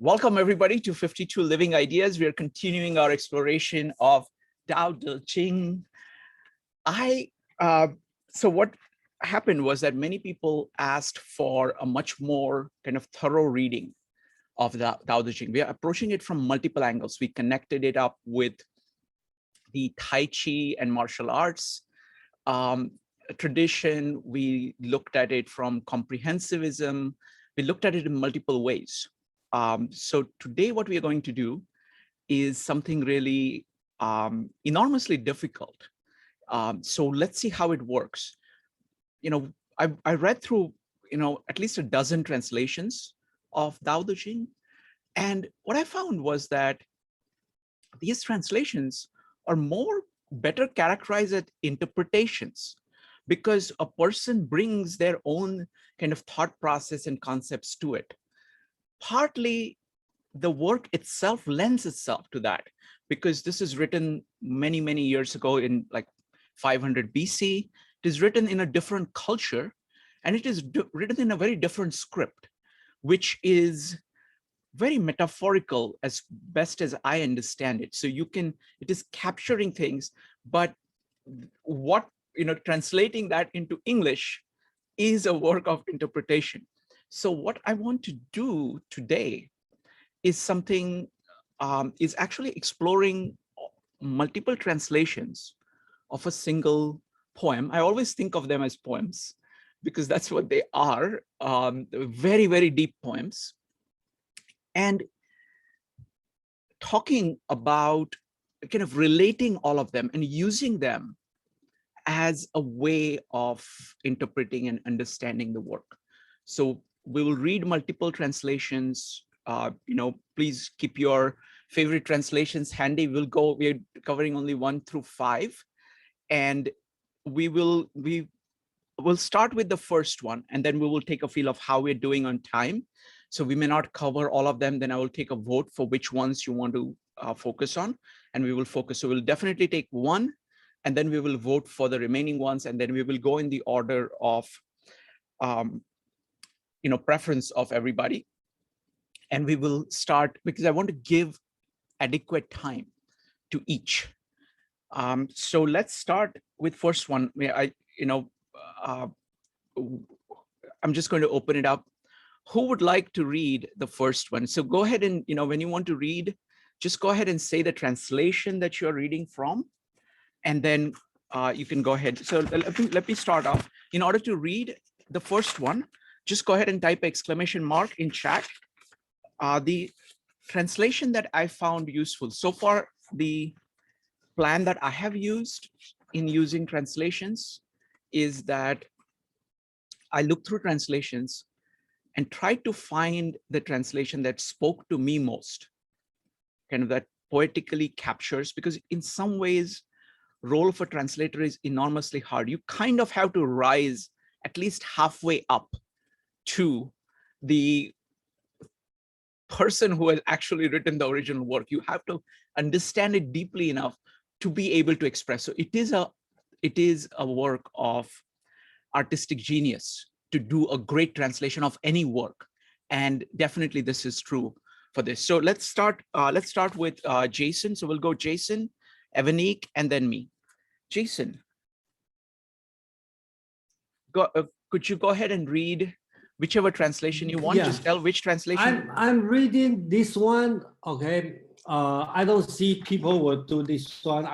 Welcome everybody to 52 Living Ideas. We are continuing our exploration of Dao De Jing. So what happened was that many people asked for a much more kind of thorough reading of the Dao De Jing. We are approaching it from multiple angles. We connected it up with the Tai Chi and martial arts tradition. We looked at it from comprehensivism. We looked at it in multiple ways. So today what we are going to do is something really enormously difficult. So let's see how it works. I read through, at least a dozen translations of Dao De Jing. And what I found was that these translations are better characterized as interpretations, because a person brings their own kind of thought process and concepts to it. Partly the work itself lends itself to that, because this is written many, many years ago in like 500 BC. It is written in a different culture, and it is written in a very different script, which is very metaphorical as best as I understand it. So it is capturing things, but translating that into English is a work of interpretation. So what I want to do today is is actually exploring multiple translations of a single poem. I always think of them as poems because that's what they are, very, very deep poems. And talking about kind of relating all of them and using them as a way of interpreting and understanding the work. So we will read multiple translations. Please keep your favorite translations handy. We're covering only 1 through 5. And we'll start with the first one, and then we will take a feel of how we're doing on time. So we may not cover all of them. Then I will take a vote for which ones you want to focus on, and we will focus. So we'll definitely take one, and then we will vote for the remaining ones, and then we will go in the order of preference of everybody. And we will start because I want to give adequate time to each. So let's start with first one. I'm just going to open it up. Who would like to read the first one? So go ahead and, when you want to read, just go ahead and say the translation that you're reading from, and then you can go ahead. So let me start off. In order to read the first one, just go ahead and type exclamation mark in chat. The translation that I found useful so far, the plan that I have used in using translations is that I look through translations and tried to find the translation that spoke to me most, kind of that poetically captures, because in some ways, role of a translator is enormously hard. You kind of have to rise at least halfway up to the person who has actually written the original work. You have to understand it deeply enough to be able to express. So it is a work of artistic genius to do a great translation of any work, and definitely this is true for this. So let's start with Jason. So we'll go Jason, Evanique, and then me. Jason, could you go ahead and read whichever translation you want? Yeah. Just tell which translation. I'm reading this one. Okay. I don't see people will do this one.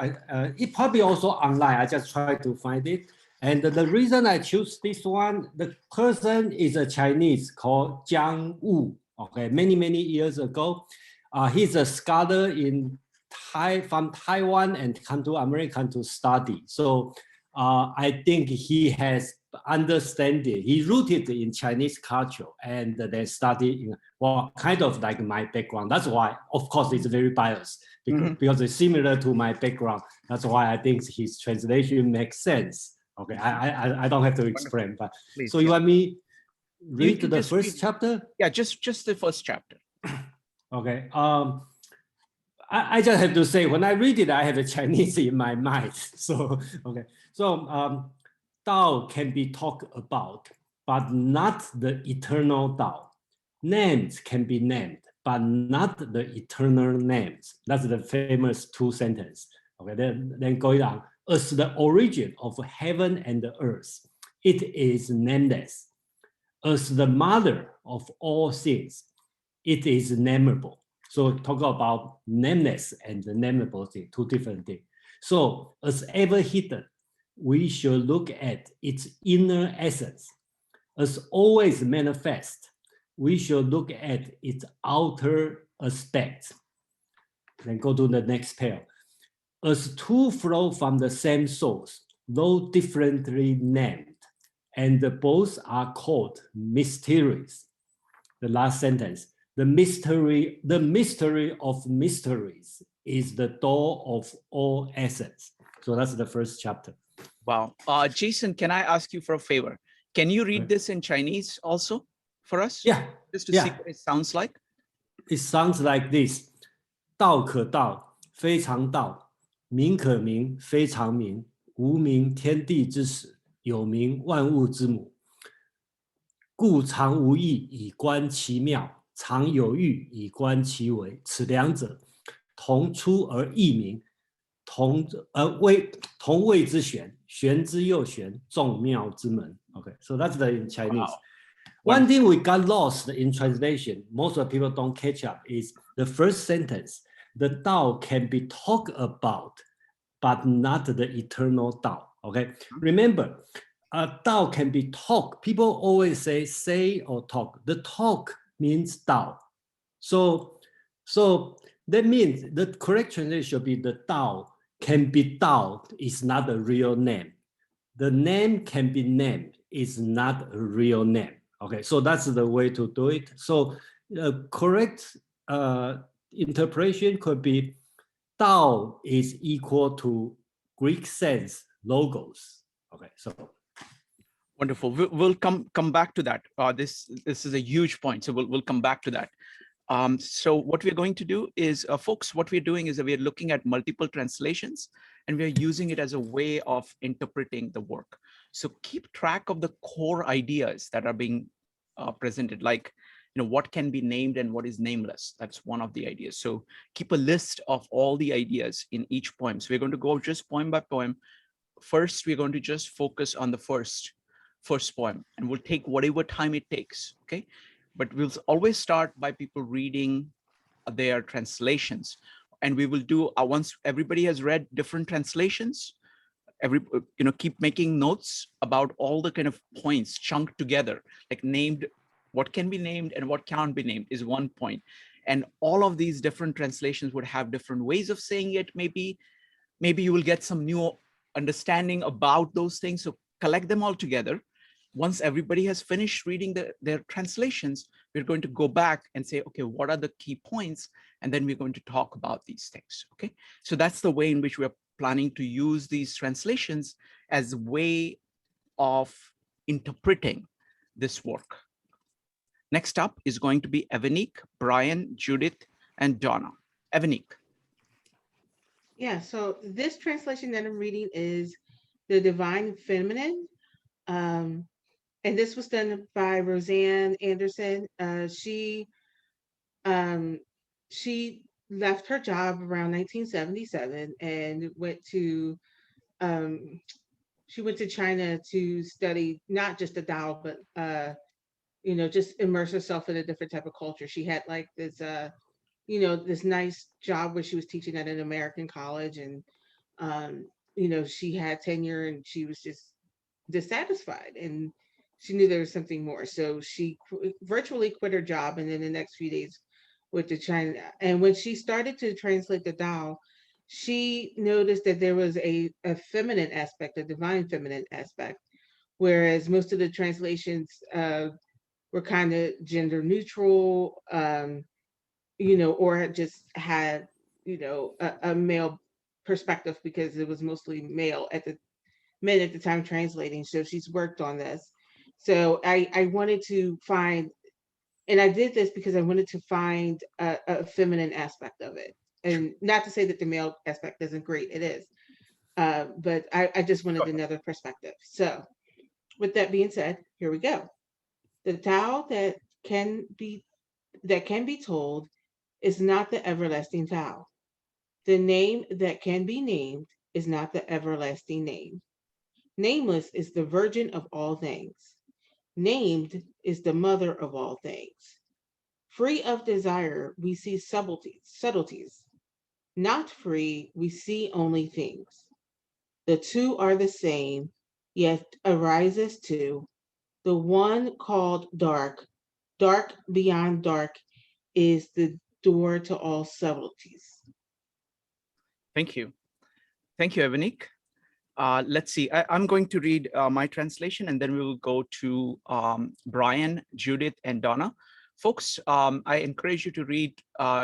It probably also online. I just try to find it. And the reason I choose this one, the person is a Chinese called Jiang Wu. Okay, many years ago, he's a scholar from Taiwan and come to America to study. So I think he has understanding. He rooted in Chinese culture and they study in kind of like my background. That's why, of course, it's very biased because it's similar to my background. That's why I think his translation makes sense. Okay, I don't have to explain, but please, so you want me read the first chapter? Yeah, just the first chapter. Okay. I just have to say, when I read it, I have a Chinese in my mind. So okay. So Dao can be talked about, but not the eternal Dao. Names can be named, but not the eternal names. That's the famous two sentence. Okay, then going on. As the origin of heaven and the earth, it is nameless. As the mother of all things, it is nameable. So talk about nameless and the nameable thing, two different things. So as ever hidden, we should look at its inner essence. As always manifest, we should look at its outer aspects. Then go to the next pair. As two flow from the same source, though differently named, and both are called mysteries. The last sentence, the mystery of mysteries is the door of all essence. So that's the first chapter. Wow. Jason, can I ask you for a favor? Can you read this in Chinese also for us? Yeah. Just to see what it sounds like. It sounds like this. 道可道，非常道；名可名，非常名。无名，天地之始；有名，万物之母。故常无义，以观其妙；常有欲，以观其微。此两者，同出而异名，同谓之玄，玄之又玄，众妙之门。Okay, so that's the in Chinese. Wow. One thing we got lost in translation, most of the people don't catch up, is the first sentence. The Tao can be talked about, but not the eternal Tao. Okay, remember, Tao can be talked. People always say or talk. The talk means Tao. So that means the correct translation should be the Tao can be Tao is not a real name. The name can be named is not a real name. Okay, so that's the way to do it. So correct interpretation could be Tao is equal to Greek sense logos. Okay, so wonderful. We'll come back to that. This is a huge point, so we'll come back to that. So what we're going to do is, folks, what we're doing is that we're looking at multiple translations and we're using it as a way of interpreting the work. So keep track of the core ideas that are being presented, like, what can be named and what is nameless. That's one of the ideas. So keep a list of all the ideas in each poem. So we're going to go just poem by poem. First, we're going to just focus on the first poem, and we'll take whatever time it takes, okay? But we'll always start by people reading their translations. And we will do, once everybody has read different translations, keep making notes about all the kind of points chunked together, like named, what can be named and what can't be named is one point. And all of these different translations would have different ways of saying it. Maybe you will get some new understanding about those things. So collect them all together. Once everybody has finished reading their translations, we're going to go back and say, okay, what are the key points? And then we're going to talk about these things, okay? So that's the way in which we're planning to use these translations as a way of interpreting this work. Next up is going to be Evanique, Brian, Judith, and Donna. Evanique. Yeah, so this translation that I'm reading is The Divine Feminine. And this was done by Roseanne Anderson. She left her job around 1977 and went to China to study not just the Tao, but just immerse herself in a different type of culture. She had like this this nice job where she was teaching at an American college, and she had tenure, and she was just dissatisfied, and she knew there was something more. So she virtually quit her job, and then the next few days went to China. And when she started to translate the Tao, she noticed that there was a feminine aspect, a divine feminine aspect, whereas most of the translations were kind of gender neutral, or just had, a male perspective, because it was mostly men at the time translating. So she's worked on this. So I wanted to find, and I did this because I wanted to find a feminine aspect of it. And not to say that the male aspect isn't great, it is. But I just wanted another perspective. So with that being said, here we go. The Tao that can be told is not the everlasting Tao. The name that can be named is not the everlasting name. Nameless is the virgin of all things. Named is the mother of all things. Free of desire, we see subtleties. Not free, we see only things. The two are the same, yet arises two. The one called dark, dark beyond dark, is the door to all subtleties. Thank you. Thank you, Evanik. Let's see, I'm going to read my translation, and then we will go to Brian, Judith, and Donna. Folks, I encourage you to read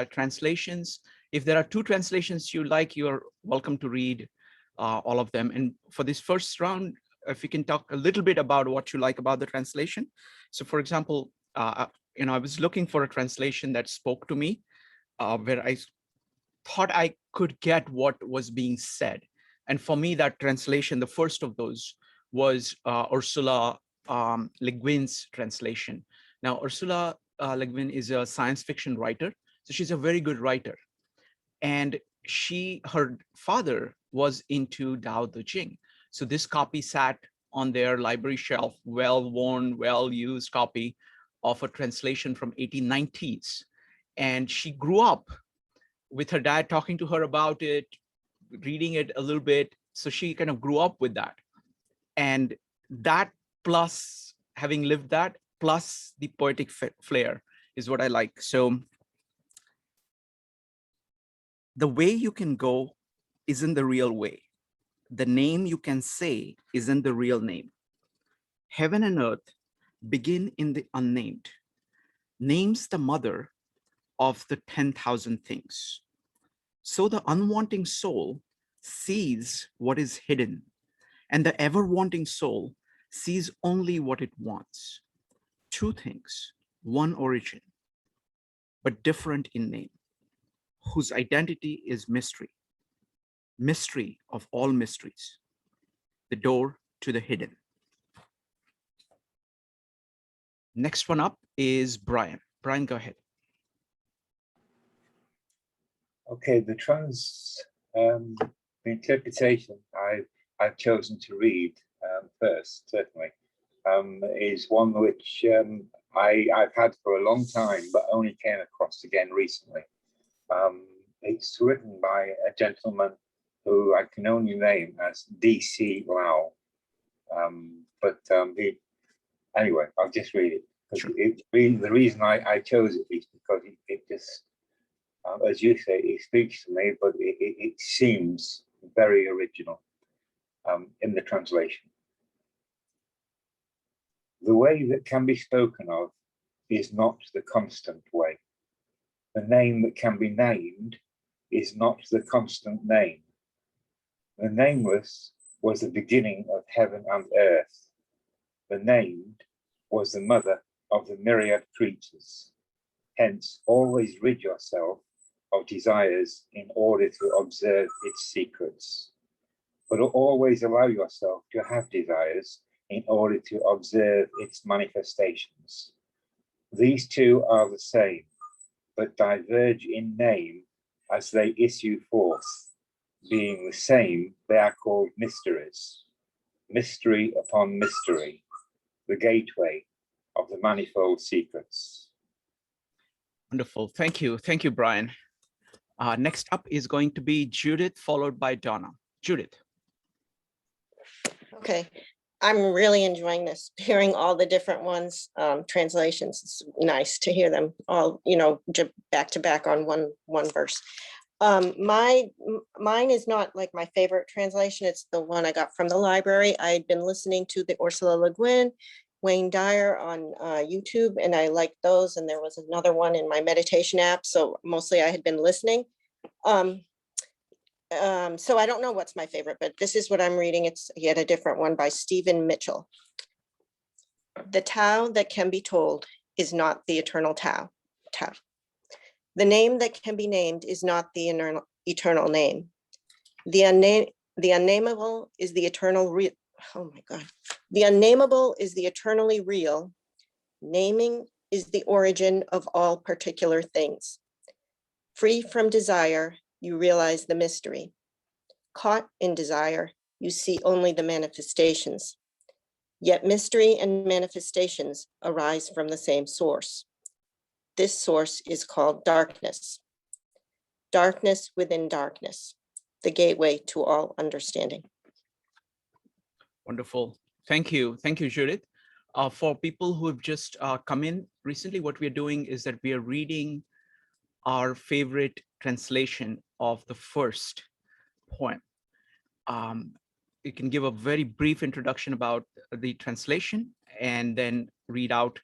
translations. If there are two translations you like, you're welcome to read all of them. And for this first round, if you can talk a little bit about what you like about the translation. So for example, I was looking for a translation that spoke to me, where I thought I could get what was being said. And for me, that translation, the first of those, was Ursula Le Guin's translation. Now, Ursula Le Guin is a science fiction writer, so she's a very good writer. And her father was into Dao De Jing. So this copy sat on their library shelf, well-worn, well-used copy of a translation from 1890s. And she grew up with her dad talking to her about it, reading it a little bit. So she kind of grew up with that. And that, plus having lived that, plus the poetic flair, is what I like. So the way you can go isn't the real way. The name you can say isn't the real name. Heaven and earth begin in the unnamed. Name's the mother of the 10,000 things. So the unwanting soul sees what is hidden, and the ever-wanting soul sees only what it wants. Two things, one origin, but different in name, whose identity is mystery. Mystery of all mysteries, the door to the hidden. Next one up is Brian. Brian, go ahead. Okay, the interpretation I've chosen to read first, certainly, is one which I've had for a long time, but only came across again recently. It's written by a gentleman who I can only name as D.C. Lau. Anyway, I'll just read it. Sure. The reason I chose it is because it just, as you say, it speaks to me, but it seems very original in the translation. The way that can be spoken of is not the constant way. The name that can be named is not the constant name. The nameless was the beginning of heaven and earth. The named was the mother of the myriad creatures. Hence, always rid yourself of desires in order to observe its secrets. But always allow yourself to have desires in order to observe its manifestations. These two are the same, but diverge in name as they issue forth. Being the same, they are called mysteries. Mystery upon mystery, the gateway of the manifold secrets. Wonderful. Thank you. Thank you, Brian. Next up is going to be Judith, followed by Donna. Judith. Okay, I'm really enjoying this, hearing all the different ones, translations. It's nice to hear them all, back to back on one verse. Mine is not like my favorite translation. It's the one I got from the library. I had been listening to the Ursula Le Guin, Wayne Dyer on YouTube, and I liked those. And there was another one in my meditation app. So mostly I had been listening. So I don't know what's my favorite, but this is what I'm reading. It's yet a different one by Stephen Mitchell. The Tao that can be told is not the eternal Tao. The name that can be named is not the eternal name. The unnameable is the eternal real. Oh my God. The unnameable is the eternally real. Naming is the origin of all particular things. Free from desire, you realize the mystery. Caught in desire, you see only the manifestations. Yet mystery and manifestations arise from the same source. This source is called darkness. Darkness within darkness, the gateway to all understanding. Wonderful. Thank you. Thank you, Judith. For people who have just come in recently, what we're doing is that we are reading our favorite translation of the first poem. You can give a very brief introduction about the translation and then read out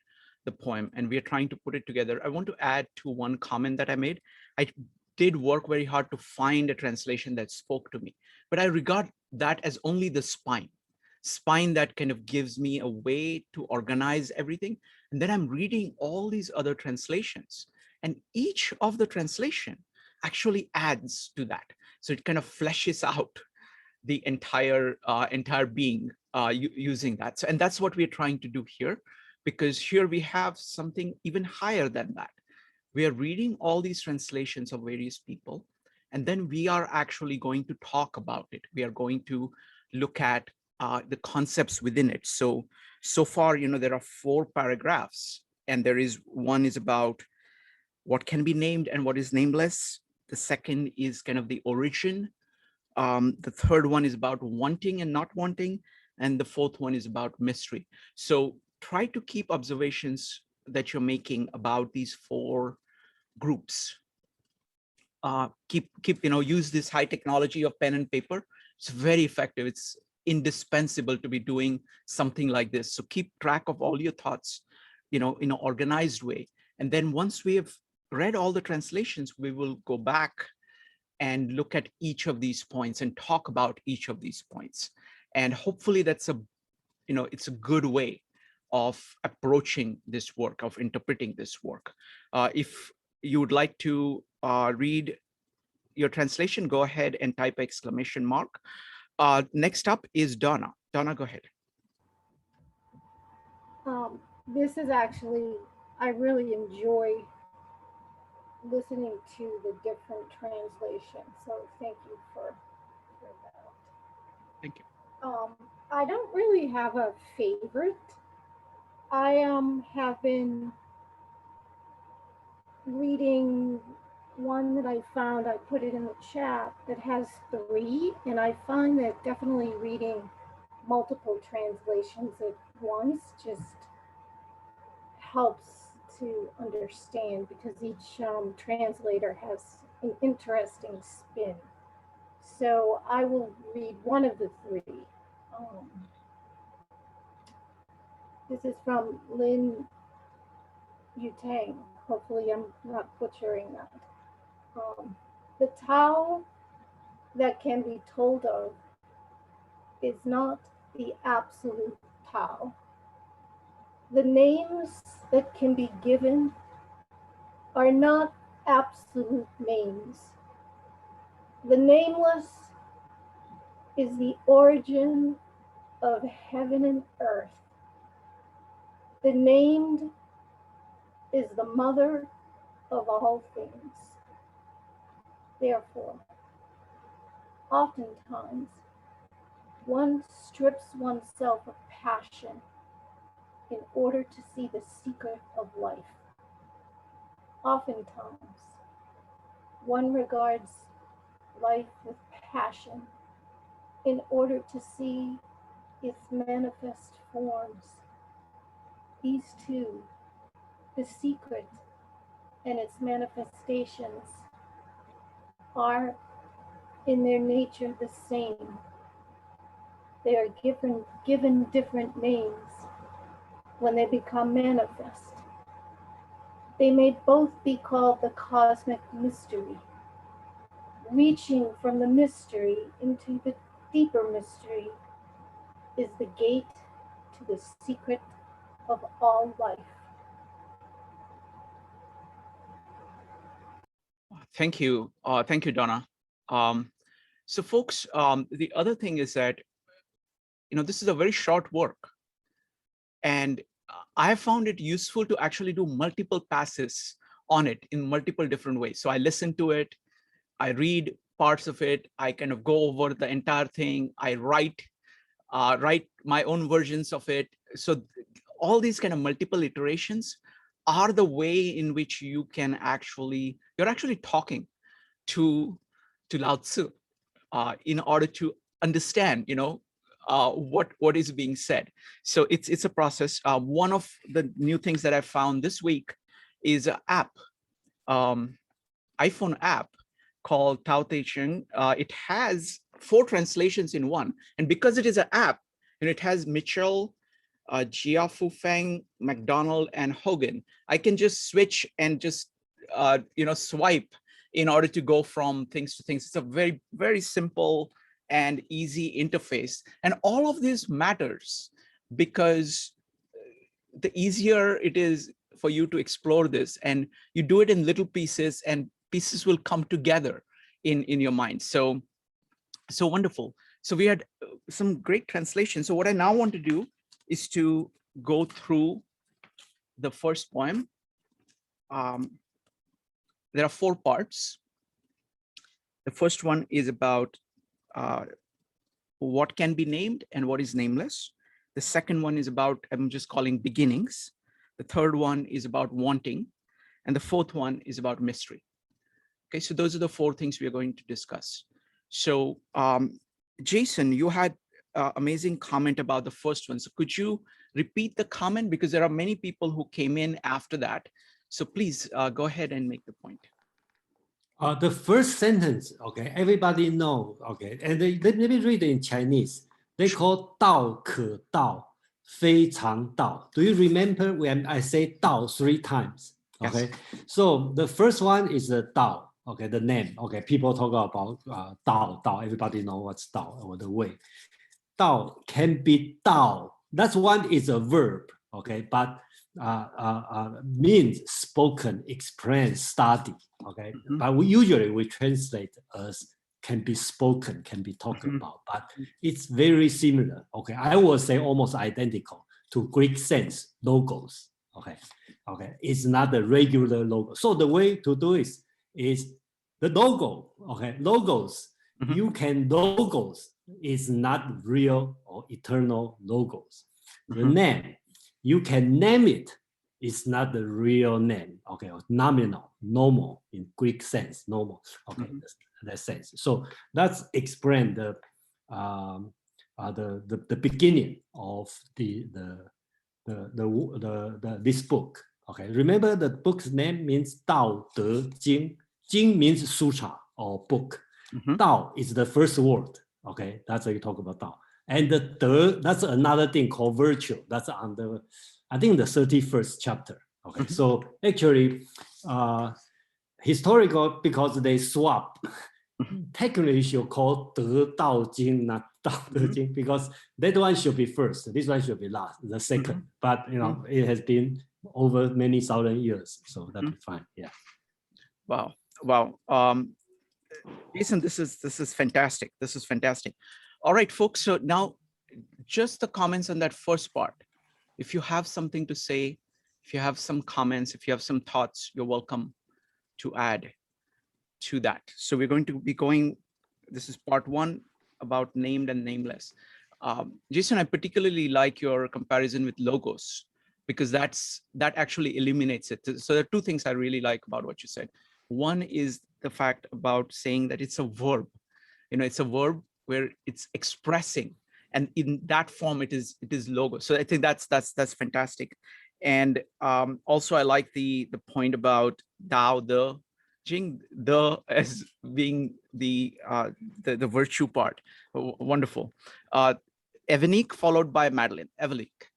the poem. And we are trying to put it together. I want to add to one comment that I made. I did work very hard to find a translation that spoke to me, but I regard that as only the spine that kind of gives me a way to organize everything. And then I'm reading all these other translations, and each of the translation actually adds to that. So it kind of fleshes out the entire being using that. So, and that's what we're trying to do here, because here we have something even higher than that. We are reading all these translations of various people, and then we are actually going to talk about it. We are going to look at the concepts within it. So far, there are 4 paragraphs, and there is one is about what can be named and what is nameless. The second is kind of the origin. The third one is about wanting and not wanting. And the fourth one is about mystery. So try to keep observations that you're making about these 4 groups. Use this high technology of pen and paper. It's very effective. It's indispensable to be doing something like this. So keep track of all your thoughts, in an organized way. And then once we have read all the translations, we will go back and look at each of these points and talk about each of these points. And hopefully that's it's a good way of approaching this work, of interpreting this work. If you would like to read your translation, go ahead and type exclamation mark. Next up is Donna. Donna, go ahead. This is actually, I really enjoy listening to the different translations. So thank you for that. Thank you. I don't really have a favorite. I have been reading one that I found, I put it in the chat, that has 3, and I find that definitely reading multiple translations at once just helps to understand, because each translator has an interesting spin. So I will read one of the 3. This is from Lin Yutang. Hopefully I'm not butchering that. The Tao that can be told of is not the absolute Tao. The names that can be given are not absolute names. The nameless is the origin of heaven and earth. The named is the mother of all things. Therefore, oftentimes, one strips oneself of passion in order to see the secret of life. Oftentimes, one regards life with passion in order to see its manifest forms. These 2, the secret and its manifestations, are in their nature the same. They are given different names when they become manifest. They may both be called the cosmic mystery. Reaching from the mystery into the deeper mystery is the gate to the secret of all life. Thank you. Thank you, Donna. So folks, the other thing is that, this is a very short work, and I found it useful to actually do multiple passes on it in multiple different ways. So I listen to it, I read parts of it, I kind of go over the entire thing, I write my own versions of it. So all these kind of multiple iterations are the way in which you're actually talking to Lao Tzu in order to understand, what is being said. So it's a process. One of the new things that I found this week is an app, iPhone app called Dao De Jing. It has 4 translations in one, and because it is an app, and it has Mitchell, Jiafu Feng, McDonald, and Hogan, I can just switch and just swipe in order to go from things to things. It's a very, very simple and easy interface. And all of this matters because the easier it is for you to explore this, and you do it in little pieces, and pieces will come together in your mind. So wonderful. So we had some great translations. So what I now want to do is to go through the first poem. There are 4 parts. The first one is about what can be named and what is nameless. The second one is about, I'm just calling beginnings. The third one is about wanting. And the fourth one is about mystery. Okay, so those are the 4 things we are going to discuss. So Jason, you had an amazing comment about the first one. So could you repeat the comment? Because there are many people who came in after that. So please go ahead and make the point. The first sentence, okay, everybody know, okay, and let me read it in Chinese. They call 道可道, 非常道. Do you remember when I say 道 3 times? Okay, yes. So the first one is the Dao, okay, the name. Okay, people talk about Dao. Everybody know what's Dao or the way. Dao can be Dao. That one is a verb, okay, but means spoken, explained, study. Okay, but we usually translate as can be spoken, can be talked about, but it's very similar. Okay, I would say almost identical to Greek sense logos. Okay, it's not the regular logo. So the way to do is the logo. Okay, logos. You can logos is not real or eternal logos. The name, you can name it. It's not the real name, okay, or nominal, normal in Greek sense, normal, okay, that sense. So that's explain the beginning of this book. Okay, remember the book's name means Dao De Jing. Jing means sutra or book. Dao is the first word. Okay, that's how you talk about Dao. And the De, that's another thing called virtue. That's under, I think, the 31st chapter. Okay, so actually, historical, because they swap. Technically, you should call De Dao Jing, not Dao De Jing, because that one should be first. This one should be last, the second. But you know, it has been over many thousand years, so that'll be fine. Yeah. Wow. Jason, this is fantastic. This is fantastic. All right, folks. So now, just the comments on that first part. If you have something to say, if you have some comments, if you have some thoughts, you're welcome to add to that. So we're going to be going, this is part 1 about named and nameless. Jason, I particularly like your comparison with logos, because that actually eliminates it. So there are 2 things I really like about what you said. One is the fact about saying that it's a verb. You know, it's a verb where it's expressing, and in that form it is logo. So I think that's fantastic. And also I like the point about Dao De Jing, the as being the virtue part. Wonderful. Evanique followed by Madeline. Evanique.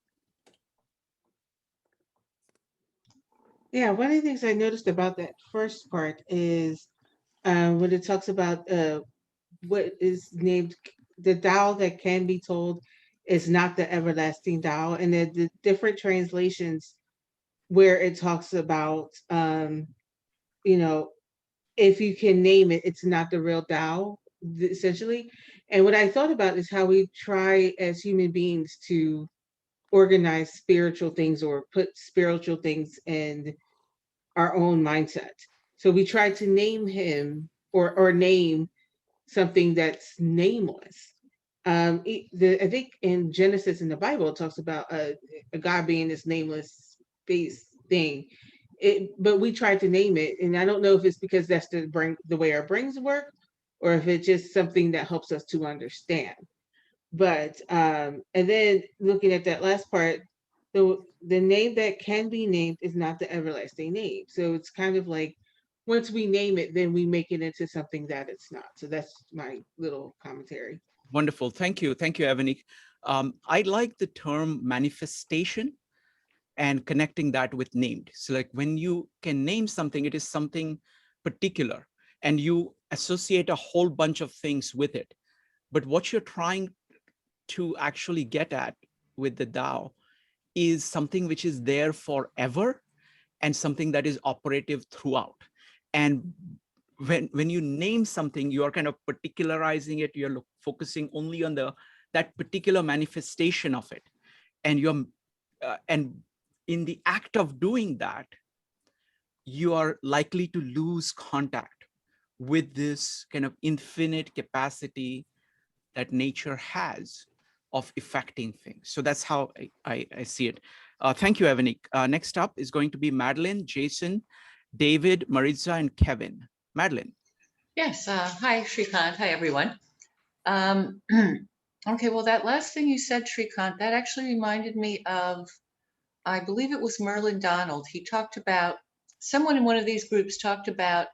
Yeah, one of the things I noticed about that first part is when it talks about what is named the Tao that can be told is not the everlasting Tao, and then the different translations where it talks about you know, if you can name it, it's not the real Tao, essentially. And what I thought about is how we try as human beings to organize spiritual things or put spiritual things in our own mindset. So we try to name him or name something that's nameless. I think in Genesis in the Bible, it talks about a God being this nameless space thing. But we tried to name it, and I don't know if it's because that's the way our brains work, or if it's just something that helps us to understand. But and then looking at that last part, the name that can be named is not the everlasting name. So it's kind of like once we name it, then we make it into something that it's not. So that's my little commentary. Wonderful. Thank you. Thank you, Evanik. I like the term manifestation and connecting that with named. So like when you can name something, it is something particular and you associate a whole bunch of things with it. But what you're trying to actually get at with the Tao is something which is there forever and something that is operative throughout. And when you name something, you are kind of particularizing it. You're focusing only on that particular manifestation of it. And you're and in the act of doing that, you are likely to lose contact with this kind of infinite capacity that nature has of affecting things. So that's how I see it. Thank you, Evanik. Next up is going to be Madeline, Jason, David, Maritza, and Kevin. Madeline. Yes. Hi, Shrikant. Hi, everyone. Okay, well, that last thing you said, Shrikant, that actually reminded me of, I believe it was Merlin Donald. He talked about, someone in one of these groups talked about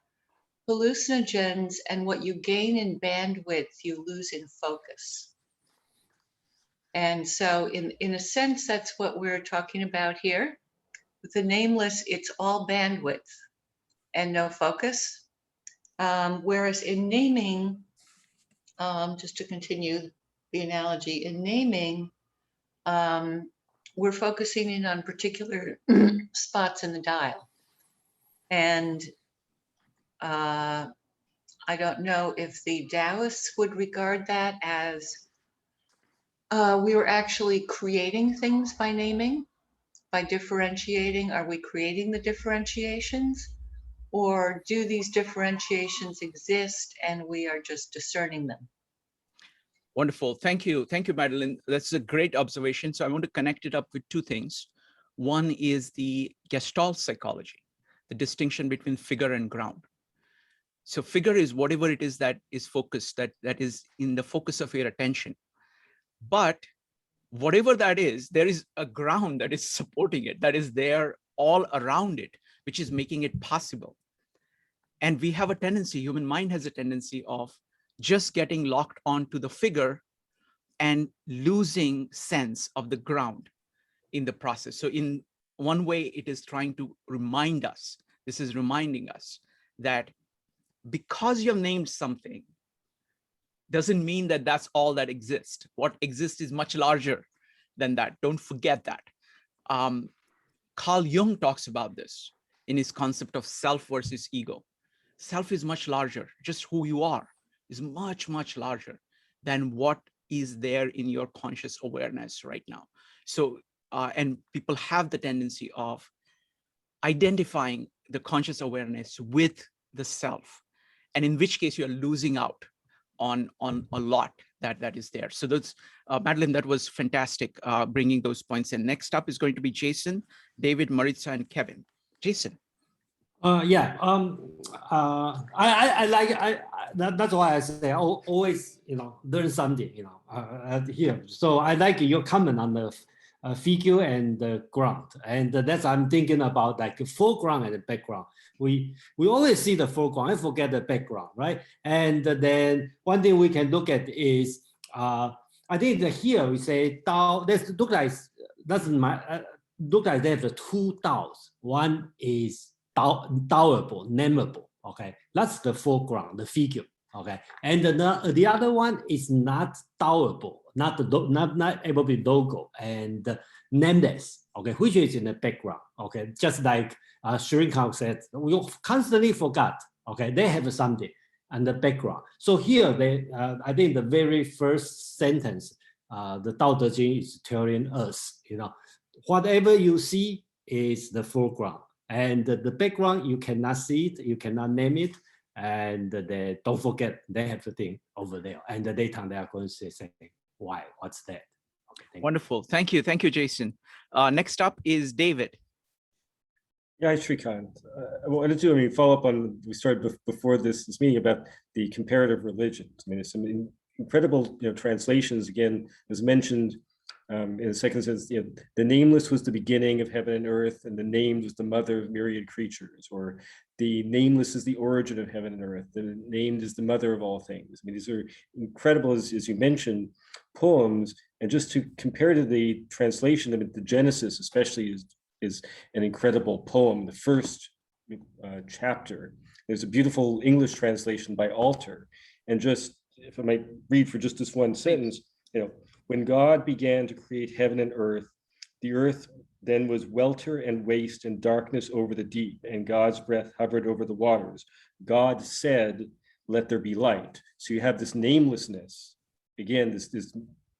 hallucinogens and what you gain in bandwidth, you lose in focus. And so in a sense, that's what we're talking about here. With the nameless, it's all bandwidth and no focus. Whereas in naming, just to continue the analogy, in naming, we're focusing in on particular spots in the dial. And I don't know if the Taoists would regard that as we were actually creating things by naming, by differentiating. Are we creating the differentiations? Or do these differentiations exist and we are just discerning them? Wonderful. Thank you. Thank you, Madeline. That's a great observation. So I want to connect it up with two things. One is the Gestalt psychology, the distinction between figure and ground. So figure is whatever it is that is focused, that is in the focus of your attention. But whatever that is, there is a ground that is supporting it, that is there all around it, which is making it possible. And we have a tendency, human mind has a tendency of just getting locked onto the figure and losing sense of the ground in the process. So in one way, it is trying to remind us, this is reminding us that because you've named something, doesn't mean that that's all that exists. What exists is much larger than that. Don't forget that. Carl Jung talks about this in his concept of self versus ego. Self is much larger. Just who you are is much, much larger than what is there in your conscious awareness right now. So, and people have the tendency of identifying the conscious awareness with the self, and in which case you're losing out on a lot that is there. So that's, Madeline, that was fantastic, bringing those points in. Next up is going to be Jason, David, Maritza, and Kevin. Jason. Yeah, that's why I say always, learn something, here. So I like your comment on the figure and the ground, and that's I'm thinking about like foreground and the background. We always see the foreground and forget the background, right? And then one thing we can look at is I think that here we say Dao. Let's look like look like they have the two Daos. One is Daoable, nameable. Okay, that's the foreground, the figure. Okay, and the other one is not Daoable, not able to be logo and nameless. Okay, which is in the background. Okay, just like Shrikant said, we constantly forgot. Okay, they have something in the background. So here they, I think the very first sentence, the Dao De Jing is telling us, whatever you see is the foreground. And the background, you cannot see it, you cannot name it. And they don't forget, they have the thing over there. And the daytime, they are going to say, why, what's that? Okay, Wonderful. Thank you. Thank you, Jason. Next up is David. Yeah, Shrikant. I wanted to follow up on, we started before this meeting about the comparative religions. I mean, there's some incredible translations, again, as mentioned in the second sense, the nameless was the beginning of heaven and earth, and the named was the mother of myriad creatures, or the nameless is the origin of heaven and earth, the named is the mother of all things. I mean, these are incredible, as you mentioned, poems. And just to compare to the translation, I mean, the Genesis especially is an incredible poem. The first chapter, there's a beautiful English translation by Alter. And just, if I might read for just this one sentence, when God began to create heaven and earth, the earth then was welter and waste and darkness over the deep, and God's breath hovered over the waters. God said, let there be light. So you have this namelessness, again, this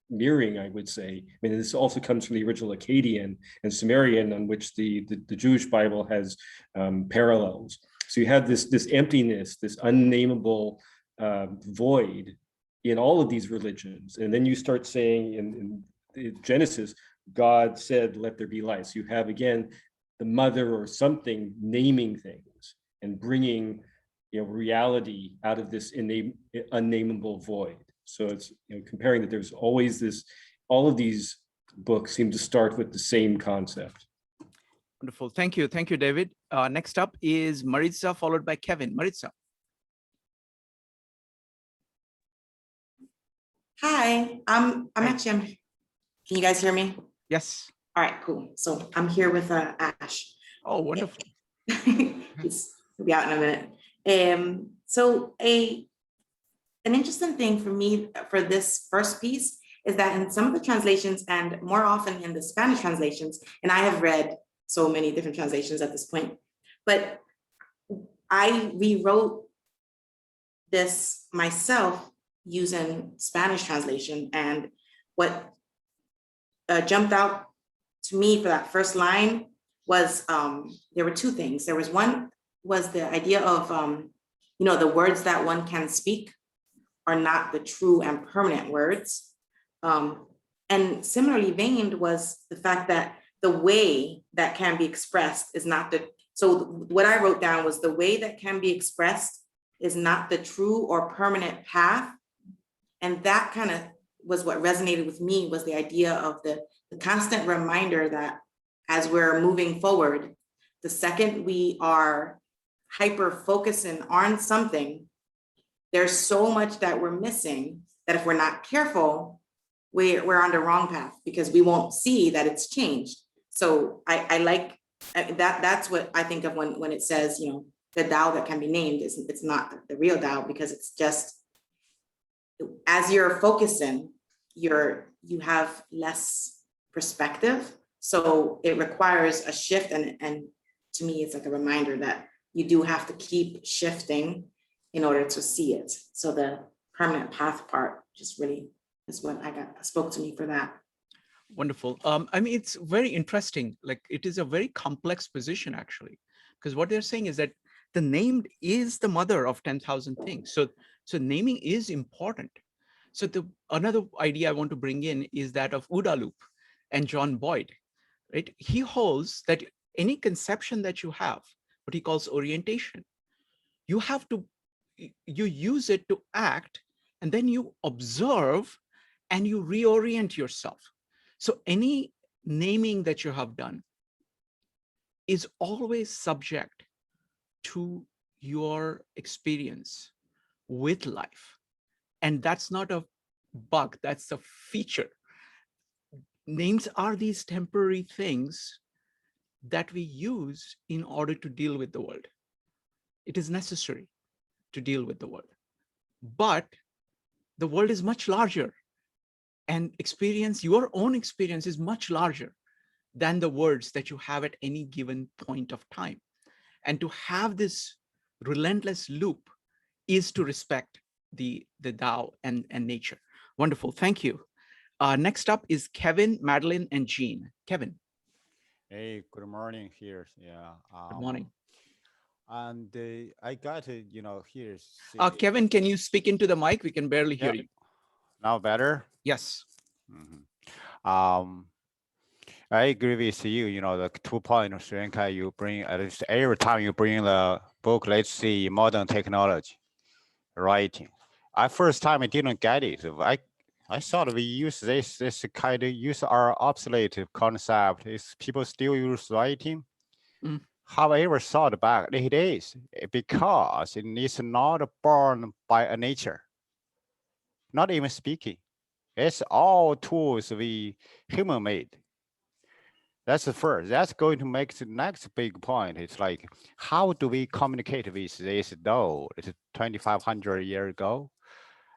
mirroring, I would say. I mean, this also comes from the original Akkadian and Sumerian, on which the Jewish Bible has parallels. So you have this emptiness, this unnameable void in all of these religions. And then you start saying in Genesis, God said, let there be light. So you have, again, the mother or something naming things and bringing reality out of this unnameable void. So it's comparing that there's always this, all of these books seem to start with the same concept. Wonderful. Thank you. Thank you, David. Next up is Maritza, followed by Kevin. Maritza. Hi, I'm actually, can you guys hear me? Yes. All right, cool. So I'm here with Ash. Oh, wonderful. He'll be out in a minute. So an interesting thing for me for this first piece is that in some of the translations, and more often in the Spanish translations, and I have read so many different translations at this point, but I rewrote this myself using Spanish translation. And what jumped out to me for that first line was there were two things. There was one was the idea of, the words that one can speak are not the true and permanent words. And similarly veined was the fact that the way that can be expressed is not so what I wrote down was the way that can be expressed is not the true or permanent path. And that kind of was what resonated with me, was the idea of the constant reminder that as we're moving forward, the second we are hyper focusing on something, there's so much that we're missing that if we're not careful, we're on the wrong path because we won't see that it's changed. So I like that. That's what I think of when it says, the Tao that can be named it's not the real Tao, because it's just, as you're focusing, you have less perspective. So it requires a shift. And to me, it's like a reminder that you do have to keep shifting in order to see it. So the permanent path part just really is what spoke to me for that. Wonderful. I mean, it's very interesting. Like, it is a very complex position, actually, because what they're saying is that the named is the mother of 10,000 things. So naming is important. So another idea I want to bring in is that of OODA loop and John Boyd, right? He holds that any conception that you have, what he calls orientation, you use it to act, and then you observe and you reorient yourself. So any naming that you have done is always subject to your experience with life. And that's not a bug, that's a feature. Names are these temporary things that we use in order to deal with the world. It is necessary to deal with the world. But the world is much larger, and your own experience is much larger than the words that you have at any given point of time. And to have this relentless loop is to respect the Tao and nature. Wonderful, thank you. Next up is Kevin, Madeline, and Jean. Kevin. Hey, good morning here. Yeah. Good morning. And I got to, here. Kevin, can you speak into the mic? We can barely hear Yeah. you. Now better? Yes. Um, I agree with you, the 2 point, Srinka, you bring, at least every time you bring the book, let's see, modern technology, writing. First time I didn't get it. I thought we use this kind of use our obsolete concept. Is people still use writing? Mm. However, thought back, it is because it is not born by a nature, not even speaking. It's all tools we human made. That's the first. That's going to make the next big point. It's like, how do we communicate with this though? It's 2,500 years ago.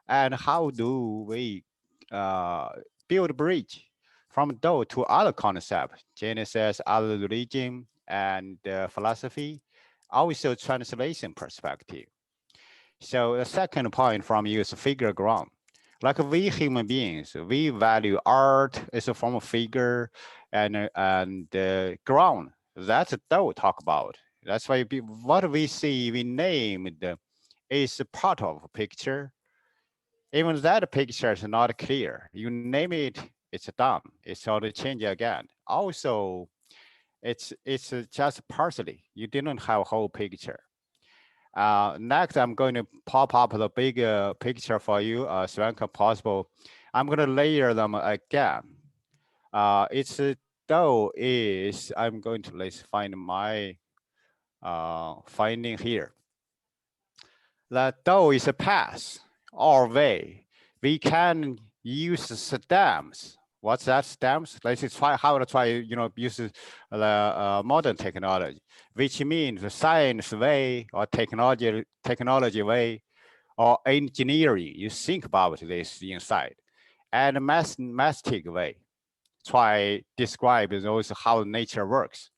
And how do we build a bridge from Tao to other concepts, Genesis, other religion, and philosophy, also translation perspective. So the second point from you is figure ground. Like we human beings, we value art as a form of figure and ground. That's Tao talk about. That's why what we see, we named is part of a picture. Even that picture is not clear. You name it, it's done. It's all to change again. Also, it's just partially. You didn't have a whole picture. Next, I'm going to pop up the bigger picture for you, Swanka possible. I'm going to layer them again. It's though is I'm going to let's find my finding here. The Tao is a path or way. We can use stems. What's that stems? Let's try how to try, use the modern technology, which means the science way or technology way or engineering. You think about this inside and mathematic way. Try describe those how nature works.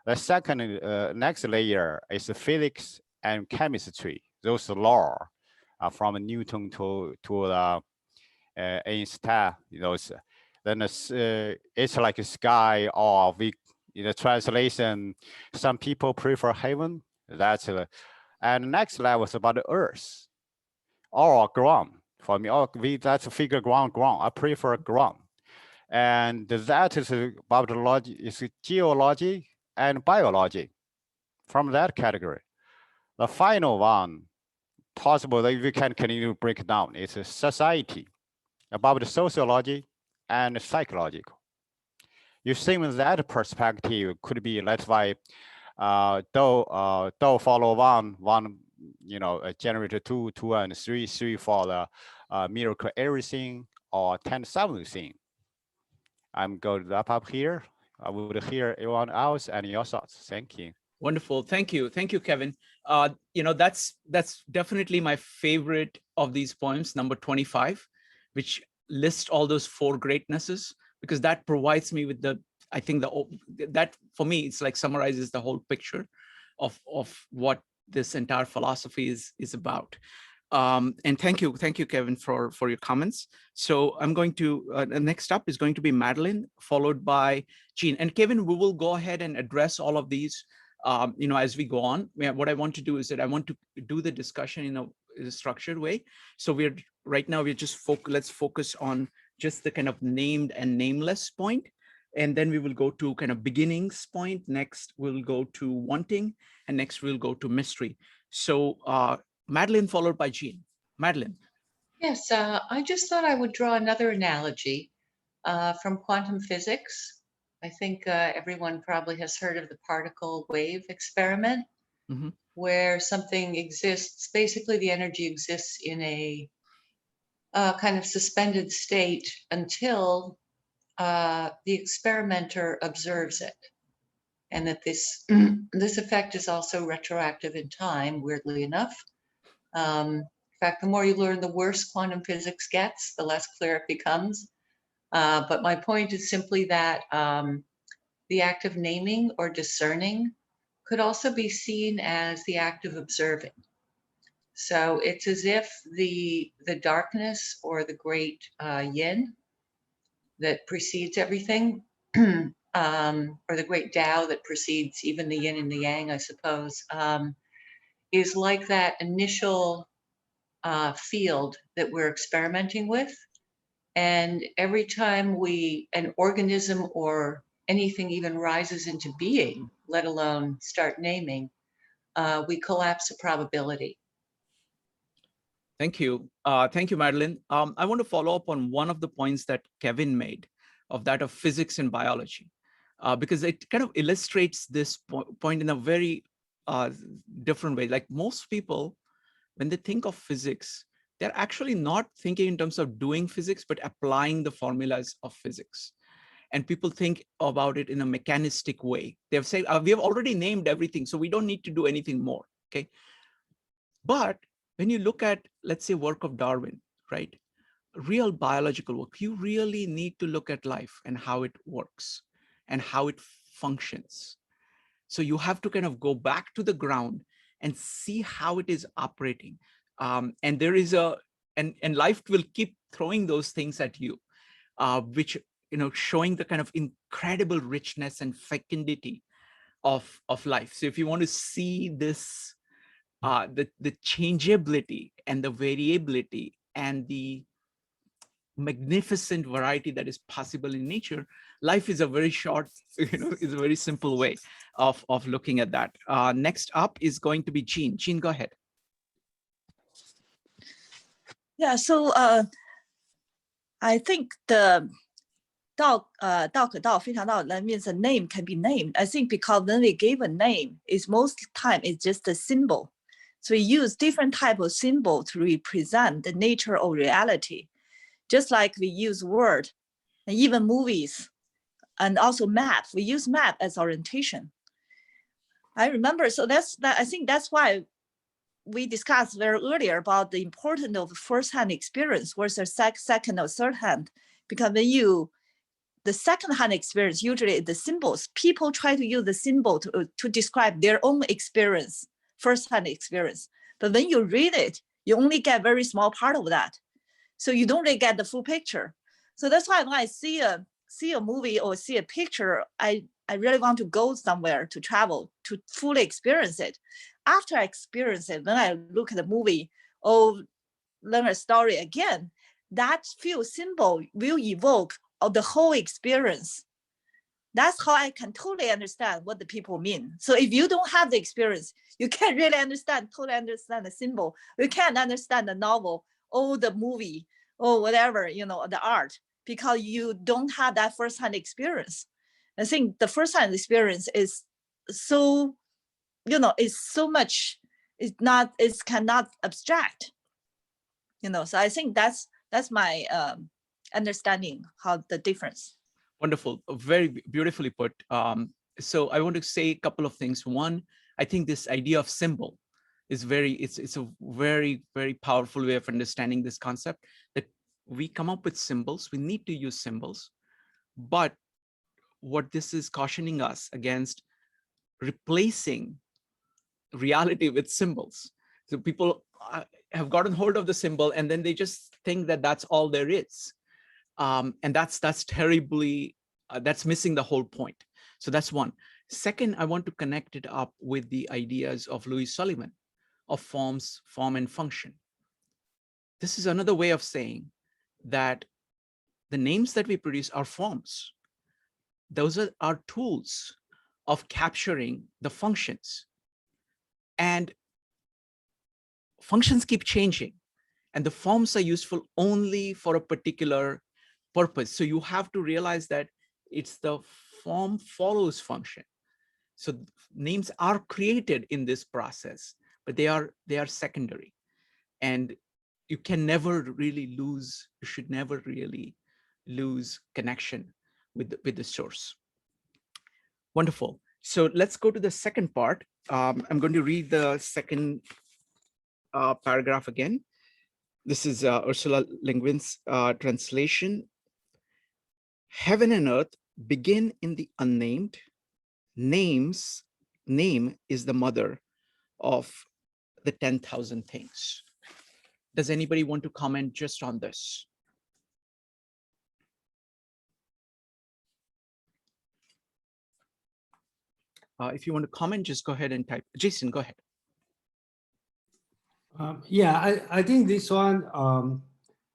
The second, next layer is physics and chemistry. Those law from Newton to Einstein. Those. Then it's like a sky or we. In the translation, some people prefer heaven. That's and next level is about the earth or ground. For me, that's a figure ground. I prefer ground. And that is about the logic, is geology and biology from that category. The final one, possible that we can continue to break down, is a society, about the sociology and psychological. You think that perspective could be, let's say, Dou follow one, generator two, and three for the miracle everything or 10-7 thing. I'm going to wrap up here. I would hear everyone else and your thoughts. Thank you. Wonderful. Thank you, Kevin. That's definitely my favorite of these poems, number 25, which lists all those four greatnesses, because that provides me with that for me, it's like summarizes the whole picture of what this entire philosophy is about. And thank you, Kevin, for your comments. So I'm going to, next up is going to be Madeline, followed by Jean. And Kevin, we will go ahead and address all of these, as we go on. What I want to do is that I want to do the discussion in a structured way. So right now we're just let's focus on just the kind of named and nameless point. And then we will go to kind of beginnings point. Next, we'll go to wanting. And next, we'll go to mystery. So Madeline, followed by Jean. Madeline. Yes, I just thought I would draw another analogy from quantum physics. I think everyone probably has heard of the particle wave experiment, where something exists, basically the energy exists in a kind of suspended state until the experimenter observes it. And that this effect is also retroactive in time, weirdly enough. In fact, the more you learn, the worse quantum physics gets, the less clear it becomes. But my point is simply that the act of naming or discerning could also be seen as the act of observing. So it's as if the darkness or the great yin that precedes everything or the great Tao that precedes even the yin and the yang, I suppose, is like that initial field that we're experimenting with. And every time an organism or anything even rises into being, let alone start naming, we collapse a probability. Thank you. Thank you, Madeline. I want to follow up on one of the points that Kevin made of that of physics and biology, because it kind of illustrates this point in a very different way. Like most people, when they think of physics, they're actually not thinking in terms of doing physics, but applying the formulas of physics. And people think about it in a mechanistic way. They've said, we have already named everything, so we don't need to do anything more, okay? But when you look at, let's say, work of Darwin, right? Real biological work, you really need to look at life and how it works and how it functions. So you have to kind of go back to the ground and see how it is operating. And there is and life will keep throwing those things at you, which, showing the kind of incredible richness and fecundity of life. So if you want to see this, the changeability and the variability and the magnificent variety that is possible in nature, life is a very short, is a very simple way of looking at that. Next up is going to be Jean. Jean, go ahead. Yeah, so I think the 道可道非常道 that means a name can be named. I think because when we give a name, it's most time it's just a symbol. So we use different type of symbol to represent the nature of reality. Just like we use word and even movies and also map. We use map as orientation. I remember, so I think that's why we discussed very earlier about the importance of first-hand experience versus second or third-hand. Because when the second-hand experience, usually the symbols, people try to use the symbol to describe their own experience, first-hand experience. But when you read it, you only get a very small part of that. So you don't really get the full picture. So that's why when I see a movie or see a picture, I really want to go somewhere to travel to fully experience it. After I experience it, when I look at the movie or learn a story again, that few symbol will evoke of the whole experience. That's how I can totally understand what the people mean. So if you don't have the experience, you can't really totally understand the symbol. You can't understand the novel or the movie or whatever, the art, because you don't have that first-hand experience. I think the first-hand experience is so, is so much, it cannot abstract, so I think that's my understanding how the difference. Wonderful, very beautifully put. So I want to say a couple of things. One, I think this idea of symbol is it's a very, very powerful way of understanding this concept, that we come up with symbols, we need to use symbols, but what this is cautioning us against replacing reality with symbols. So people have gotten hold of the symbol and then they just think that that's all there is. And that's terribly, that's missing the whole point. So that's one. Second, I want to connect it up with the ideas of Louis Sullivan of form and function. This is another way of saying that the names that we produce are forms. Those are our tools of capturing the functions. And functions keep changing, and the forms are useful only for a particular purpose. So you have to realize that it's the form follows function. So names are created in this process, but they are secondary. And you can never really lose, you should never really lose connection with the source. Wonderful. So let's go to the second part. I'm going to read the second paragraph again. This is Ursula Le Guin's translation. Heaven and earth begin in the unnamed. Name is the mother of the 10,000 things. Does anybody want to comment just on this? If you want to comment, just go ahead and type. Jason, go ahead. Yeah, I think this one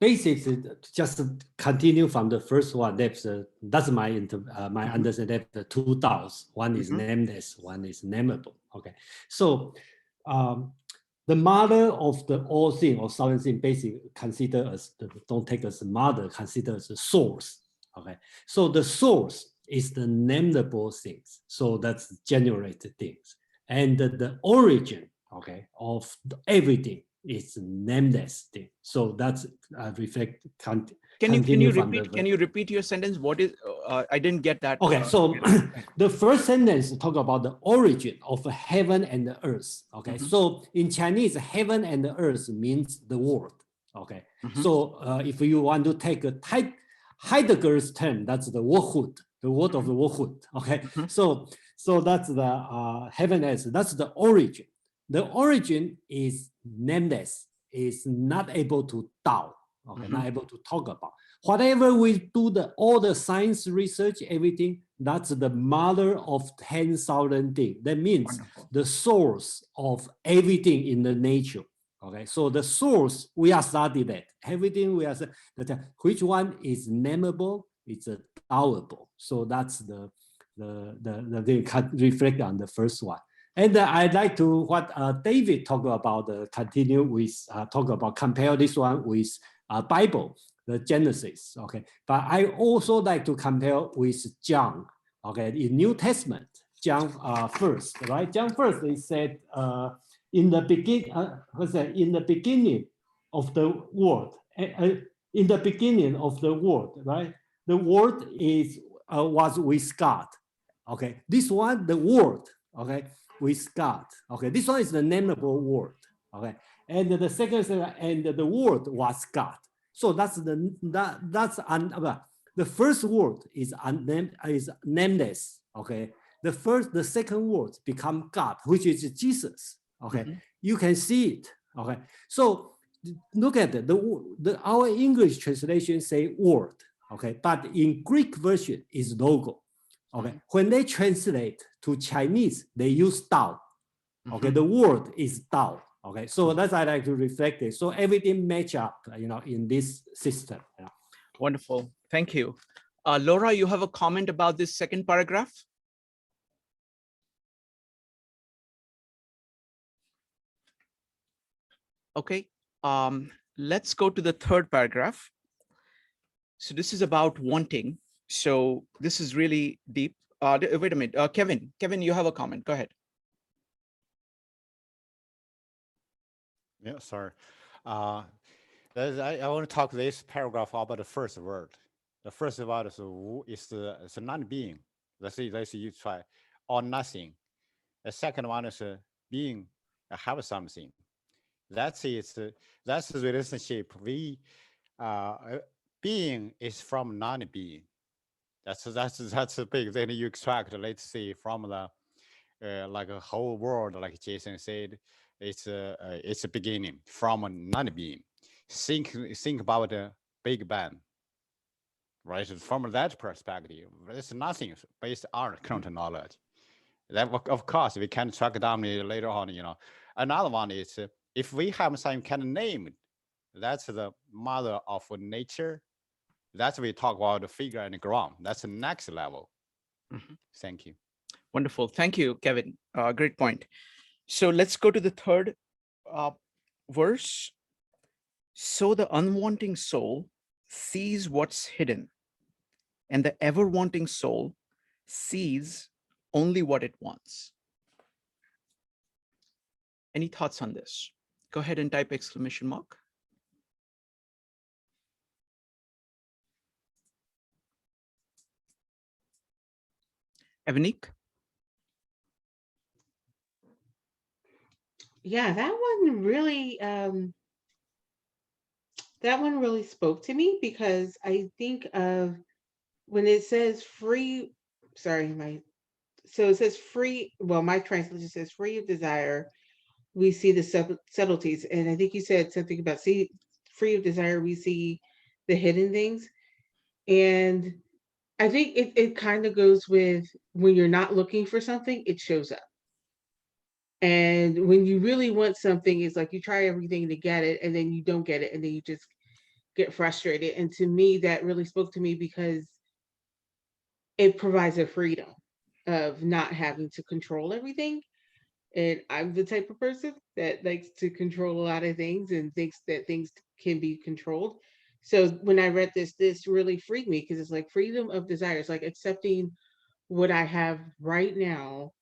basics is just continue from the first one. That's my my understanding. The two Daos. One is nameless, one is nameable. Okay, so the mother of the all thing or thousand thing basically consider as don't take as mother, consider as the source. Okay, so the source is the nameable things. So that's generated things, and the origin, okay, of everything is nameless thing. So that's reflect. Can you repeat your sentence? What is? I didn't get that. Okay, so the first sentence talk about the origin of heaven and the earth. Okay, so in Chinese, heaven and the earth means the world. Okay, so if you want to take a Heidegger's term, that's the worldhood, the word of the worldhood. Okay, so that's the heaven and earth. That's the origin. The origin is nameless, is not able to Dao. Okay, not able to talk about. Whatever we do, all the science research, everything, that's the mother of 10,000 things. That means the source of everything in the nature. Okay, so the source, we are studying that. Everything we are that which one is nameable, it's a Daoable. So that's the thing reflect on the first one. And I'd like to what David talked about, continue with talk about compare this one with Bible, the Genesis. Okay, but I also like to compare with John. Okay, in New Testament, John first, right? John first, they said in the beginning, in the beginning of the world, in the beginning of the world, right? The word is was with God. Okay, this one, the word. Okay, with God. Okay, this one is the nameable word. Okay, and the second and the word was God. So that's the first word is unnamed, is nameless. Okay, the second word become God, which is Jesus. Okay, you can see it. Okay, so look at it. Our English translation say word. Okay, but in Greek version is logo. Okay, when they translate to Chinese, they use Dao. Okay, the word is Dao. Okay, so that's I like to reflect it. So everything match up, in this system. Wonderful, thank you. Laura, you have a comment about this second paragraph? Okay, let's go to the third paragraph. So this is about wanting. So this is really deep. Wait a minute, Kevin, you have a comment, go ahead. Yeah, sorry. I want to talk this paragraph about the first word. The first word is a non-being. Let's see, you try, or nothing. The second one is being, have something. That's the relationship. Being is from non-being. That's a big thing you extract. Let's see, from the like a whole world, like Jason said, it's a beginning from a non-being. Think about the Big Bang, right? From that perspective, there's nothing based on current knowledge. That of course we can track down later on. Another one is if we have some kind of name, that's the mother of nature. That's we talk about the figure and the ground. That's the next level. Thank you. Wonderful. Thank you, Kevin. Great point. So let's go to the third verse. So the unwanting soul sees what's hidden, and the ever-wanting soul sees only what it wants. Any thoughts on this? Go ahead and type exclamation mark. Evanik? Yeah, that one really spoke to me, because I think of when it says free, so it says free, well, my translation says free of desire, we see the subtleties. And I think you said something about free of desire, we see the hidden things. And I think it kind of goes with when you're not looking for something, it shows up. And when you really want something, it's like you try everything to get it and then you don't get it and then you just get frustrated. And to me, that really spoke to me because it provides a freedom of not having to control everything. And I'm the type of person that likes to control a lot of things and thinks that things can be controlled. So when I read this really freed me because it's like freedom of desire. It's like accepting what I have right now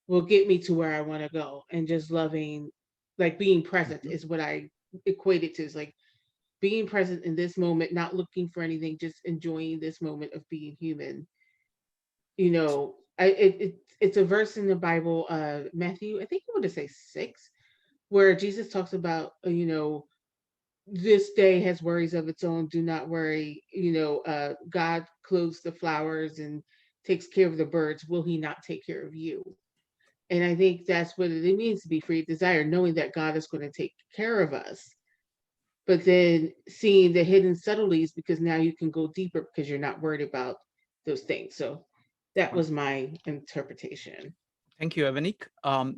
will get me to where I want to go, and just loving, like being present is what I equate it to. Is like being present in this moment, not looking for anything, just enjoying this moment of being human. You know, it's a verse in the Bible, Matthew, I think I want to say 6, where Jesus talks about, this day has worries of its own. Do not worry. God clothes the flowers and takes care of the birds. Will he not take care of you? And I think that's what it means to be free of desire, knowing that God is going to take care of us. But then seeing the hidden subtleties, because now you can go deeper because you're not worried about those things. So that was my interpretation. Thank you, Evanik.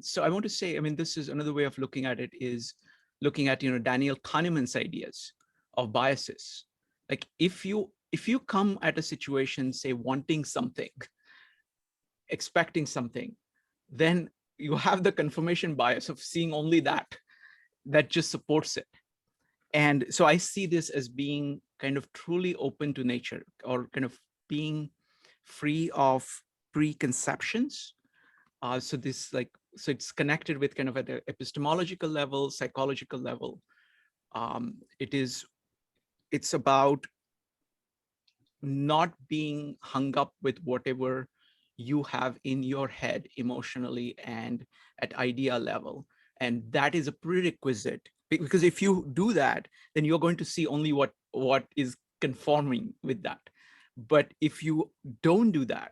So I want to say, I mean, this is another way of looking at it, is looking at, Daniel Kahneman's ideas of biases. Like if you come at a situation, say, wanting something, expecting something, then you have the confirmation bias of seeing only that just supports it. And so I see this as being kind of truly open to nature, or kind of being free of preconceptions. So it's connected with kind of at an epistemological level, psychological level. It's about not being hung up with whatever you have in your head emotionally and at idea level. And that is a prerequisite, because if you do that, then you're going to see only what is conforming with that. But if you don't do that,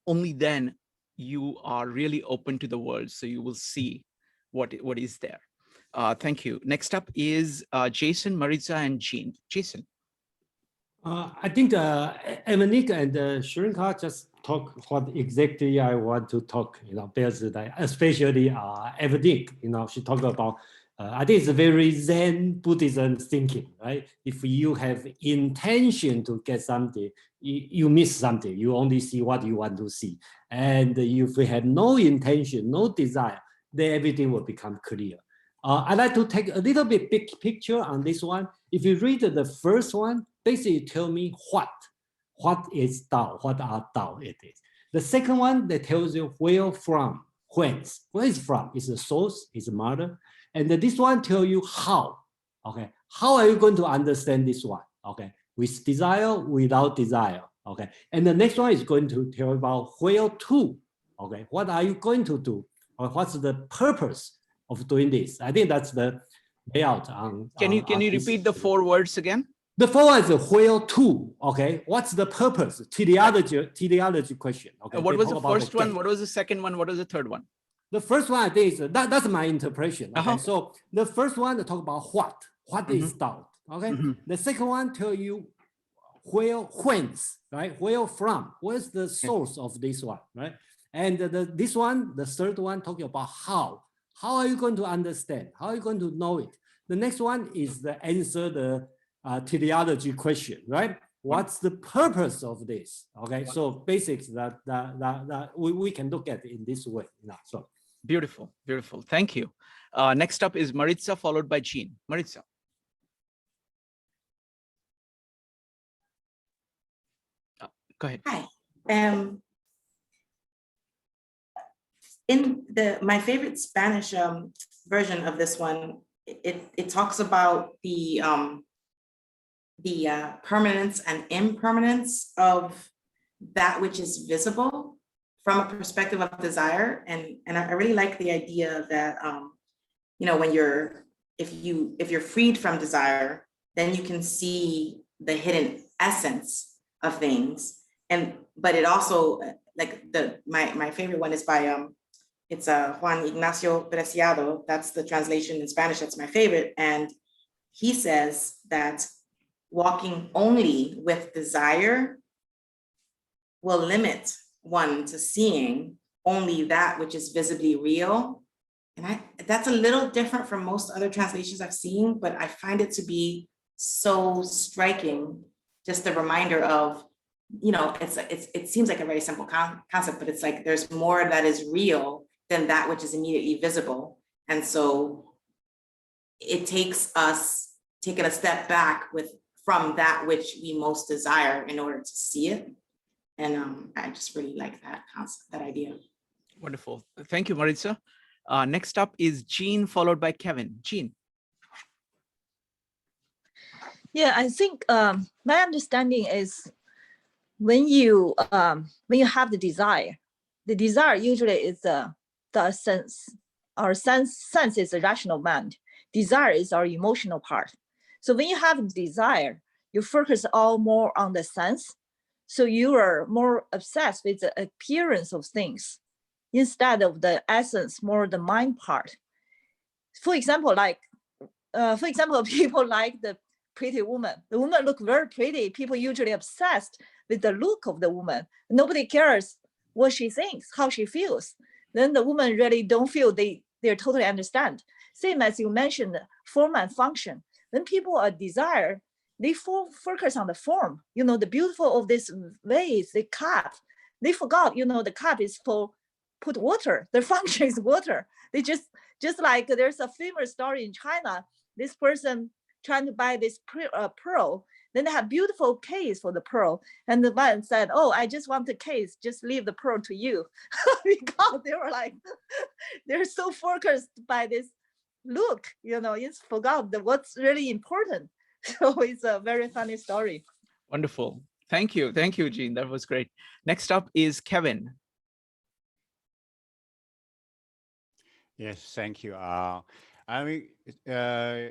only then you are really open to the world. So you will see what is there. Thank you. Next up is Jason, Maritza, and Jean. Jason. I think Evanik and Shrinka just talk what exactly I want to talk, there's especially Evanik, she talked about, I think it's a very Zen Buddhism thinking, right? If you have intention to get something, you miss something, you only see what you want to see. And if we have no intention, no desire, then everything will become clear. I'd like to take a little bit big picture on this one. If you read the first one, basically tell me what is Dao, what are Dao it is. The second one, that tells you where from, whence. Where is from? Is the source, is the mother. And this one tell you how, okay? How are you going to understand this one, okay? With desire, without desire, okay? And the next one is going to tell you about where to, okay? What are you going to do? Or what's the purpose of doing this? I think that's the layout on. Can you repeat the 4 words again? The 4 is where to, okay? What's the purpose? Teleology question. Okay. What was the first one? What was the second one? What was the third one? The first one, I think, is that's my interpretation. Okay. So the first one talk about what is Dao. Okay. The second one tell you whence, right? Where from? Where's the source of this one, right? And this one, the third one, talking about how. How are you going to understand? How are you going to know it? The next one is the answer the teleology question, right? What's the purpose of this? Okay, so basics that we can look at in this way. So beautiful, beautiful. Thank you. Next up is Maritza, followed by Jean. Maritza. Go ahead. Hi. In my favorite Spanish version of this one, it talks about the permanence and impermanence of that which is visible from a perspective of desire, and I really like the idea that when if you're freed from desire, then you can see the hidden essence of things, but it also my favorite one is by it's Juan Ignacio Preciado. That's the translation in Spanish. That's my favorite, and he says that walking only with desire will limit one to seeing only that which is visibly real. And that's a little different from most other translations I've seen, but I find it to be so striking. Just a reminder of, you know, it seems like a very simple concept, but it's like there's more that is real than that which is immediately visible. And so it takes us taking a step back from that which we most desire in order to see it. And I just really like that concept, that idea. Wonderful. Thank you, Maritza. Next up is Jean, followed by Kevin. Jean. Yeah, I think my understanding is when you have the desire usually is the sense. Our sense is a rational mind. Desire is our emotional part. So when you have desire, you focus all more on the sense. So you are more obsessed with the appearance of things instead of the essence, more the mind part. For example, people like the pretty woman. The woman look very pretty. People usually obsessed with the look of the woman. Nobody cares what she thinks, how she feels. Then the woman really don't feel they totally understand. Same as you mentioned, form and function. When people are desire, they focus on the form. You know, the beautiful of this vase, the cup. They forgot, you know, the cup is for put water. The function is water. They just like there's a famous story in China. This person trying to buy this pearl. Then they have beautiful case for the pearl. And the man said, oh, I just want the case, just leave the pearl to you. Because they were like, they're so focused by this look, you know, it's forgot what's really important. So it's a very funny story. Wonderful. Thank you. Thank you, Jean. That was great. Next up is Kevin. Yes, thank you. I mean, so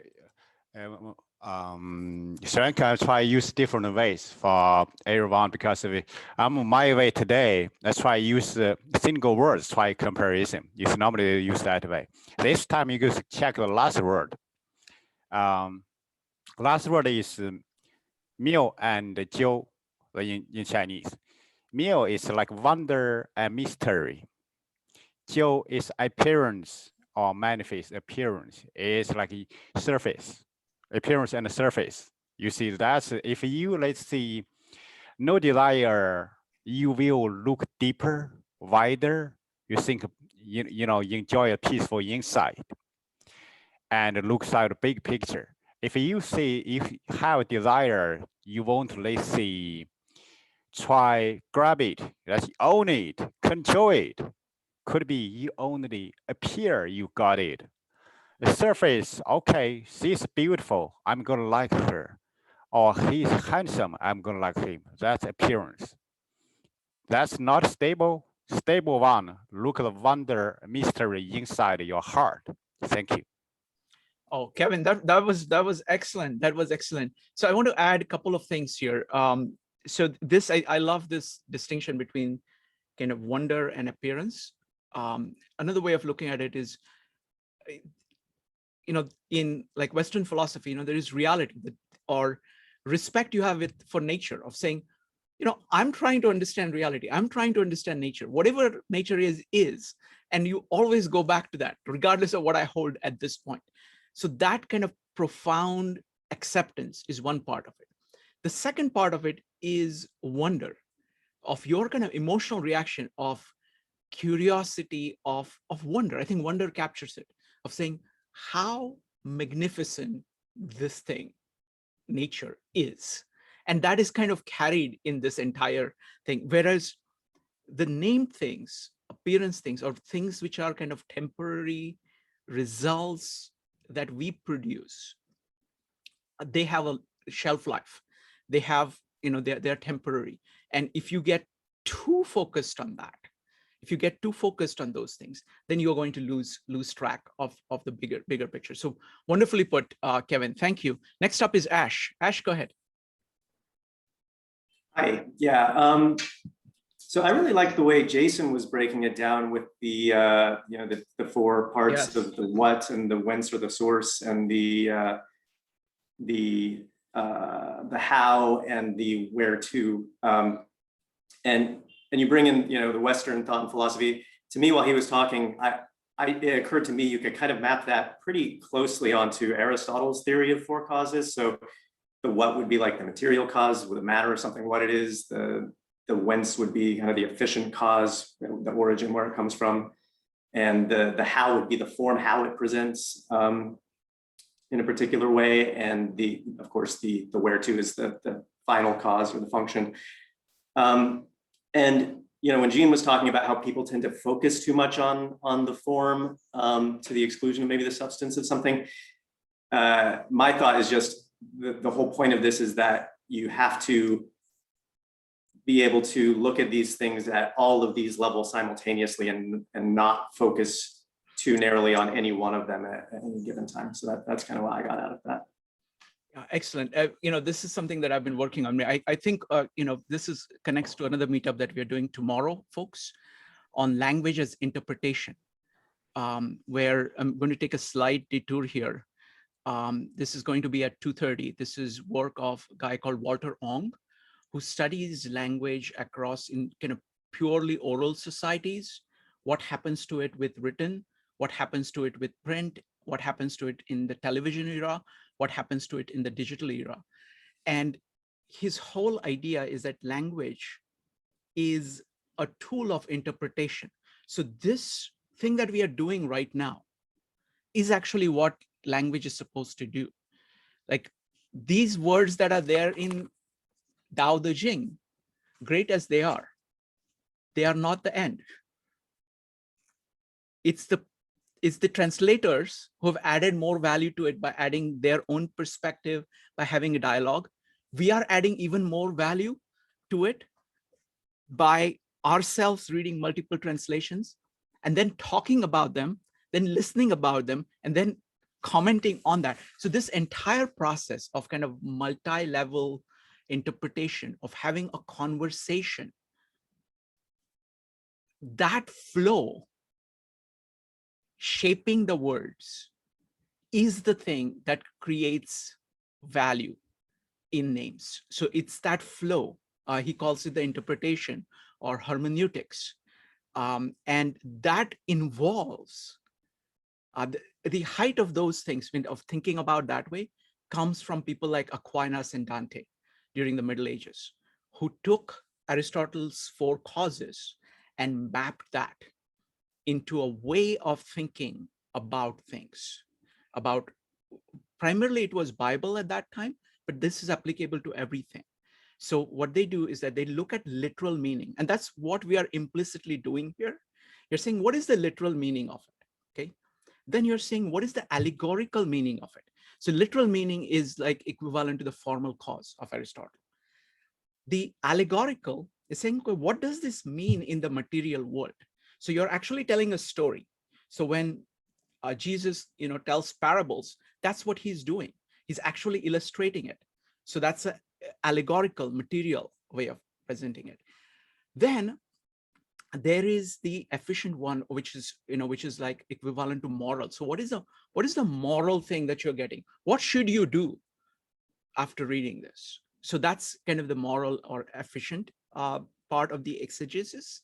I can try to use different ways for everyone because of it. My way today. Let's try use single words. Try comparison. You normally use that way. This time you just check the last word. Last word is Miao and Jiu in Chinese. Miao is like wonder and mystery. Jiu is appearance or manifest appearance. It's like a surface, appearance and surface. You see that's if you let's see no desire, you will look deeper, wider. You think you know enjoy a peaceful insight and look at the big picture. If you have desire, you won't let's see try grab it, let's own it, control it. Could be you only appear you got it. The surface, okay, she's beautiful, I'm gonna like her. Or he's handsome, I'm gonna like him. That's appearance. That's not stable. Stable one, look at the wonder, mystery inside your heart. Thank you. Oh, Kevin, that was excellent. That was excellent. So I want to add a couple of things here. So this, I love this distinction between kind of wonder and appearance. Another way of looking at it is, you know, in like Western philosophy, you know, there is reality or respect you have for nature of saying, you know, I'm trying to understand reality. I'm trying to understand nature. Whatever nature is, and you always go back to that, regardless of what I hold at this point. So that kind of profound acceptance is one part of it. The second part of it is wonder, of your kind of emotional reaction of curiosity, of wonder. I think wonder captures it, of saying how magnificent this thing, nature, is. And that is kind of carried in this entire thing. Whereas the named things, appearance things, or things which are kind of temporary results that we produce, they have a shelf life. They have, you know, they're temporary. And if you get too focused on that, if you get too focused on those things, then you're going to lose track of the bigger picture. So wonderfully put, Kevin. Thank you. Next up is Ash. Ash, go ahead. Hi. Yeah. So I really like the way Jason was breaking it down with the you know, the four parts of the what and the whence or the source and the how and the where to. and you bring in, you know, the Western thought and philosophy. To me, while he was talking, it occurred to me you could kind of map that pretty closely onto Aristotle's theory of four causes. So the what would be like the material cause, with a matter or something, what it is. The whence would be kind of the efficient cause, the origin, where it comes from. And the how would be the form, how it presents in a particular way. And of course, the where to is the final cause or the function. And you know, when Jean was talking about how people tend to focus too much on the form to the exclusion of maybe the substance of something, my thought is just the whole point of this is that you have to be able to look at these things at all of these levels simultaneously and not focus too narrowly on any one of them at any given time. So that's kind of what I got out of that. Yeah, excellent. You know, this is something that I've been working on. I think, you know, this connects to another meetup that we're doing tomorrow, folks, on language as interpretation, where I'm going to take a slight detour here. This is going to be at 2:30. This is work of a guy called Walter Ong, who studies language across in kind of purely oral societies, what happens to it with written, what happens to it with print, what happens to it in the television era, what happens to it in the digital era. And his whole idea is that language is a tool of interpretation. So this thing that we are doing right now is actually what language is supposed to do. Like these words that are there in Dao De Jing, great as they are not the end. It's the translators who have added more value to it by adding their own perspective, by having a dialogue. We are adding even more value to it by ourselves reading multiple translations and then talking about them, then listening about them, and then commenting on that. So this entire process of kind of multi-level interpretation, of having a conversation, that flow, shaping the words, is the thing that creates value in names. So it's that flow. He calls it the interpretation or hermeneutics. And that involves the height of those things, of thinking about that way, comes from people like Aquinas and Dante during the Middle Ages, who took Aristotle's four causes and mapped that into a way of thinking about things. About, primarily it was Bible at that time, but this is applicable to everything. So what they do is that they look at literal meaning, and that's what we are implicitly doing here. You're saying, what is the literal meaning of it? Okay. Then you're saying, what is the allegorical meaning of it? So literal meaning is like equivalent to the formal cause of Aristotle. The allegorical is saying, okay, what does this mean in the material world? So you're actually telling a story. So when Jesus, tells parables, that's what he's doing. He's actually illustrating it. So that's an allegorical, material way of presenting it. Then there is the efficient one, which is like equivalent to moral. So what is the moral thing that you're getting? What should you do after reading this? So that's kind of the moral or efficient part of the exegesis.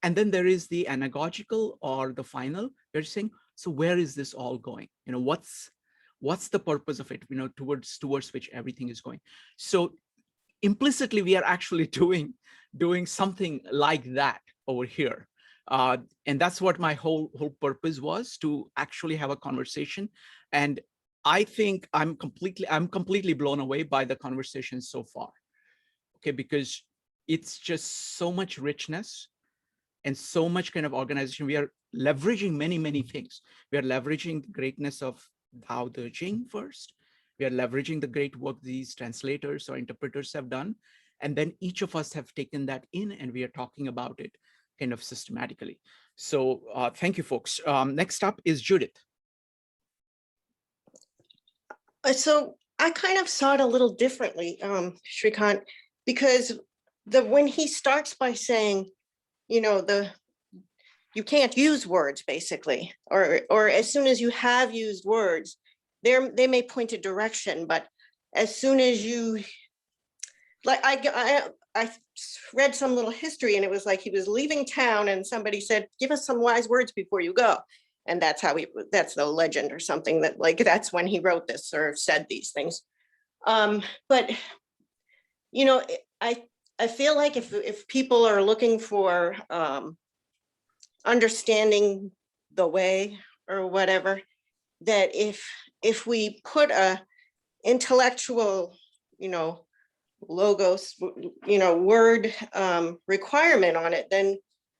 And then there is the anagogical or the final. You're saying, so where is this all going? What's the purpose of it? Towards which everything is going. So implicitly, we are actually doing something like that over here. And that's what my whole purpose was, to actually have a conversation. And I think I'm completely blown away by the conversation so far. Okay, because it's just so much richness and so much kind of organization. We are leveraging many things. We are leveraging the greatness of Dao De Jing first. We are leveraging the great work these translators or interpreters have done. And then each of us have taken that in, and we are talking about it kind of systematically. So thank you, folks. Next up is Judith. So I kind of saw it a little differently, Shrikant, because when he starts by saying, you can't use words, basically, or as soon as you have used words, they may point a direction, but as soon as you like I read some little history, and it was like he was leaving town and somebody said, give us some wise words before you go. And that's how that's the legend or something, that like, that's when he wrote this or said these things. But, you know, I feel like if people are looking for understanding the way or whatever, that if we put a intellectual, you know, logos, you know, word requirement on it, then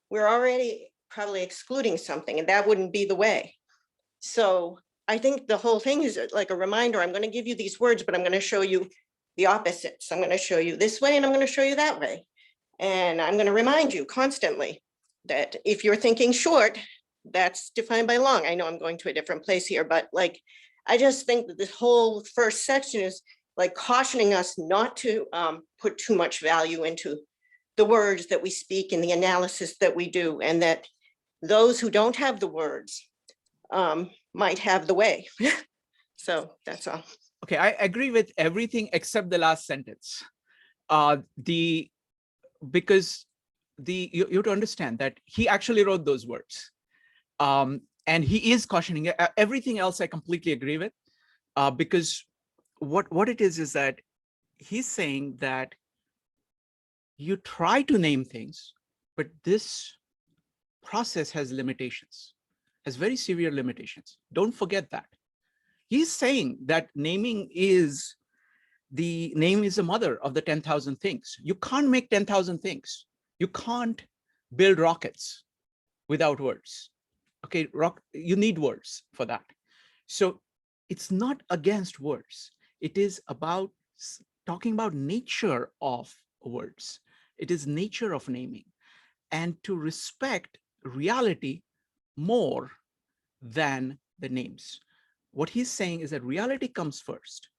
we're already probably excluding something, and that wouldn't be the way. So I think the whole thing is like a reminder. I'm going to give you these words, but I'm going to show you the opposites. I'm going to show you this way, and I'm going to show you that way. And I'm going to remind you constantly that if you're thinking short, that's defined by long. I know I'm going to a different place here, but like, I just think that this whole first section is like cautioning us not to put too much value into the words that we speak and the analysis that we do, and that those who don't have the words might have the way. So that's all. Okay, I agree with everything except the last sentence. Because you have to understand that he actually wrote those words. And he is cautioning. Everything else I completely agree with, because what it is that he's saying that you try to name things, but this process has limitations, has very severe limitations. Don't forget that. He's saying that naming is the name is the mother of the 10,000 things. You can't make 10,000 things. You can't build rockets without words. Okay, you need words for that. So it's not against words. It is about talking about nature of words. It is nature of naming, and to respect reality more than the names. What he's saying is that reality comes first.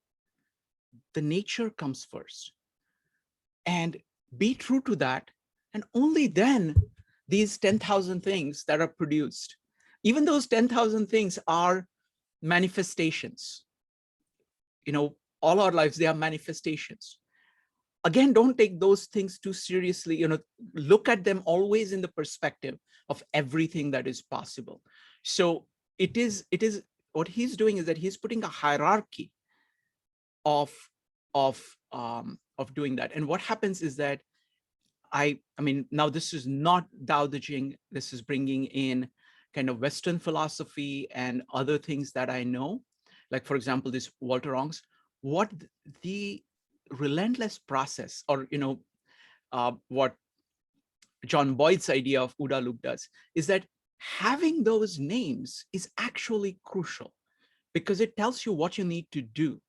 The nature comes first, and be true to that. And only then these 10,000 things that are produced, even those 10,000 things are manifestations. You know, all our lives, they are manifestations. Again, don't take those things too seriously. You know, look at them always in the perspective of everything that is possible. So it is what he's doing is that he's putting a hierarchy of doing that. And what happens is that I mean, now this is not Dao De Jing. This is bringing in kind of Western philosophy and other things that I know, like, for example, this Walter Ong's, what the relentless process, or, you know, what John Boyd's idea of OODA loop does, is that having those names is actually crucial, because it tells you what you need to do.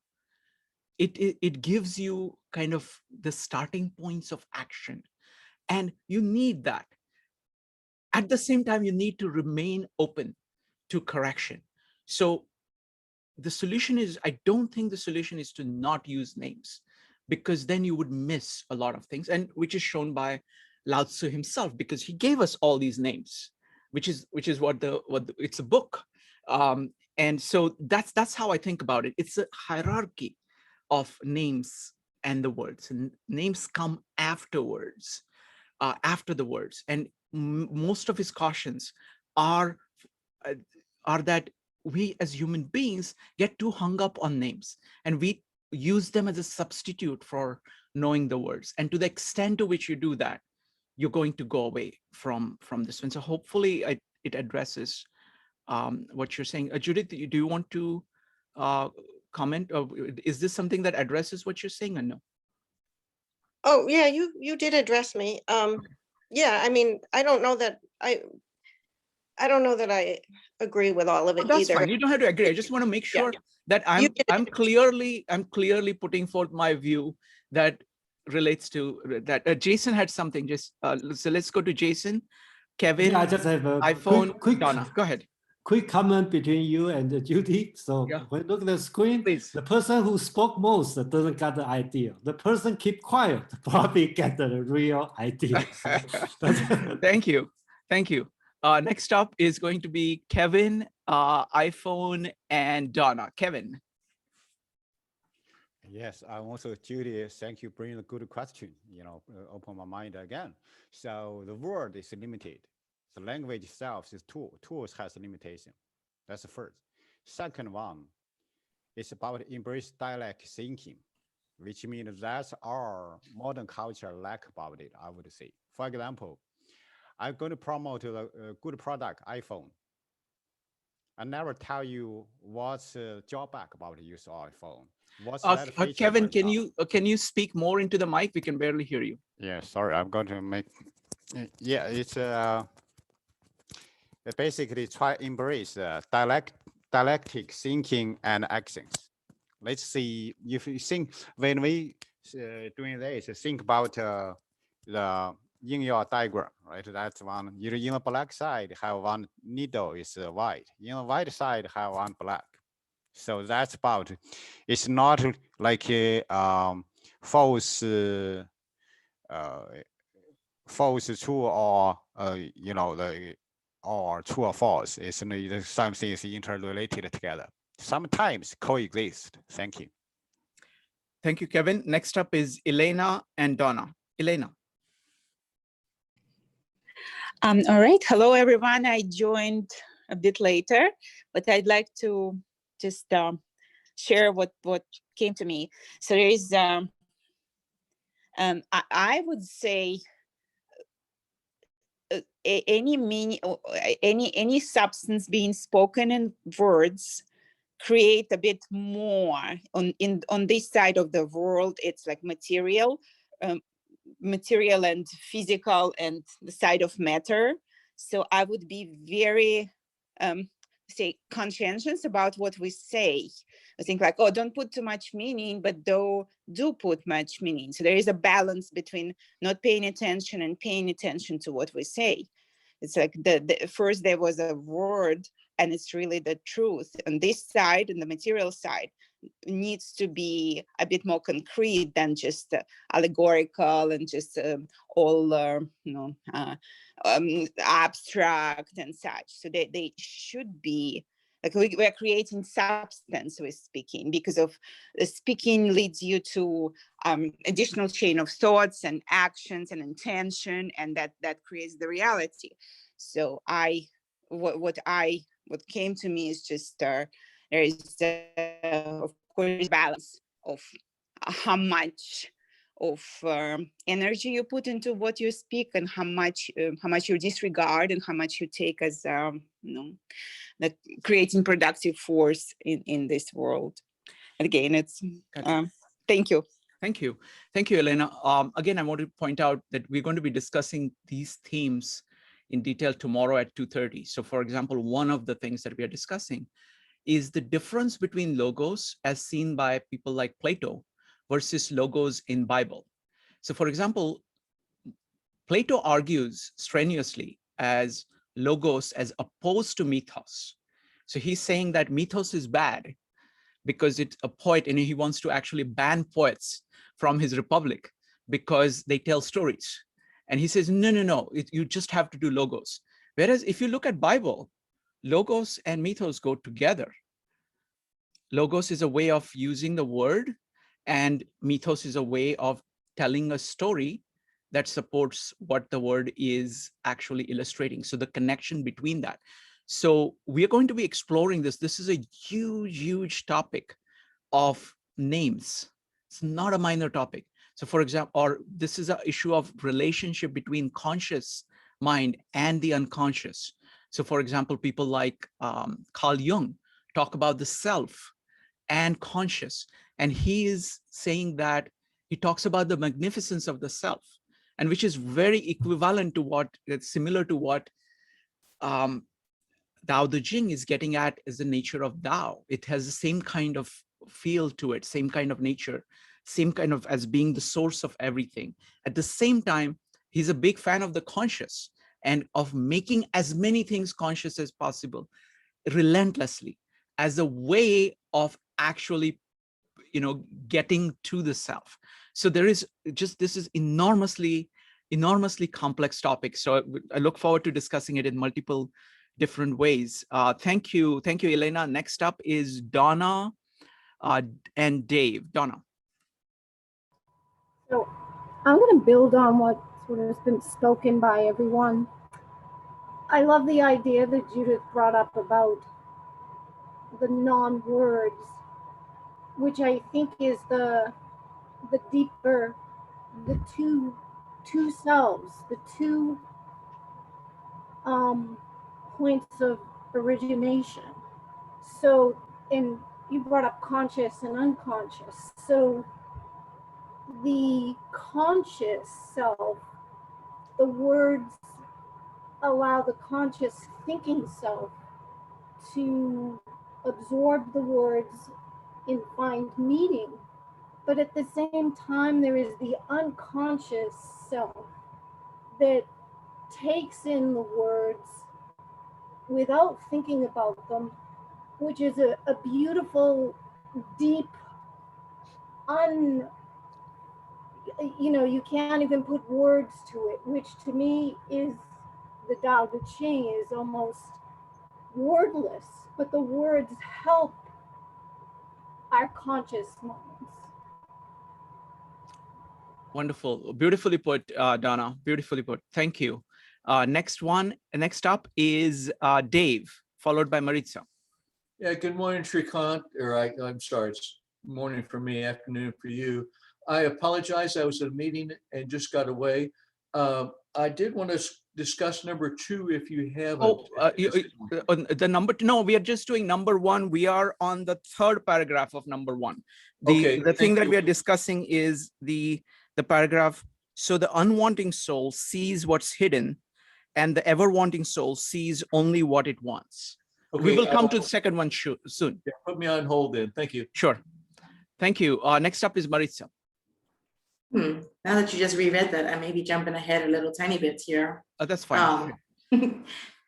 It gives you kind of the starting points of action, and you need that. At the same time, you need to remain open to correction. So the solution is, I don't think the solution is to not use names, because then you would miss a lot of things, and which is shown by Lao Tzu himself, because he gave us all these names, which is what it's a book. And so that's how I think about it. It's a hierarchy of names and the words, and names come afterwards, after the words. And most of his cautions are that we as human beings get too hung up on names, and we use them as a substitute for knowing the words. And to the extent to which you do that, you're going to go away from this one. So hopefully it addresses what you're saying. Judith, do you want to comment? Or is this something that addresses what you're saying, or no? Oh yeah, you did address me. Yeah, I mean, I don't know that I agree with all of it That's either. fine. You don't have to agree. I just want to make sure that I'm clearly putting forth my view that relates to that. Jason had something. Just so let's go to Jason. Kevin, I just have a iPhone. quick Donna, go ahead. Quick comment between you and Judy. So when you look at the screen, please. The person who spoke most doesn't get the idea. The person keep quiet probably get the real idea. Thank you. Thank you. Next up is going to be Kevin, iPhone, and Donna. Kevin. Yes, I also, Judy, thank you for bringing a good question, open my mind again. So the word is limited. The language itself is tool. Tools has a limitation. That's the first. Second one is about embrace dialect thinking, which means that's our modern culture lack about it, I would say. For example, I'm going to promote a good product, iPhone. I never tell you what's drawback about the use of iPhone. What's that feature? Kevin, can you speak more into the mic? We can barely hear you. Yeah, sorry, I'm going to make. Yeah, it's basically try embrace dialectic thinking and actions. Let's see if you think when we doing this, think about the in your diagram, right? That's one. You in the black side have one needle is white. In the white side have one black. So that's about. It's not like a false false true or or true or false. It's something is interrelated together. Sometimes coexist. Thank you. Thank you, Kevin. Next up is Elena and Donna. Elena. All right. Hello, everyone. I joined a bit later, but I'd like to just share what came to me. So there is, I would say, any substance being spoken in words create a bit more on this side of the world. It's like material and physical and the side of matter. So I would be very say conscientious about what we say. I think like, oh, don't put too much meaning, but do put much meaning. So there is a balance between not paying attention and paying attention to what we say. It's like the first there was a word, and it's really the truth. On this side, and the material side, needs to be a bit more concrete than just allegorical and just all abstract and such. So they should be like we're creating substance with speaking, because of speaking leads you to additional chain of thoughts and actions and intention, and that creates the reality. So what came to me is just there is of course balance of how much of energy you put into what you speak, and how much you disregard, and how much you take as the creating productive force in this world. And again, it's thank you. Thank you, Elena. Again, I want to point out that we're going to be discussing these themes in detail tomorrow at 2:30. So for example, one of the things that we are discussing is the difference between logos as seen by people like Plato versus logos in Bible. So for example, Plato argues strenuously as logos as opposed to mythos. So he's saying that mythos is bad because it's a poet, and he wants to actually ban poets from his republic because they tell stories. And he says, no, you just have to do logos. Whereas if you look at Bible, logos and mythos go together. Logos is a way of using the word, and mythos is a way of telling a story that supports what the word is actually illustrating. So the connection between that. So we're going to be exploring this. This is a huge topic of names. It's not a minor topic. So for example, this is an issue of relationship between conscious mind and the unconscious. So for example, people like Carl Jung talk about the self and conscious. And he is saying that he talks about the magnificence of the self, and which is very equivalent to similar to what Dao De Jing is getting at is the nature of Dao. It has the same kind of feel to it, same kind of nature, same kind of as being the source of everything. At the same time, he's a big fan of the conscious and of making as many things conscious as possible, relentlessly, as a way of actually, getting to the self. So there is this is enormously complex topic. So I look forward to discussing it in multiple different ways. Thank you, Elena. Next up is Donna and Dave. Donna. So I'm going to build on what sort of has been spoken by everyone. I love the idea that Judith brought up about the non-words, which I think is the deeper, the two selves, the two points of origination. So, and you brought up conscious and unconscious. So the conscious self, the words allow the conscious thinking self to absorb the words and find meaning. But at the same time, there is the unconscious self that takes in the words without thinking about them, which is a beautiful, deep, you can't even put words to it, which to me is the Dao De Jing is almost wordless, but the words help our conscious moments. Wonderful, beautifully put, Donna, beautifully put. Thank you. Next up is Dave, followed by Maritza. Yeah, good morning, Shrikant, or I'm sorry, it's morning for me, afternoon for you. I apologize, I was at a meeting and just got away. I did want to discuss number 2 if you haven't. The number 2, no, we are just doing number 1. We are on the 3rd paragraph of number 1. The thing that we are discussing is the paragraph. So the unwanting soul sees what's hidden, and the ever-wanting soul sees only what it wants. Okay, we will come to the second one soon. Yeah, put me on hold then. Thank you. Sure. Thank you. Next up is Maritza. Now that you just reread that, I may be jumping ahead a little tiny bit here. That's fine.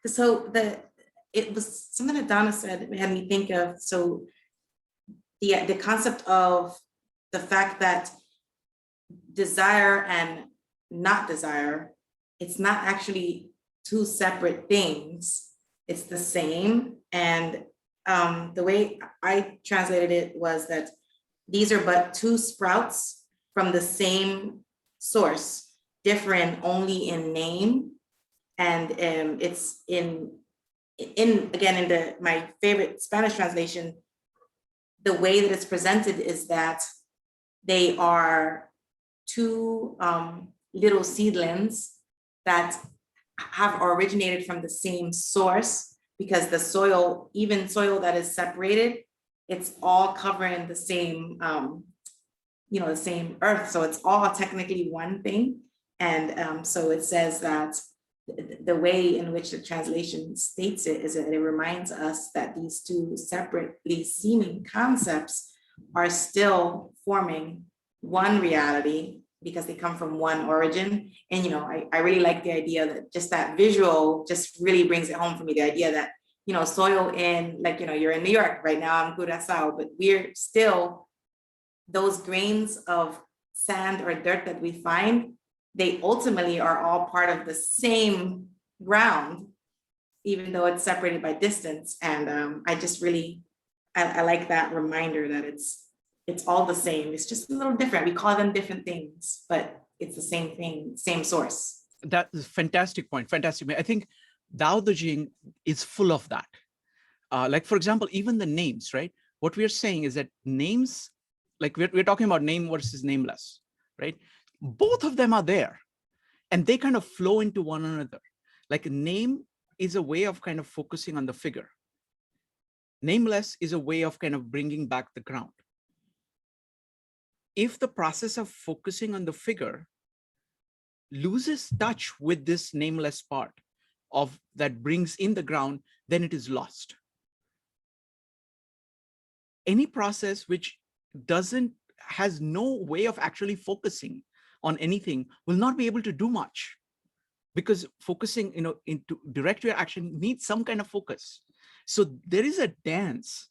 So it was something that Donna said that had me think of. So the concept of the fact that desire and not desire, it's not actually two separate things. It's the same. And the way I translated it was that these are but two sprouts from the same source, different only in name. And it's in my favorite Spanish translation, the way that it's presented is that they are two little seedlings that have originated from the same source, because the soil, even soil that is separated, it's all covering the same, the same earth. So it's all technically one thing. And so it says that the way in which the translation states it is that it reminds us that these two separately seeming concepts are still forming one reality because they come from one origin. And, I really like the idea that just that visual just really brings it home for me. The idea that, soil in, you're in New York right now, I'm Curaçao, but we're still, those grains of sand or dirt that we find, they ultimately are all part of the same ground, even though it's separated by distance. And I just really, I like that reminder that it's all the same. It's just a little different. We call them different things, but it's the same thing, same source. That's a fantastic point. Fantastic. I think Dao De Jing is full of that. Like, for example, even the names, right? What we're saying is that names, like we're talking about name versus nameless, right? Both of them are there and they kind of flow into one another. Like a name is a way of kind of focusing on the figure. Nameless is a way of kind of bringing back the ground. If the process of focusing on the figure loses touch with this nameless part of that brings in the ground, then it is lost. Any process which has no way of actually focusing on anything will not be able to do much, because focusing, into direct your action needs some kind of focus. So there is a dance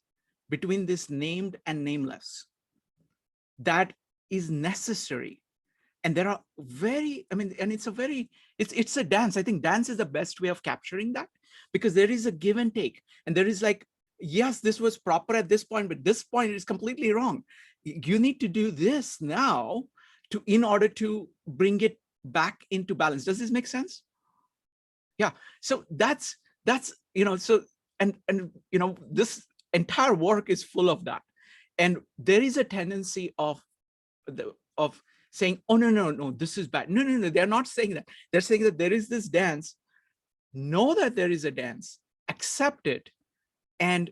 between this named and nameless that is necessary. And there are it's a dance. I think dance is the best way of capturing that, because there is a give and take. And there is like, yes, this was proper at this point, but this point is completely wrong. You need to do this now in order to bring it back into balance. Does this make sense? Yeah. So that's so and this entire work is full of that. And there is a tendency of saying, oh, no, this is bad. No, they're not saying that. They're saying that there is this dance. Know that there is a dance, accept it, and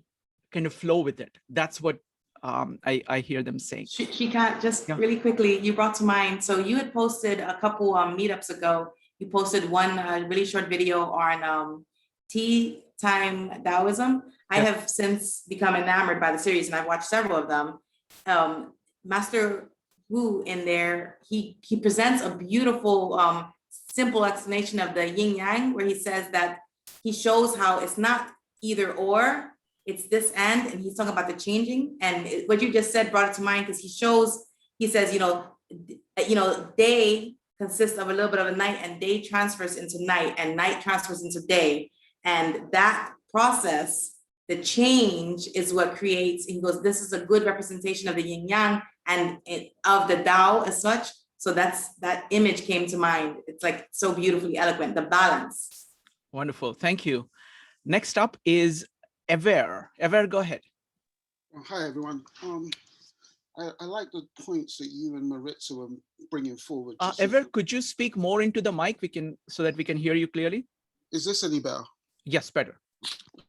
kind of flow with it. That's what I hear them saying. Shrikant, just really quickly, you brought to mind, so you had posted a couple meetups ago, you posted one really short video on tea time Taoism. I have since become enamored by the series, and I've watched several of them. Master Wu in there, he presents a beautiful, simple explanation of the yin yang, where he says that he shows how it's not either or, it's this and he's talking about the changing. And what you just said brought it to mind, because he says, day consists of a little bit of a night, and day transfers into night, and night transfers into day. And that process, the change, is what creates, he goes, this is a good representation of the yin yang and of the Tao as such. So that image came to mind. It's like so beautifully eloquent, the balance. Wonderful, thank you. Next up is Ever. Ever, go ahead. Hi, everyone. I like the points that you and Maritza were bringing forward. Ever, could you speak more into the mic? So that we can hear you clearly. Is this any better? Yes, better.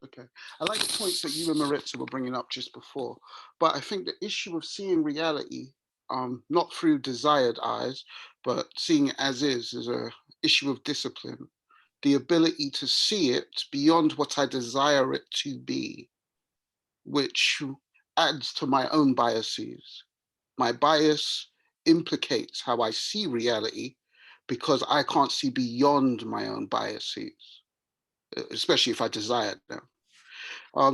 Okay. I like the points that you and Maritza were bringing up just before, but I think the issue of seeing reality, not through desired eyes, but seeing it as is a issue of discipline. The ability to see it beyond what I desire it to be, which adds to my own biases. My bias implicates how I see reality because I can't see beyond my own biases, especially if I desire them.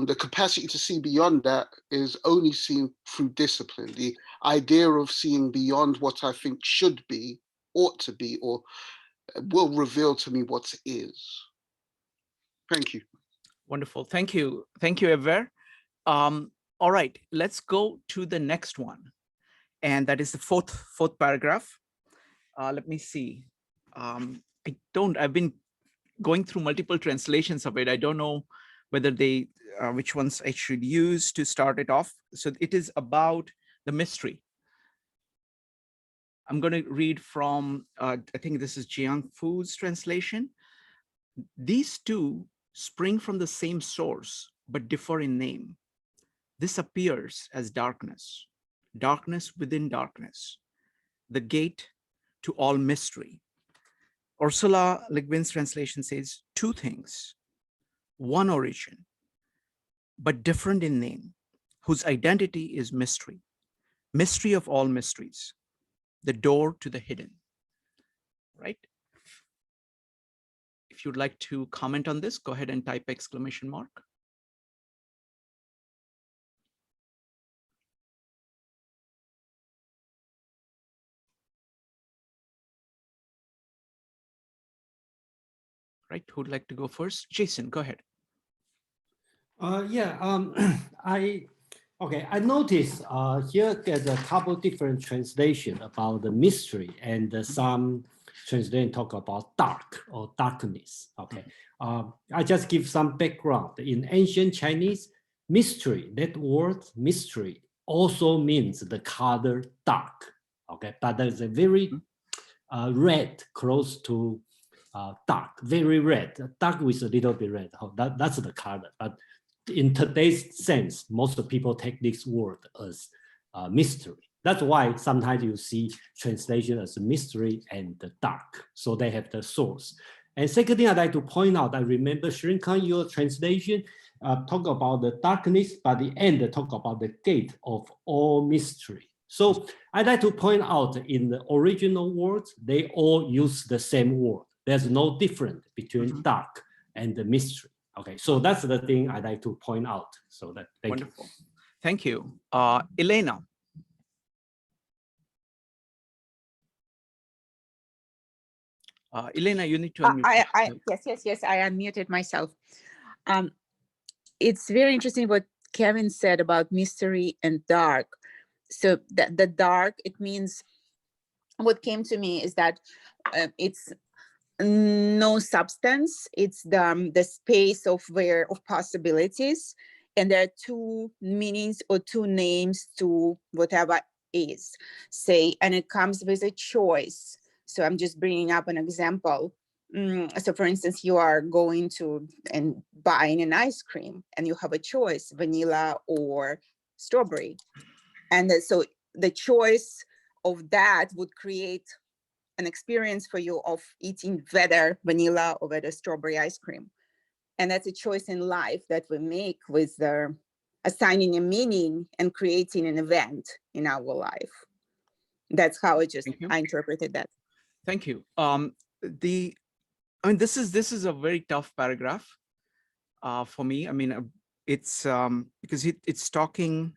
The capacity to see beyond that is only seen through discipline. The idea of seeing beyond what I think should be, ought to be, or will reveal to me what is. Thank you. Wonderful. Thank you. Thank you, Ever. All right, let's go to the next one. And that is the fourth paragraph. Let me see. I've been going through multiple translations of it. I don't know whether which ones I should use to start it off. So it is about the mystery. I'm going to read from, I think this is Jiang Fu's translation. These two spring from the same source, but differ in name. This appears as darkness, darkness within darkness, the gate to all mystery. Ursula Le Guin's translation says two things, one origin, but different in name, whose identity is mystery, mystery of all mysteries, the door to the hidden, right? If you'd like to comment on this, go ahead and type exclamation mark. Right, who'd like to go first? Jason, go ahead. I noticed here there's a couple different translation about the mystery, and some translation talk about dark or darkness. Okay, I just give some background. In ancient Chinese, mystery, that word mystery also means the color dark. Okay, but there's a very red close to dark, very red, dark with a little bit red. That's the color. But in today's sense, most people take this word as mystery. That's why sometimes you see translation as mystery and the dark. So they have the source. And second thing I'd like to point out, I remember Shrikant, your translation talk about the darkness, but the end talk about the gate of all mystery. So I'd like to point out in the original words, they all use the same word. There's no difference between dark and the mystery. Okay, so that's the thing I'd like to point out. So that, wonderful. Thank you. Elena. Elena, you need to unmute. Yes, I unmuted myself. It's very interesting what Kevin said about mystery and dark. So the dark, it means what came to me is that it's no substance, it's the space of possibilities, and there are two meanings or two names to whatever is, say, and it comes with a choice. So I'm just bringing up an example. So for instance, you are going to and buying an ice cream and you have a choice, vanilla or strawberry. And so the choice of that would create an experience for you of eating whether vanilla or whether strawberry ice cream. And that's a choice in life that we make with assigning a meaning and creating an event in our life. That's how I interpreted that. Thank you. I mean, this is a very tough paragraph for me. I mean, it's because it's talking,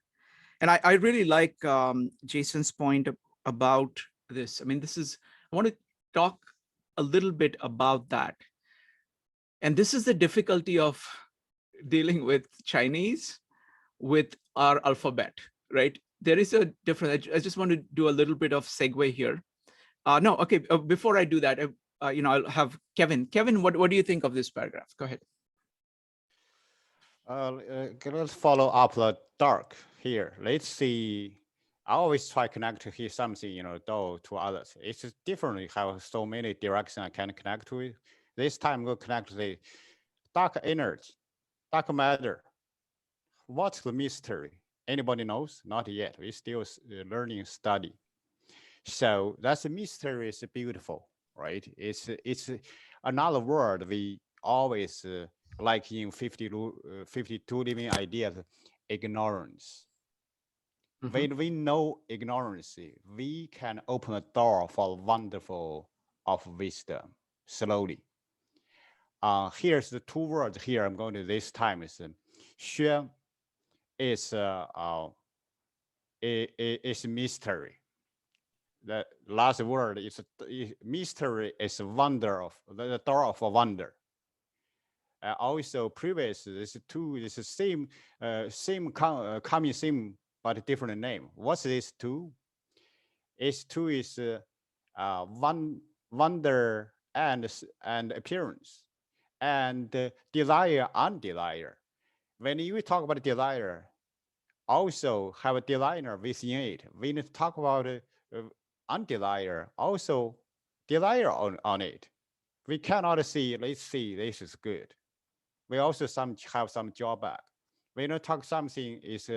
and I really like Jason's point about this. I mean, I want to talk a little bit about that. And this is the difficulty of dealing with Chinese with our alphabet, right? There is a difference. I just want to do a little bit of segue here. No, okay, before I do that, I'll have Kevin. Kevin, what do you think of this paragraph? Go ahead. Let's follow up the dark here. Let's see. I always try to connect to hear something, though, to others. It's different. Have so many directions I can connect to it. This time we'll connect to the dark energy, dark matter. What's the mystery? Anybody knows? Not yet. We're still learning, study. So that's a mystery. Is beautiful, right? It's another word we always like in 52 living ideas, ignorance. Mm-hmm. When we know ignorance, we can open a door for wonderful of wisdom slowly. Here's the two words here. I'm going to this time is xue is mystery. The last word is mystery is wonder of the door of wonder. Also previous this two is the same coming same but different name. What's this two? It's two is wonder and appearance, and desire and desire. When you talk about desire, also have a desire within it. When you talk about undesire, also desire on it. We cannot see, let's see, this is good. We also have some drawback. When you talk something is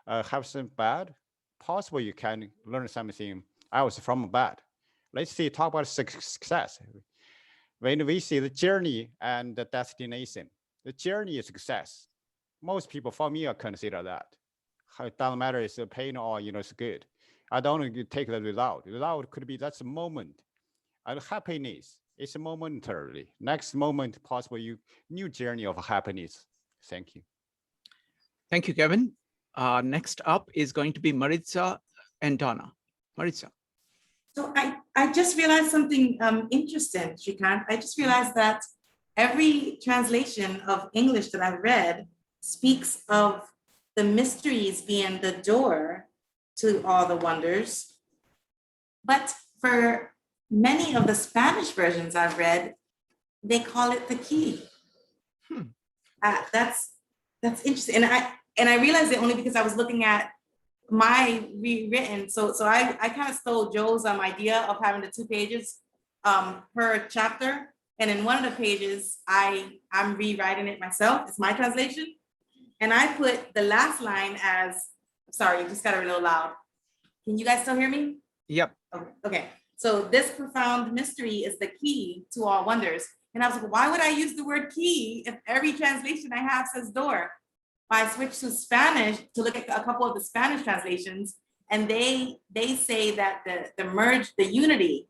have some bad, possible you can learn something else from bad. Let's see, talk about success. When we see the journey and the destination, the journey is success. Most people, for me, consider that. It doesn't matter if it's pain or it's good. I don't take the result. The result could be that's a moment. And happiness is momentarily. Next moment, possible new journey of happiness. Thank you. Thank you, Kevin. Next up is going to be Maritza and Donna. Maritza. So I just realized something interesting, Shrikant. I just realized that every translation of English that I've read speaks of the mysteries being the door to all the wonders. But for many of the Spanish versions I've read, they call it the key. That's interesting. And I realized it only because I was looking at my rewritten. So I kind of stole Joe's idea of having the 2 pages per chapter. And in one of the pages, I'm rewriting it myself. It's my translation. And I put the last line as, sorry, it just got a little loud. Can you guys still hear me? Yep. Okay. So this profound mystery is the key to all wonders. And I was like, why would I use the word key if every translation I have says door? I switched to Spanish to look at a couple of the Spanish translations, and they say that the unity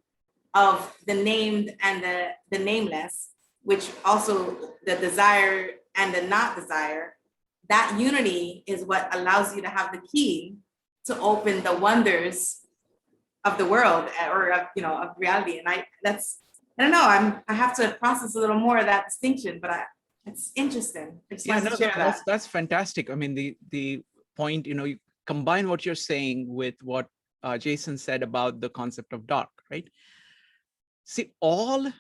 of the named and the nameless, which also the desire and the not desire, that unity is what allows you to have the key to open the wonders of the world or of reality. And I don't know, I have to process a little more of that distinction, but it's interesting. That's fantastic. I mean, the point, you combine what you're saying with what Jason said about the concept of dark, right? See, all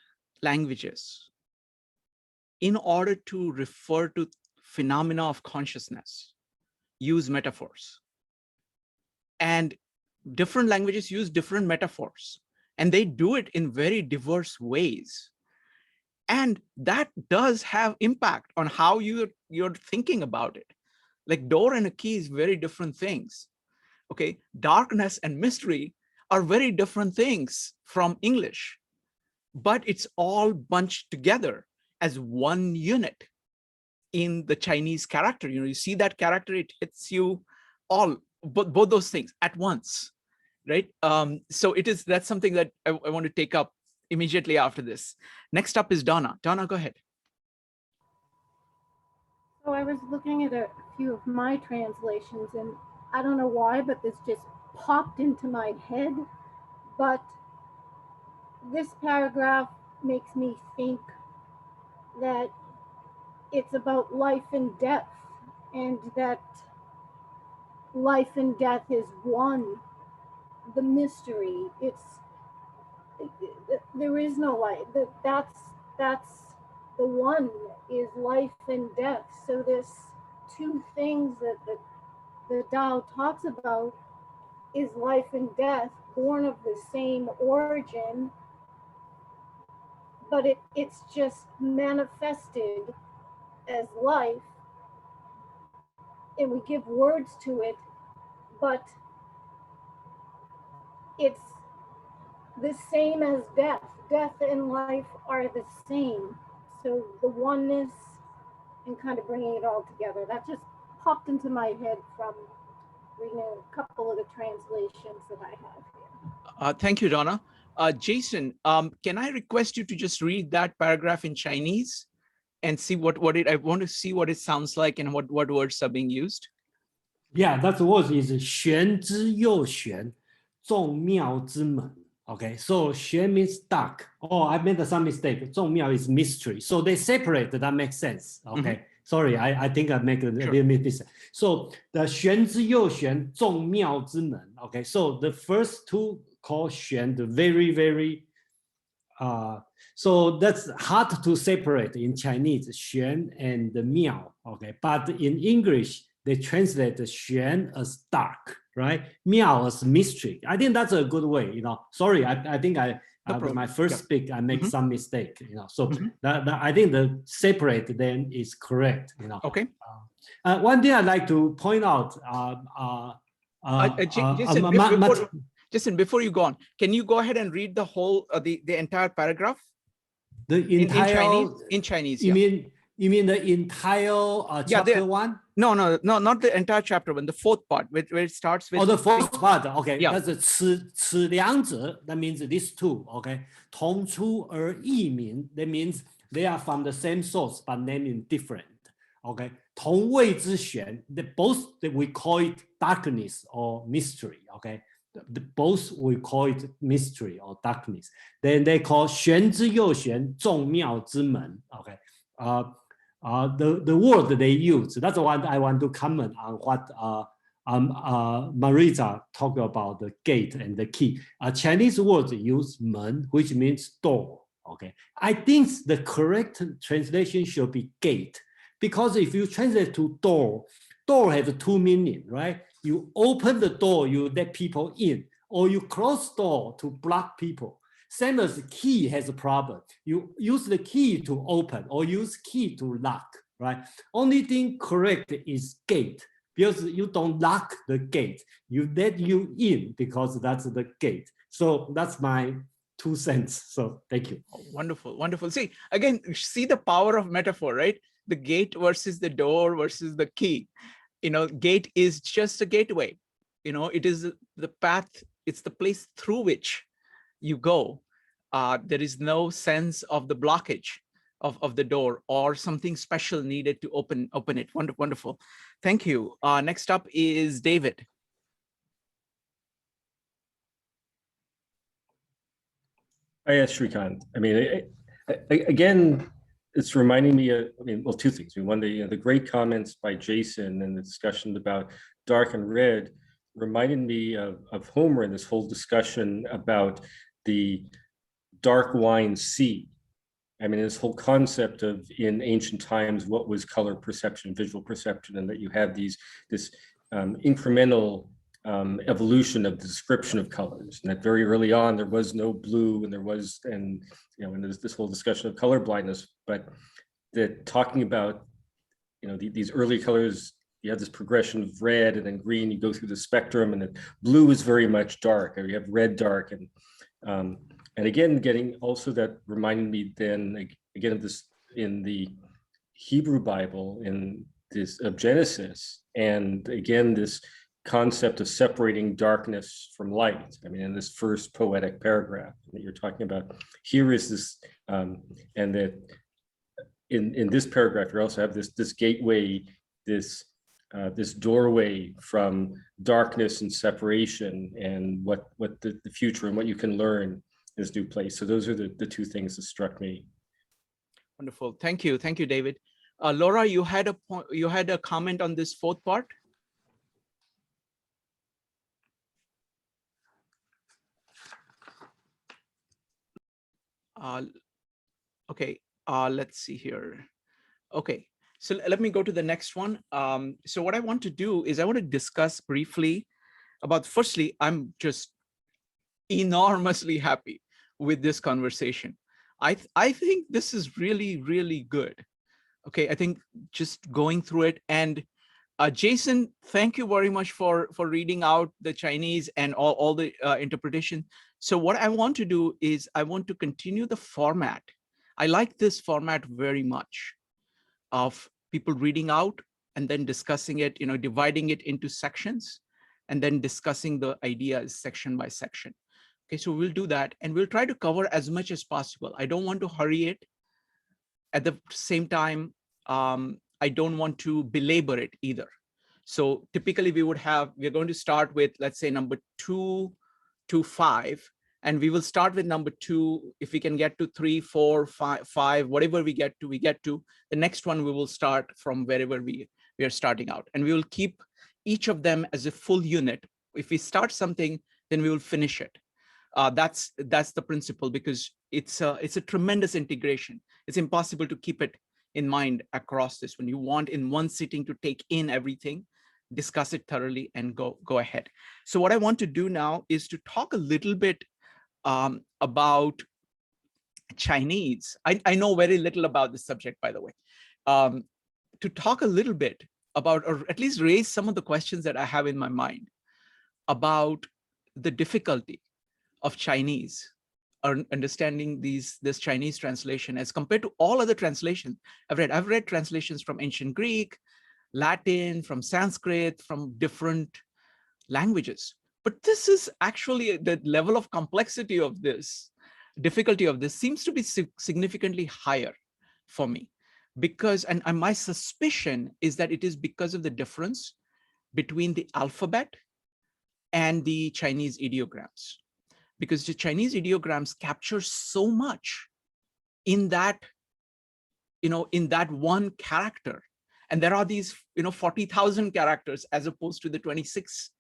languages, in order to refer to phenomena of consciousness, use metaphors. And different languages use different metaphors, and they do it in very diverse ways. And that does have impact on how you're thinking about it. Like door and a key is very different things. Okay, darkness and mystery are very different things from English, but it's all bunched together as one unit in the Chinese character. You know, you see that character, it hits you all, both those things at once, right? So that's something that I want to take up immediately after this. Next up is Donna. Donna, go ahead. So I was looking at a few of my translations, and I don't know why, but this just popped into my head. But this paragraph makes me think that it's about life and death, and that life and death is one. The mystery, there is no life. That's the one is life and death. So there's two things that the Tao talks about is life and death, born of the same origin, but it's just manifested as life, and we give words to it, but it's the same as death. Death and life are the same. So the oneness and kind of bringing it all together. That just popped into my head from reading a couple of the translations that I have here. Thank you, Donna. Jason, can I request you to just read that paragraph in Chinese and see I want to see what it sounds like and what words are being used. Yeah, that word is 玄之又玄，众妙之门. Okay, so 玄 means dark. Oh, I made some mistake. 众妙 is mystery. So they separate. That makes sense. Okay, sorry, I think I make a little mistake. So the 玄之又玄，众妙之门. Okay, so the first two called 玄, the very, so that's hard to separate in Chinese, 玄 and the 妙. Okay, but in English, they translate the 玄 as dark, right? 妙 as mystery. I think that's a good way, you know. Sorry, I think my first speak, I make some mistake, you know. So that I think the separate then is correct, you know. Okay. One thing I'd like to point out, Jason, before you go on, can you go ahead and read the whole, the entire paragraph? The entire in Chinese. You mean the entire chapter one? No, not the entire chapter one. The fourth part, where it starts with. Oh, the fourth part. Okay, yeah. That's 此两者. That means these two. Okay, 同出而异名. That means they are from the same source but naming different. Okay, 同谓之玄. Both we call it darkness or mystery. Okay. Both we call it mystery or darkness. Then they call 玄之又玄，众妙之门. Okay. The word they use, that's what I want to comment on what Marisa talked about the gate and the key. Chinese words use 门, which means door. Okay, I think the correct translation should be gate, because if you translate to door has two meanings, right? You open the door, you let people in, or you close door to block people. Same as key has a problem. You use the key to open or use key to lock, right? Only thing correct is gate, because you don't lock the gate. You let you in because that's the gate. So that's my 2 cents. So thank you. Oh, wonderful, wonderful. See, again, see the power of metaphor, right? The gate versus the door versus the key. You know, gate is just a gateway. You know, it is the path, it's the place through which you go. There is no sense of the blockage of the door or something special needed to open it. Wonderful. Thank you. Next up is David. Yes, Shrikant. I mean, again, it's reminding me of, well, two things. One, the great comments by Jason and the discussion about dark and red. reminded me of Homer in this whole discussion about the dark wine sea. I mean, this whole concept of in ancient times, what was color perception, visual perception, and that you have this incremental evolution of the description of colors, and that very early on there was no blue, and there's this whole discussion of color blindness, but that talking about these early colors, you have this progression of red and then green, you go through the spectrum, and then blue is very much dark, or you have red dark, and again, getting also that reminded me then again of this in the Hebrew Bible, in this of Genesis, and again this concept of separating darkness from light. I mean, in this first poetic paragraph that you're talking about, here is this, and that in this paragraph, you also have this gateway, this doorway from darkness and separation, and what the future and what you can learn in this new place. So those are the two things that struck me. Wonderful. Thank you, David. Laura, you had a comment on this fourth part. Okay, let's see here. Okay, so let me go to the next one. So what I want to do is I want to discuss briefly about, firstly, I'm just enormously happy with this conversation. I think this is really, really good. Okay, I think just going through it, and Jason, thank you very much for reading out the Chinese and all the interpretation. So what I want to do is I want to continue the format. I like this format very much, of people reading out and then discussing it, dividing it into sections and then discussing the ideas section by section. Okay, so we'll do that, and we'll try to cover as much as possible. I don't want to hurry it. At the same time, I don't want to belabor it either. So typically we're going to start with, let's say, number 2 to 5, and we will start with number 2. If we can get to 3, 4, 5, whatever we get to, the next one we will start from wherever we are starting out, and we will keep each of them as a full unit. If we start something, then we will finish it. That's the principle, because it's a tremendous integration. It's impossible to keep it in mind across this one. You want in one sitting to take in everything, discuss it thoroughly, and go ahead. So what I want to do now is to talk a little bit about Chinese. I know very little about this subject, by the way. To talk a little bit about, or at least raise some of the questions that I have in my mind about the difficulty of Chinese, or understanding this Chinese translation as compared to all other translations I've read. I've read translations from ancient Greek, Latin, from Sanskrit, from different languages. But this is actually, the level of complexity of this, difficulty of this seems to be significantly higher for me, because, and my suspicion is that it is because of the difference between the alphabet and the Chinese ideograms. Because the Chinese ideograms capture so much in that, in that one character. And there are these, 40,000 characters as opposed to the 26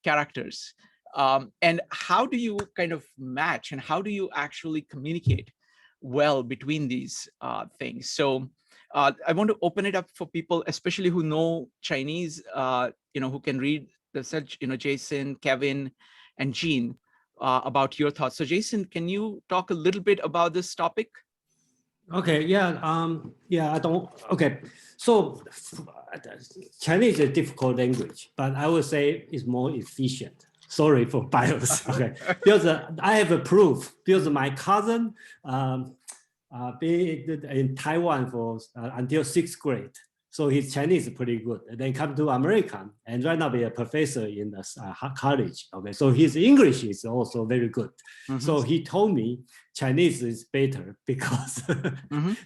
characters. And how do you kind of match, and how do you actually communicate well between these things? So I want to open it up for people, especially who know Chinese, who can read the search, Jason, Kevin, and Jean, about your thoughts. So Jason, can you talk a little bit about this topic? Okay, okay. So Chinese is a difficult language, but I would say it's more efficient. Sorry for bias, okay. Because I have a proof, because my cousin been in Taiwan for until 6th grade. So his Chinese is pretty good. And then come to America, and right now be a professor in the college. Okay, so his English is also very good. So he told me Chinese is better because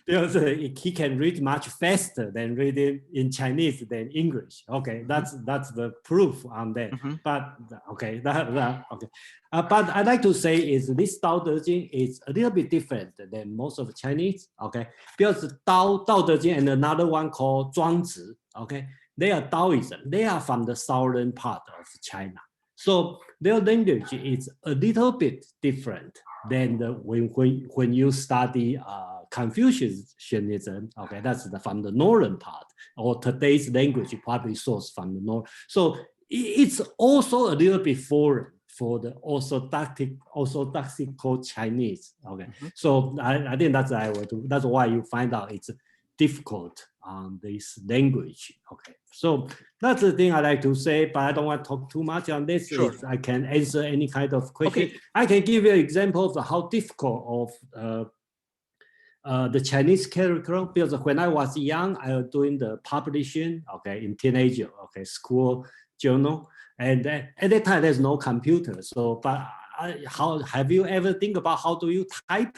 because he can read much faster than reading in Chinese than English. Okay, that's the proof on that. But okay, okay. But I'd like to say is this Dao De Jing is a little bit different than most of Chinese. Okay, because Dao De Jing and another one called Zhuangzi. Okay, they are Taoism. They are from the southern part of China. So their language is a little bit different than when you study Confucianism. Okay, that's from the northern part, or today's language probably sourced from the north. So it's also a little bit foreign for the orthodoxical Chinese. Okay, so I think that's why you find out it's difficult on this language. Okay, so that's the thing I like to say, but I don't want to talk too much on this. Sure. I can answer any kind of question. Okay. I can give you an example of how difficult of the Chinese character, because when I was young, I was doing the publishing, okay, in teenager, okay, school journal, and at that time there's no computer. So, but how have you ever think about how do you type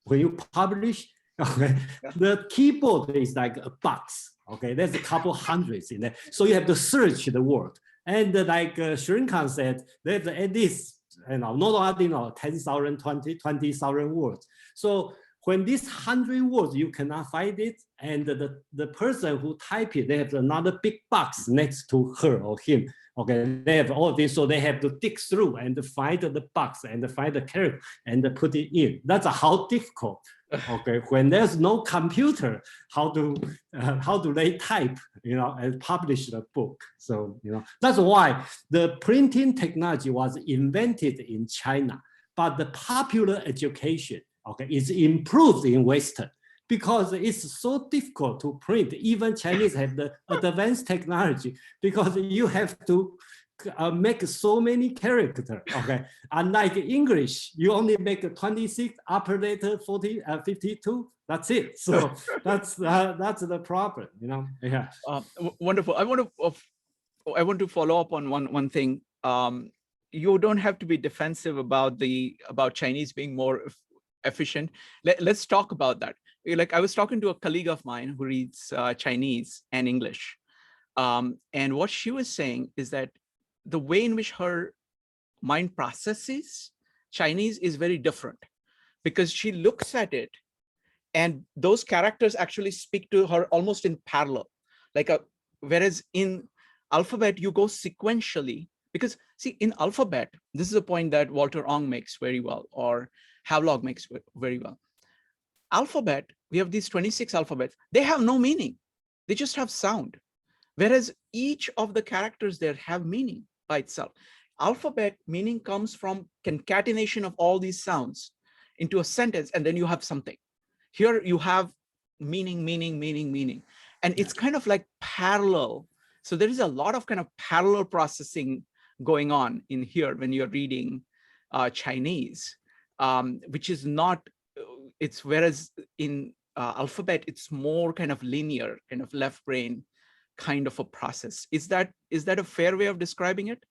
when you publish? Okay, the keyboard is like a box. Okay, there's a couple hundreds in there, so you have to search the word. And like Shrinkan said, there's at least not only 10,000, 20,000 words. So when this 100 words you cannot find it, and the person who type it, they have another big box next to her or him. Okay, they have all this, so they have to dig through and find the box and find the character and put it in. That's how difficult. Okay, when there's no computer, how do they type, and publish the book? So that's why the printing technology was invented in China, but the popular education, okay, is improved in Western because it's so difficult to print. Even Chinese have the advanced technology because you have to make so many characters. Okay, unlike English, you only make 26 upper letter 40 52. That's it. So that's the problem. Yeah. Wonderful. I want to follow up on one thing. You don't have to be defensive about Chinese being more efficient. Let's talk about that. Like I was talking to a colleague of mine who reads Chinese and English, and what she was saying is that the way in which her mind processes Chinese is very different, because she looks at it and those characters actually speak to her almost in parallel. Whereas in alphabet, you go sequentially, because see, in alphabet, this is a point that Walter Ong makes very well, or Havelock makes very well. Alphabet, we have these 26 alphabets, they have no meaning. They just have sound. Whereas each of the characters there have meaning by itself. Alphabet meaning comes from concatenation of all these sounds into a sentence, and then you have something. Here you have meaning, and it's kind of like parallel. So there is a lot of kind of parallel processing going on in here when you're reading Chinese, which is not, whereas in alphabet, it's more kind of linear, kind of left brain kind of a process. Is that a fair way of describing it?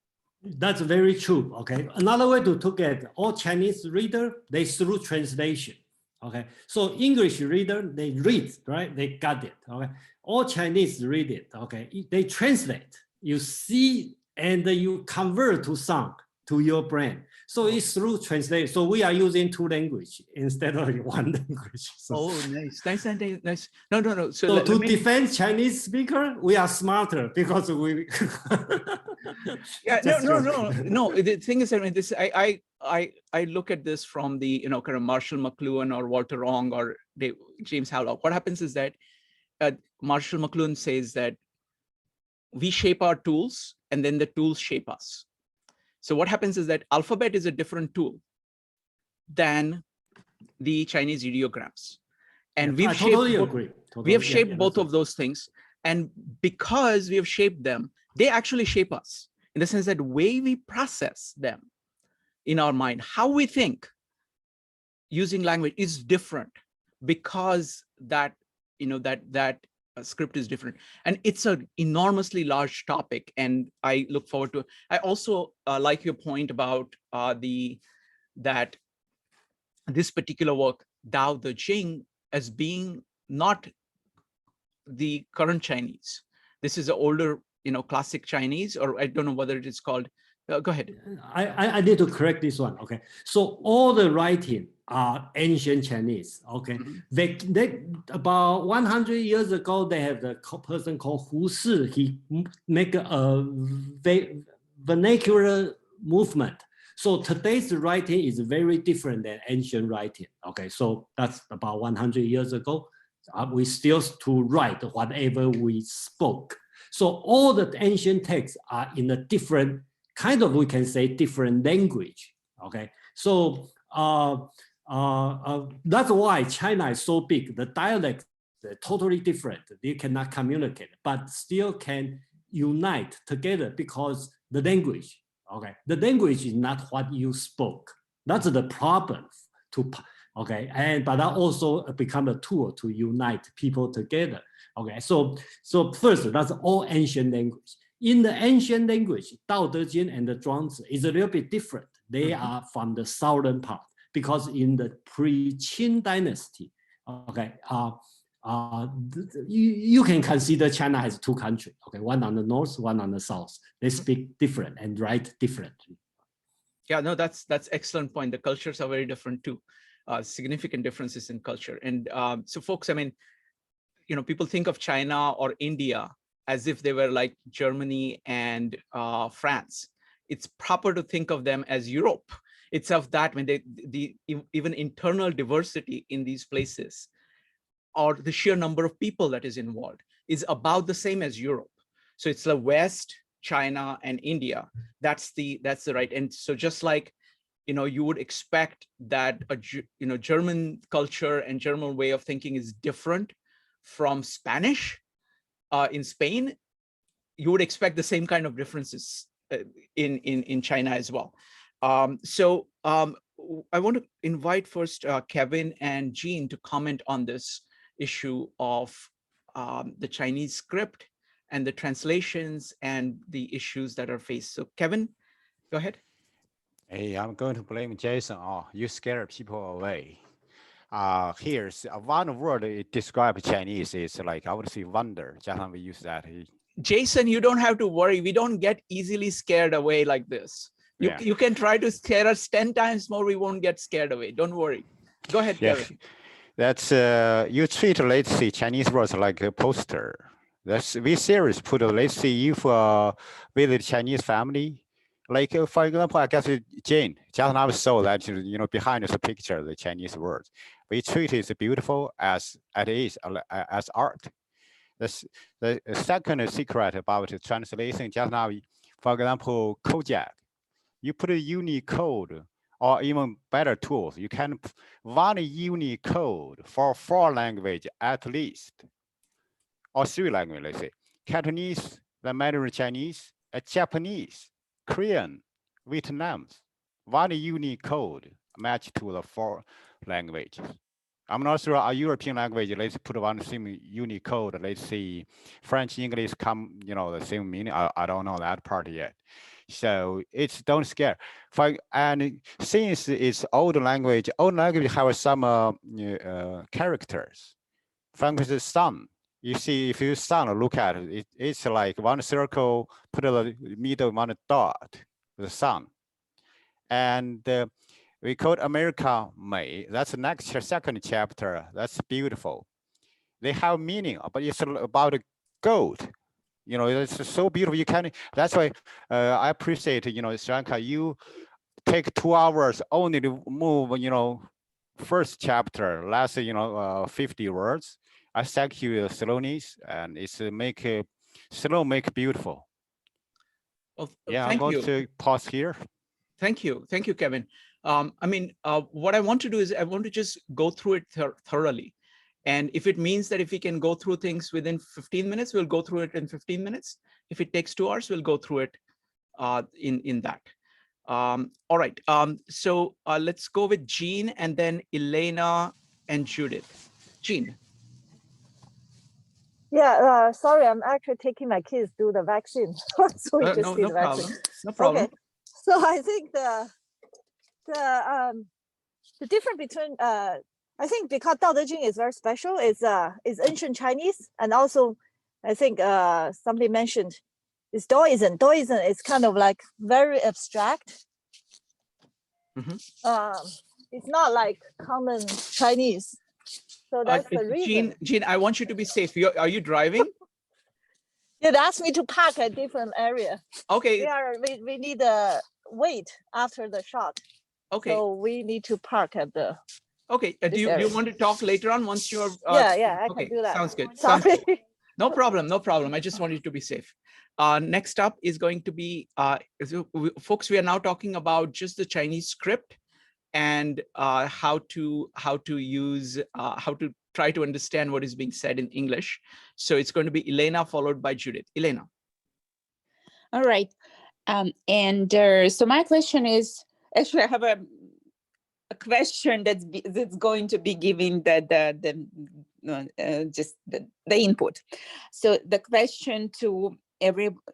That's very true. Okay, another way to look at all Chinese reader, they through translation. Okay, so English reader, they read, right? They got it. Okay, all Chinese read it. Okay, they translate. You see, and you convert to sound to your brain. So it's through translation. So we are using two languages instead of one language. So, Nice. No. So to defend Chinese speaker, we are smarter because we. Yeah, no. The thing is, I mean, this I look at this from the kind of Marshall McLuhan or Walter Ong or James Havelock. What happens is that Marshall McLuhan says that we shape our tools and then the tools shape us. So what happens is that alphabet is a different tool than the Chinese ideograms. And we've shaped both of those things. And because we have shaped them, they actually shape us in the sense that the way we process them in our mind, how we think using language is different because that script is different. And it's an enormously large topic, and I look forward to it. I also like your point about that this particular work, Dao De Jing, as being not the current Chinese. This is an older, classic Chinese, or I don't know whether it is called. Go ahead. I need to correct this one. Okay, so all the writing are ancient Chinese. Okay, they about 100 years ago they have the person called Hu Si. He make a vernacular movement. So today's writing is very different than ancient writing. Okay, so that's about 100 years ago. We still to write whatever we spoke. So all the ancient texts are in a different kind of, we can say, different language. Okay, so that's why China is so big. The dialects are totally different. They cannot communicate, but still can unite together because the language. Okay, the language is not what you spoke. That's the problem. Okay, but that also become a tool to unite people together. Okay, so first, that's all ancient language. In the ancient language, Dao De Jing and the Zhuangzi is a little bit different. They are from the southern part because in the pre-Qin dynasty, okay, you can consider China has two countries. Okay, one on the north, one on the south. They speak different and write differently. Yeah, no, that's excellent point. The cultures are very different too. Significant differences in culture. And so folks, I mean, you know, people think of China or India as if they were like Germany and France. It's proper to think of them as Europe. It's of that when the even internal diversity in these places or the sheer number of people that is involved is about the same as Europe. So it's the West, China, and India. That's the right. And so just like, you know, you would expect that German culture and German way of thinking is different from Spanish in Spain, you would expect the same kind of differences in China as well. So I want to invite first Kevin and Jean to comment on this issue of the Chinese script and the translations and the issues that are faced. So Kevin, go ahead. Hey, I'm going to blame Jason. Oh, you scare people away. Here's one word it describes Chinese is like, I would say wonder. Just we use that. Jason, you don't have to worry. We don't get easily scared away like this. You can try to scare us 10 times more. We won't get scared away. Don't worry. Go ahead, Kevin. That's you treat, let's see, Chinese words like a poster. That's we serious. Put let's see if with Chinese family, like for example, I guess Jane. Just now saw that behind us a picture of the Chinese words. We treat it as beautiful as it is as art. That's the second secret about translation. Just now, for example, Kojak. You put a Unicode or even better tools. You can one Unicode for 4 languages at least, or 3 languages, let's say. Cantonese, the Mandarin Chinese, Japanese, Korean, Vietnamese. One Unicode match to the 4 languages. I'm not sure a European language, let's put one same Unicode. Let's see, French, English come, the same meaning. I don't know that part yet. So it's don't scare. And since it's old language have some characters. For example, the sun. You see, if you sun look at it, it's like one circle, put in the middle one dot, the sun. And we call it America May. That's the next second chapter. That's beautiful. They have meaning, but it's about gold. It's so beautiful. You can. That's why I appreciate. Sri Lanka. You take 2 hours only to move. First chapter, last 50 words. I thank you, slowness, and it's make beautiful. Well, yeah, I'm going to pause here. Thank you, Kevin. I mean, what I want to do is I want to just go through it thoroughly. And if it means that if we can go through things within 15 minutes, we'll go through it in 15 minutes. If it takes 2 hours, we'll go through it in that. All right. So let's go with Jean and then Elena and Judith. Jean. Yeah, sorry, I'm actually taking my kids to the vaccine. So we just did the vaccine. No problem. Okay. So I think the difference between I think because Dao De Jing is very special, is ancient Chinese, and also I think somebody mentioned is Daoism. Daoism is kind of like very abstract. It's not like common Chinese. So that's the reason. Jean, I want you to be safe. Are you driving? You'd ask me to park at different area. Okay. We need wait after the shot. Okay. So we need to park at the. Okay. Do you want to talk later on once you're? Yeah, I okay, can do that. Sounds good. Sorry. Sounds good. No problem. No problem. I just wanted to be safe. Next up is going to be, folks, we are now talking about just the Chinese script and how to try to understand what is being said in English. So it's going to be Elena followed by Judith. Elena. All right. So my question is, actually I have a question that's going to be giving just the input. So the question to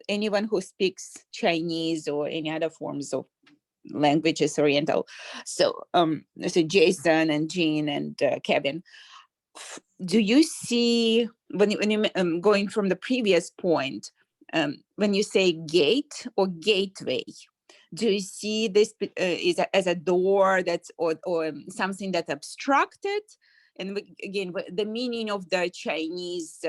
anyone who speaks Chinese or any other forms of languages Oriental. So Jason and Jean and Kevin, do you see when you going from the previous point, when you say gate or gateway, do you see this as a door that's or something that's abstracted? And again, the meaning of the Chinese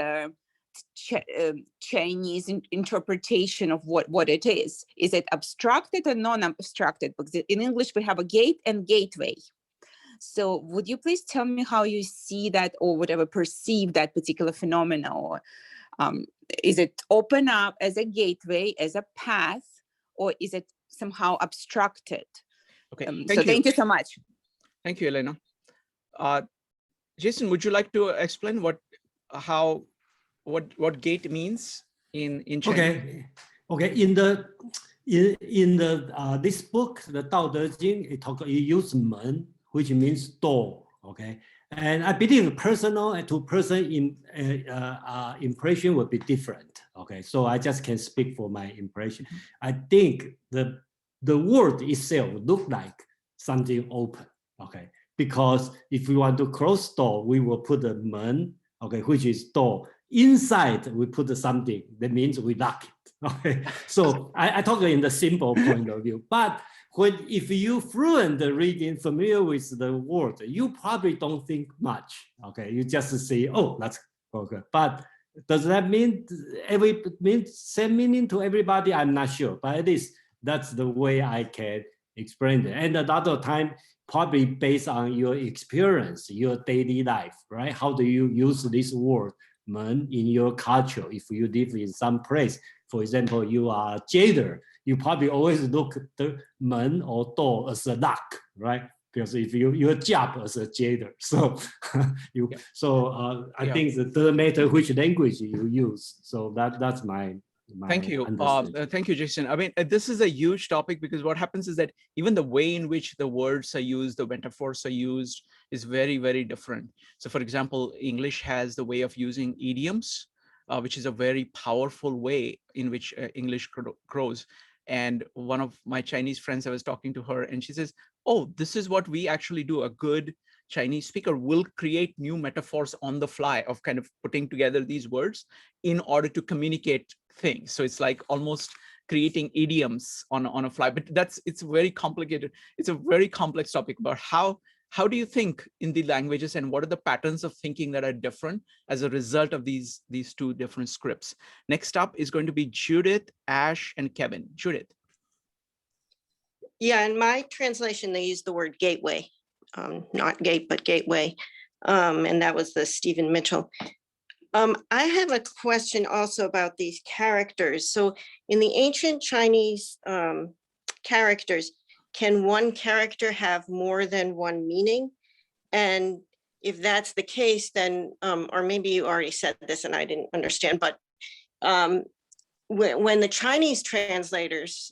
Chinese interpretation of what it is it abstracted or non-abstracted? Because in English we have a gate and gateway. So would you please tell me how you see that or whatever perceive that particular phenomena? Or is it open up as a gateway, as a path, or is it somehow abstracted? Okay, thank you so much. Thank you, Elena. Jason, would you like to explain what gate means in Chinese? Okay. In the this book, the Dao De Jing, it use men, which means door. Okay, and I believe personal to person impression will be different. Okay, so I just can speak for my impression. I think the word itself look like something open. Okay, because if we want to close door, we will put the men. Okay, which is door. Inside we put something that means we lock it. Okay, so I talk in the simple point of view, but if you fluent reading, familiar with the word, you probably don't think much. Okay, you just say, oh, that's okay. But does that mean same meaning to everybody? I'm not sure, but at least that's the way I can explain it. And another time, probably based on your experience, your daily life, right? How do you use this word, man, in your culture? If you live in some place, for example, you are jailer, you probably always look the man or door as a lock, right? Because if your job as a jailer, so I think it doesn't matter which language you use. So that's my thank you. Thank you, Jason. I mean, this is a huge topic because what happens is that even the way in which the words are used, the metaphors are used is very, very different. So for example, English has the way of using idioms, which is a very powerful way in which English grows. And one of my Chinese friends, I was talking to her and she says, oh, this is what we actually do. A good Chinese speaker will create new metaphors on the fly of kind of putting together these words in order to communicate things. So it's like almost creating idioms on a fly, but it's very complicated. It's a very complex topic about how do you think in the languages and what are the patterns of thinking that are different as a result of these two different scripts. Next up is going to be Judith, Ash, and Kevin. Judith. Yeah, in my translation, they use the word gateway, not gate, but gateway. And that was the Stephen Mitchell. I have a question also about these characters. So in the ancient Chinese characters, can one character have more than one meaning? And if that's the case, then, or maybe you already said this and I didn't understand, but when the Chinese translators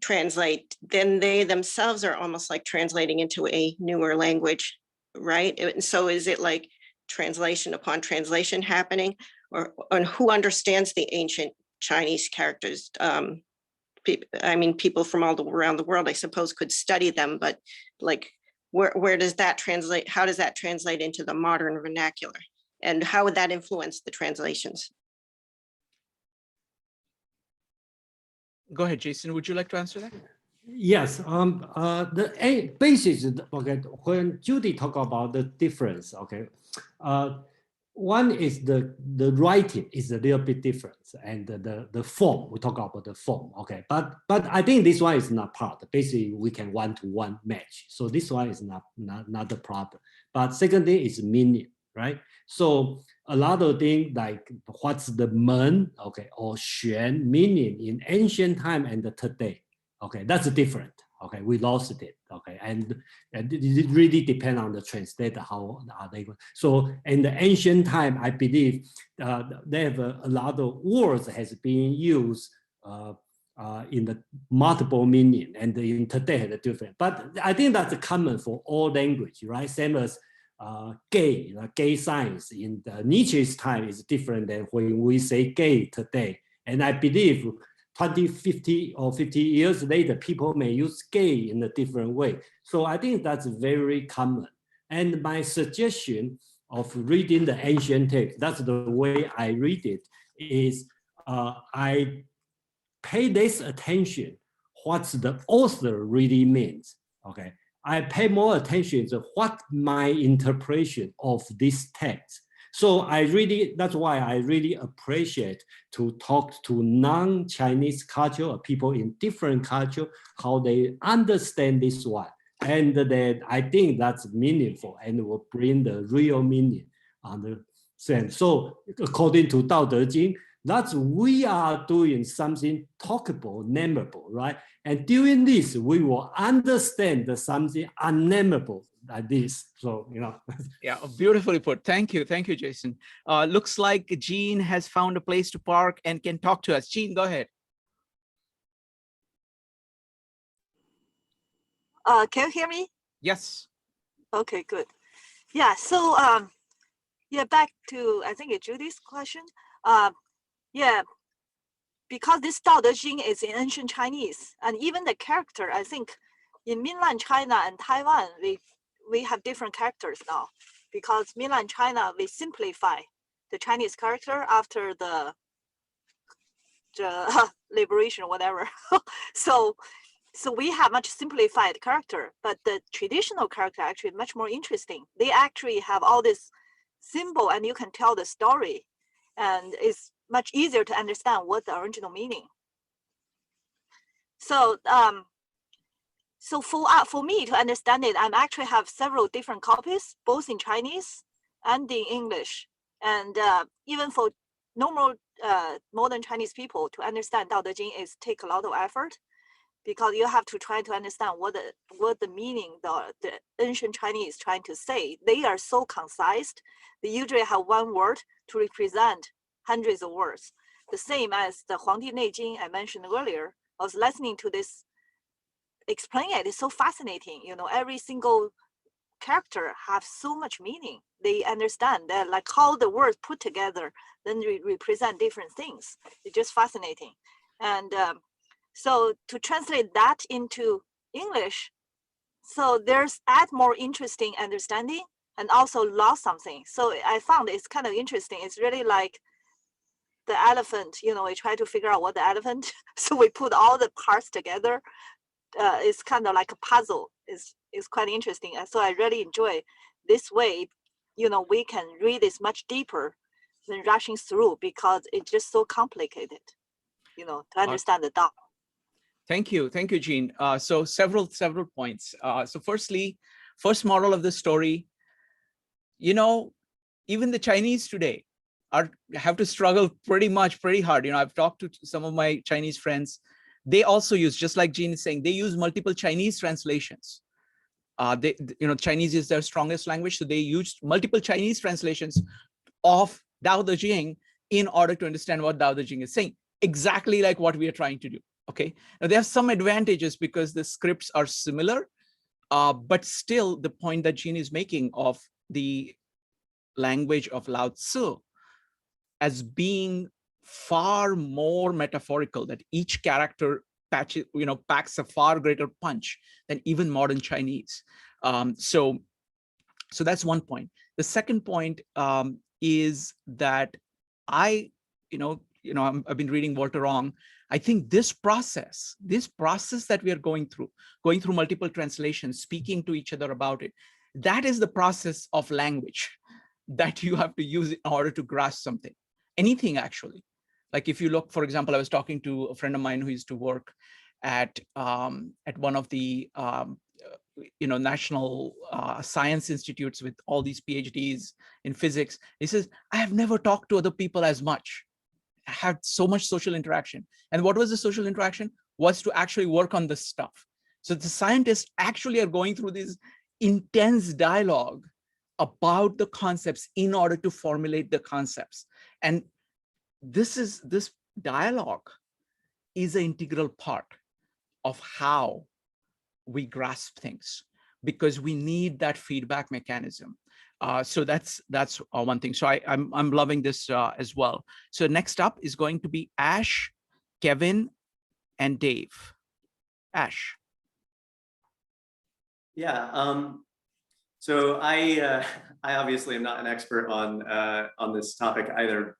translate, then they themselves are almost like translating into a newer language, right? And so is it like translation upon translation happening, or who understands the ancient Chinese characters? I mean, people from all around the world, I suppose, could study them, but like, where does that translate? How does that translate into the modern vernacular? And how would that influence the translations? Go ahead, Jason. Would you like to answer that? Yes. The basis. Okay. When Judy talk about the difference, okay, one is the writing is a little bit different, and the form, we talk about the form, okay, but I think this one is not part. Basically we can one-to-one match, so this one is not the problem. But second thing is meaning, right? So a lot of things like what's the men, okay, or xuan meaning in ancient time and today, okay, that's different. Okay, we lost it. Okay, and it really depends on the translator, how are they going. So in the ancient time, I believe they have a lot of words has been used in the multiple meaning, and in today had a different. But I think that's common for all language, right? Same as gay, gay science in the Nietzsche's time is different than when we say gay today. And I believe 20, 50 or 50 years later, people may use gay in a different way. So I think that's very common. And my suggestion of reading the ancient text, that's the way I read it, is I pay less attention what the author really means, okay? I pay more attention to what my interpretation of this text. So that's why I really appreciate to talk to non-Chinese culture or people in different culture, how they understand this one. And then I think that's meaningful and will bring the real meaning on the sense. So according to Dao De Jing, that's we are doing something talkable, nameable, right? And doing this, we will understand something unnameable like this. So, you know. Yeah, beautifully put. Thank you, Jason. Looks like Jean has found a place to park and can talk to us. Jean, go ahead. Can you hear me? Yes. Okay, good. Yeah, so yeah, back to I think Judith's question. Yeah, because this Dao De Jing is in ancient Chinese, and even the character, I think in mainland China and Taiwan, we have different characters now, because mainland China, we simplify the Chinese character after the liberation or whatever. So we have much simplified character, but the traditional character actually much more interesting. They actually have all this symbol, and you can tell the story, and it's much easier to understand what the original meaning. So so for me to understand it, I actually have several different copies, both in Chinese and in English. And even for normal modern Chinese people to understand Dao De Jing take a lot of effort, because you have to try to understand what the meaning the ancient Chinese is trying to say. They are so concise. They usually have one word to represent hundreds of words. The same as the Huangdi Neijing I mentioned earlier. I was listening to this explain it. It's so fascinating. You know, every single character have so much meaning. They understand that, like how the words put together then represent different things. It's just fascinating. And so to translate that into English, so there's add more interesting understanding and also lost something. So I found it's kind of interesting. It's really like the elephant, you know, we try to figure out what the elephant, so we put all the parts together. It's kind of like a puzzle. It's quite interesting. And so I really enjoy this way, you know, we can read this much deeper than rushing through, because it's just so complicated, you know, to understand the Dao. Thank you, Jean. So several points. So first moral of the story, you know, even the Chinese today have to struggle pretty hard. You know, I've talked to some of my Chinese friends. They also use, just like Jean is saying, they use multiple Chinese translations. Chinese is their strongest language, so they used multiple Chinese translations of Dao De Jing in order to understand what Dao De Jing is saying, exactly like what we are trying to do. Okay, now there are some advantages because the scripts are similar, but still the point that Jean is making of the language of Lao Tzu as being far more metaphorical, that each character packs a far greater punch than even modern Chinese. So that's one point. The second point is that I've been reading Walter Ong. I think this process that we are going through multiple translations, speaking to each other about it, that is the process of language. that you have to use in order to grasp something, anything actually. Like if you look, for example, I was talking to a friend of mine who used to work at one of the national science institutes with all these PhDs in physics. He says, I have never talked to other people as much. I had so much social interaction. And what was the social interaction? Was to actually work on this stuff. So the scientists actually are going through this intense dialogue about the concepts in order to formulate the concepts. And this dialogue is an integral part of how we grasp things, because we need that feedback mechanism. So that's one thing. So I'm loving this as well. So next up is going to be Ash, Kevin, and Dave. Ash. Yeah. So I obviously am not an expert on this topic either.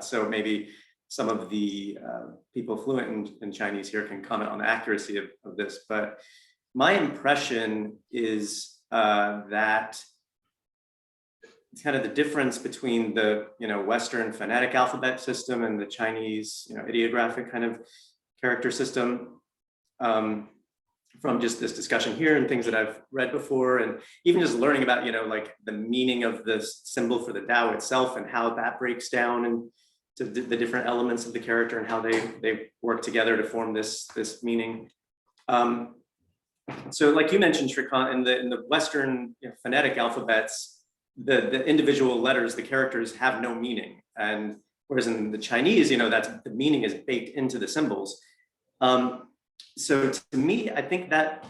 So maybe some of the people fluent in Chinese here can comment on the accuracy of this. But my impression is that kind of the difference between the Western phonetic alphabet system and the Chinese ideographic kind of character system, from just this discussion here and things that I've read before, and even just learning about like the meaning of the symbol for the Tao itself and how that breaks down and to the different elements of the character and how they work together to form this meaning. So like you mentioned, Shrikant, in the Western phonetic alphabets, the individual letters, the characters have no meaning. And whereas in the Chinese, that's the meaning is baked into the symbols. So to me, I think that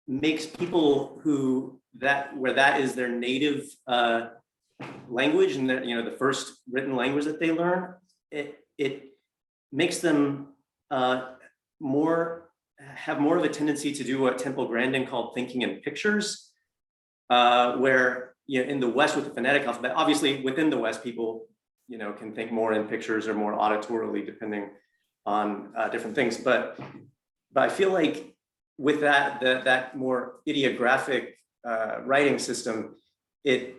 makes people where that is their native language and the first written language that they learn, it makes them have more of a tendency to do what Temple Grandin called thinking in pictures, where in the West with the phonetic alphabet, obviously within the West, people can think more in pictures or more auditorily depending on different things. But I feel like with that more ideographic writing system, it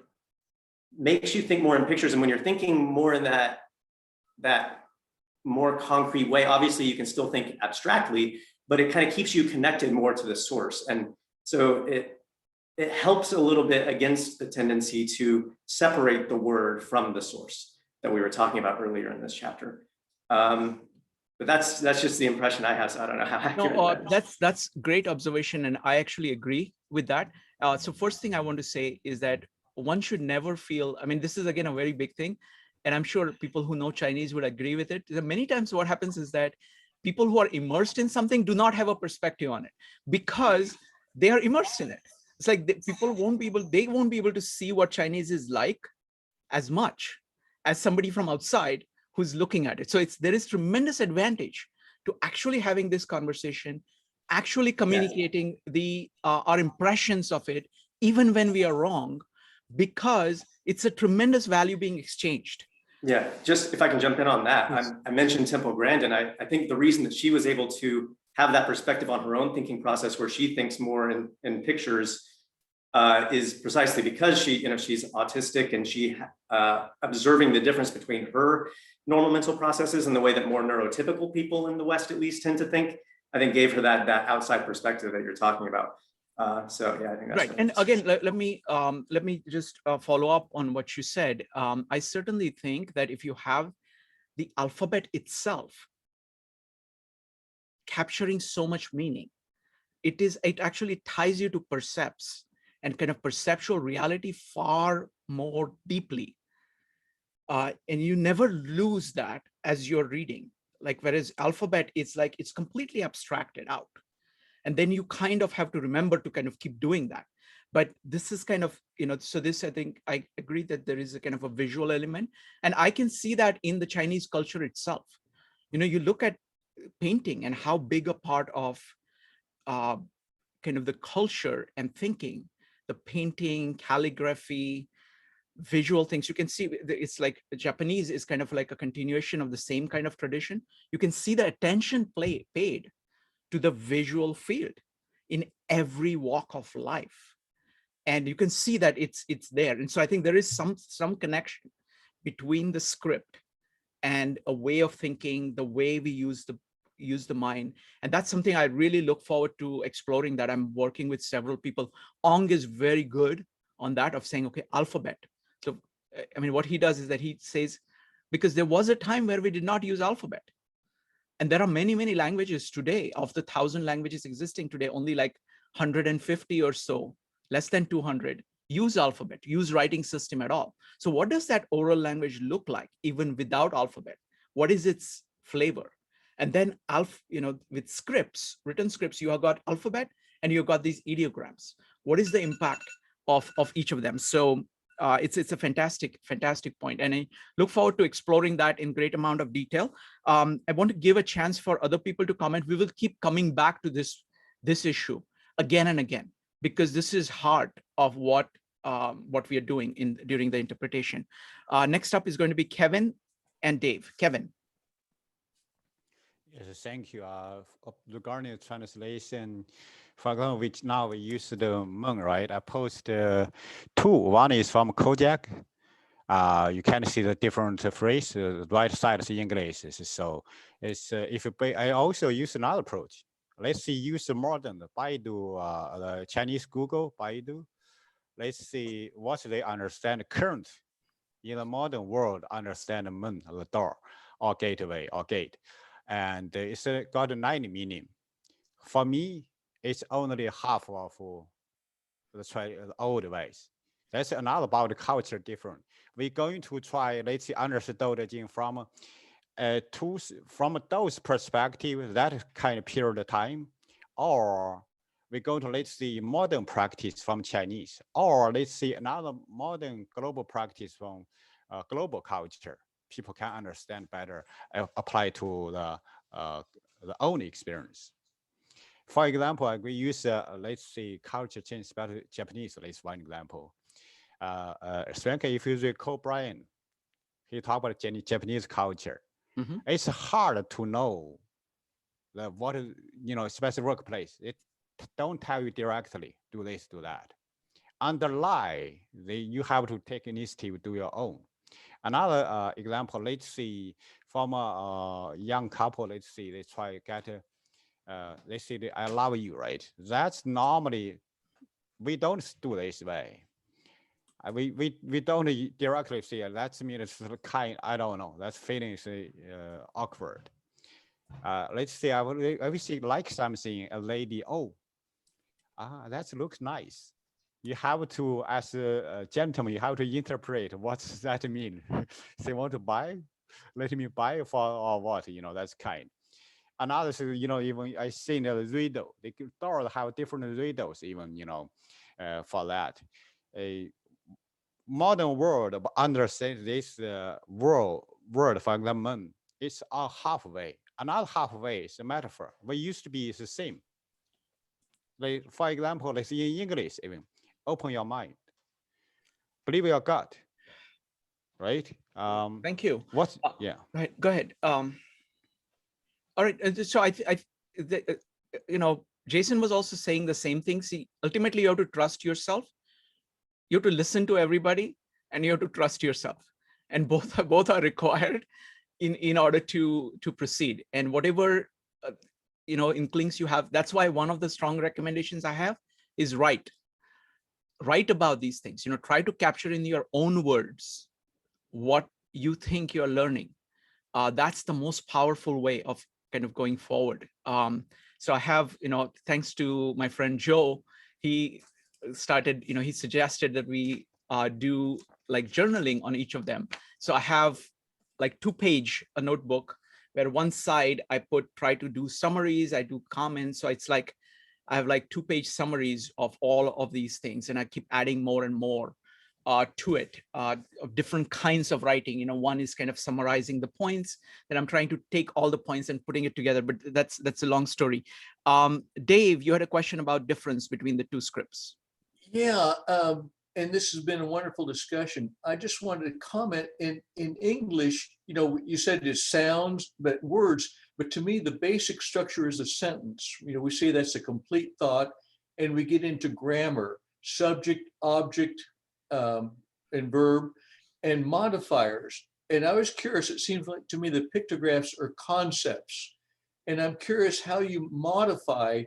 makes you think more in pictures. And when you're thinking more in that more concrete way, obviously you can still think abstractly, but it kind of keeps you connected more to the source. And so it helps a little bit against the tendency to separate the word from the source that we were talking about earlier in this chapter. But that's just the impression I have. So I don't know how accurate that is. That's great observation, and I actually agree with that. So first thing I want to say is that one should never feel, I mean, this is again a very big thing, and I'm sure people who know Chinese would agree with it. Many times what happens is that people who are immersed in something do not have a perspective on it because they are immersed in it. It's like they won't be able to see what Chinese is like as much as somebody from outside who's looking at it. So there is tremendous advantage to actually having this conversation, actually communicating our impressions of it, even when we are wrong, because it's a tremendous value being exchanged. Yeah, just if I can jump in on that, I mentioned Temple Grandin. I think the reason that she was able to have that perspective on her own thinking process, where she thinks more in pictures, is precisely because she's autistic and she observing the difference between her normal mental processes and the way that more neurotypical people in the West at least tend to think, I think gave her that outside perspective that you're talking about. So yeah, I think that's right. And again, let me just follow up on what you said. I certainly think that if you have the alphabet itself capturing so much meaning, it actually ties you to percepts and kind of perceptual reality far more deeply. And you never lose that as you're reading. Like, whereas alphabet, it's like, it's completely abstracted out. And then you kind of have to remember to kind of keep doing that. But this is kind of, so this, I think I agree that there is a kind of a visual element. And I can see that in the Chinese culture itself. You look at painting and how big a part of kind of the culture and thinking, the painting, calligraphy, visual things, you can see it's like the Japanese is kind of like a continuation of the same kind of tradition. You can see the attention paid to the visual field in every walk of life. And you can see that it's there. And so I think there is some connection between the script and a way of thinking, the way we use the mind. And that's something I really look forward to exploring, that I'm working with several people. Ong is very good on that, of saying, okay, alphabet. So, I mean, what he does is that he says, because there was a time where we did not use alphabet. And there are many, many languages today. Of the 1,000 languages existing today, only like 150 or so, less than 200, use alphabet, use writing system at all. So what does that oral language look like, even without alphabet? What is its flavor? And then, with scripts, written scripts, you have got alphabet and you've got these ideograms. What is the impact of each of them? So it's a fantastic point. And I look forward to exploring that in great amount of detail. I want to give a chance for other people to comment. We will keep coming back to this issue again and again, because this is heart of what we are doing during the interpretation. Next up is going to be Kevin and Dave. Kevin. Yes, thank you. Regarding the translation, for example, which now we use the Hmong, right? I post two. One is from Kojak. You can see the different phrase. The right side is English. So it's I also use another approach. Let's see, use the modern Baidu, the Chinese Google, Baidu. Let's see what they understand current in the modern world, understand the Mun, the door, or gateway, or gate. And it's got a 90 meaning. For me, it's only half of the old ways. That's another about the culture different. We're going to try, let's see, understand Dao De Jing from those perspective, that kind of period of time, or we're going to, let's see, modern practice from Chinese, or let's see another modern global practice from global culture. People can understand better, apply to the own experience. For example, we use, let's see, culture change, especially Japanese, let's one example. Frankly, if you recall Brian, he talked about Japanese culture. Mm-hmm. It's hard to know what is, especially workplace. It don't tell you directly, do this, do that. Underlie, you have to take initiative, do your own. Another example, let's see, from a young couple, let's see, they try to get, let's see, I love you, right? That's normally, we don't do this way. We don't directly see it. That's mean it's kind, I don't know, that feeling is awkward. Let's say I will see like something, a lady, that looks nice. You have to, as a gentleman, you have to interpret what does that mean. They want to buy, let me buy for or what, that's kind. Another, even I see the riddle, the doors have different riddles even, for that. A modern world understand this word, for example, it's a halfway. Another halfway is a metaphor. We used to be the same. Like, for example, let's see in English even. Open your mind, believe your gut, right? Thank you. What? Yeah. Right. Go ahead. All right. So Jason was also saying the same thing. See, ultimately, you have to trust yourself. You have to listen to everybody, and you have to trust yourself. And both are required in order to proceed. And whatever inklings you have, that's why one of the strong recommendations I have is write about these things. Try to capture in your own words what you think you're learning. That's the most powerful way of kind of going forward. So I have, thanks to my friend Joe, he started, he suggested that we do like journaling on each of them. So I have like 2-page a notebook where one side I try to do summaries, I do comments. So it's like I have like 2-page summaries of all of these things, and I keep adding more and more to it, of different kinds of writing. One is kind of summarizing the points, that I'm trying to take all the points and putting it together, but that's a long story. Dave, you had a question about difference between the two scripts. Yeah, and this has been a wonderful discussion. I just wanted to comment in English, you said it's sounds, but words, but to me, the basic structure is a sentence. We say that's a complete thought, and we get into grammar. subject, object, and verb, and modifiers. And I was curious, it seems like to me the pictographs are concepts. And I'm curious how you modify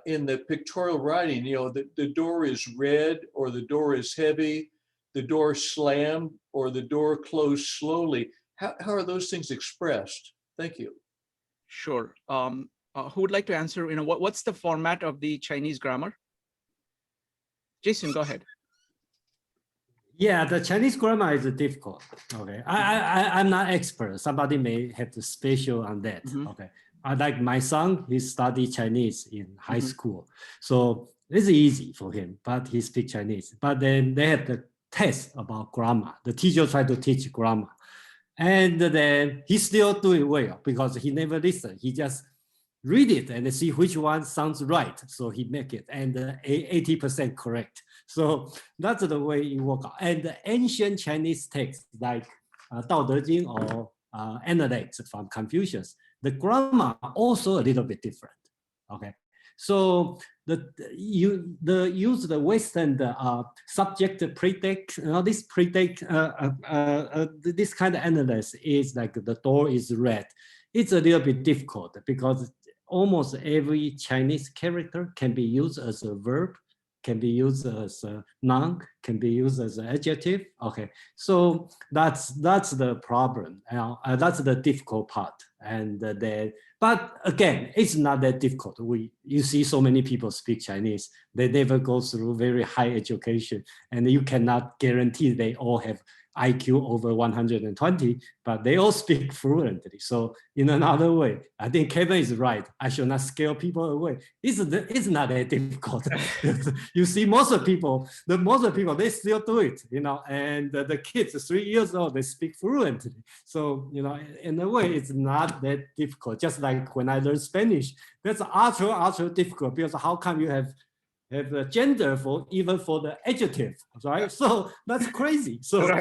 in the pictorial writing, you know, the door is red, or the door is heavy, the door slammed, or the door closed slowly. How are those things expressed? Thank you. Sure. Who would like to answer? You know, what's the format of the Chinese grammar? Jason, go ahead. Yeah, the Chinese grammar is difficult. Okay, I'm not expert. Somebody may have the special on that. Okay, like my son, he studied Chinese in high school, so it's easy for him. But he speaks Chinese. But then they have the test about grammar. The teacher tried to teach grammar, and then he still do it well because he never listen. He just read it and see which one sounds right. So he make it, and 80% correct. So that's the way it works. And the ancient Chinese texts like Dao De Jing or Analects from Confucius, the grammar also a little bit different. Okay, so use the Western subject predicate. This predicate this kind of analysis is like the door is red. It's a little bit difficult because almost every Chinese character can be used as a verb, can be used as a noun, can be used as an adjective. Okay, so that's the problem. That's the difficult part. And but again, it's not that difficult. You see so many people speak Chinese. They never go through very high education, and you cannot guarantee they all have IQ over 120, but they all speak fluently. So in another way, I think Kevin is right. I should not scare people away. It's not that difficult. You see, most of the people, they still do it, you know, and the kids, 3 years old, they speak fluently. So, you know, in a way, it's not that difficult. Just like when I learned Spanish, that's ultra difficult because how come you have a gender for even for the adjective, right? So that's crazy. So,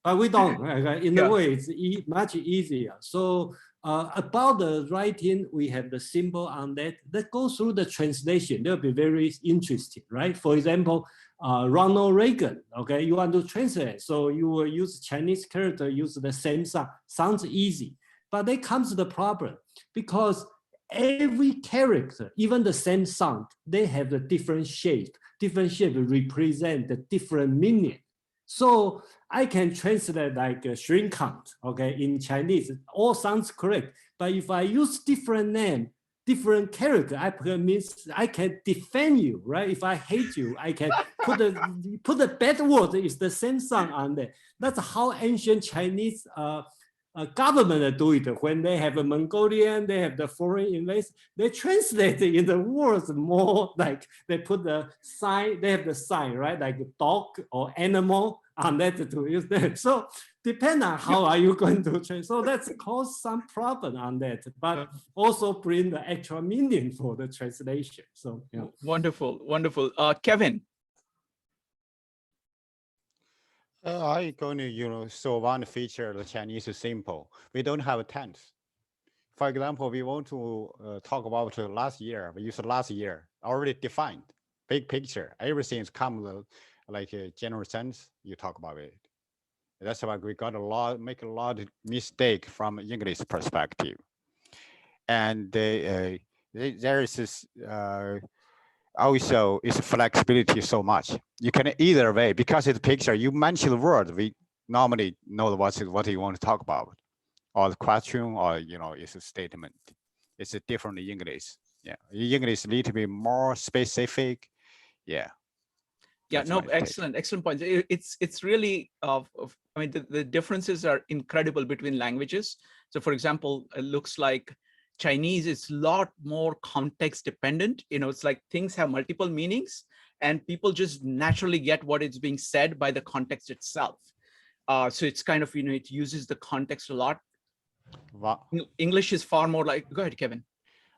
but we don't. In a way, it's much easier. So about the writing, we have the symbol on that. That goes through the translation. They'll be very interesting, right? For example, Ronald Reagan. Okay, you want to translate, so you will use Chinese character, use the same sound. Sounds easy, but there comes the problem because every character, even the same sound, they have a different shape. Different shape represent the different meaning. So I can translate like a shrink count, okay, in Chinese, all sounds correct. But if I use different name, different character, means I can defend you, right? If I hate you, I can put the bad word, it's the same sound on there. That's how ancient Chinese government do it. When they have a Mongolian, they have the foreign invaders, they translate it in the words more like they put the sign, they have the sign, right? Like dog or animal on that to use that. So depend on how are you going to translate. So that's cause some problem on that, but also bring the actual meaning for the translation. So yeah. Wonderful, wonderful. Kevin. I'm going to, so one feature the Chinese is simple. We don't have a tense. For example, we want to talk about last year. We use last year already defined, big picture. Everything comes like a general sense. You talk about it. That's why we got make a lot of mistake from English perspective. And there is this. Also, it's flexibility so much. You can either way, because it's a picture, you mention the word, we normally know what you want to talk about, or the question, or, you know, it's a statement. It's a different English. Yeah, English a little bit more specific. Yeah. Yeah, no, excellent point. It's really, I mean, the differences are incredible between languages. So for example, it looks like Chinese is a lot more context dependent. You know, it's like things have multiple meanings and people just naturally get what is being said by the context itself. So it's kind of, you know, it uses the context a lot. Wow. English is far more like, go ahead, Kevin.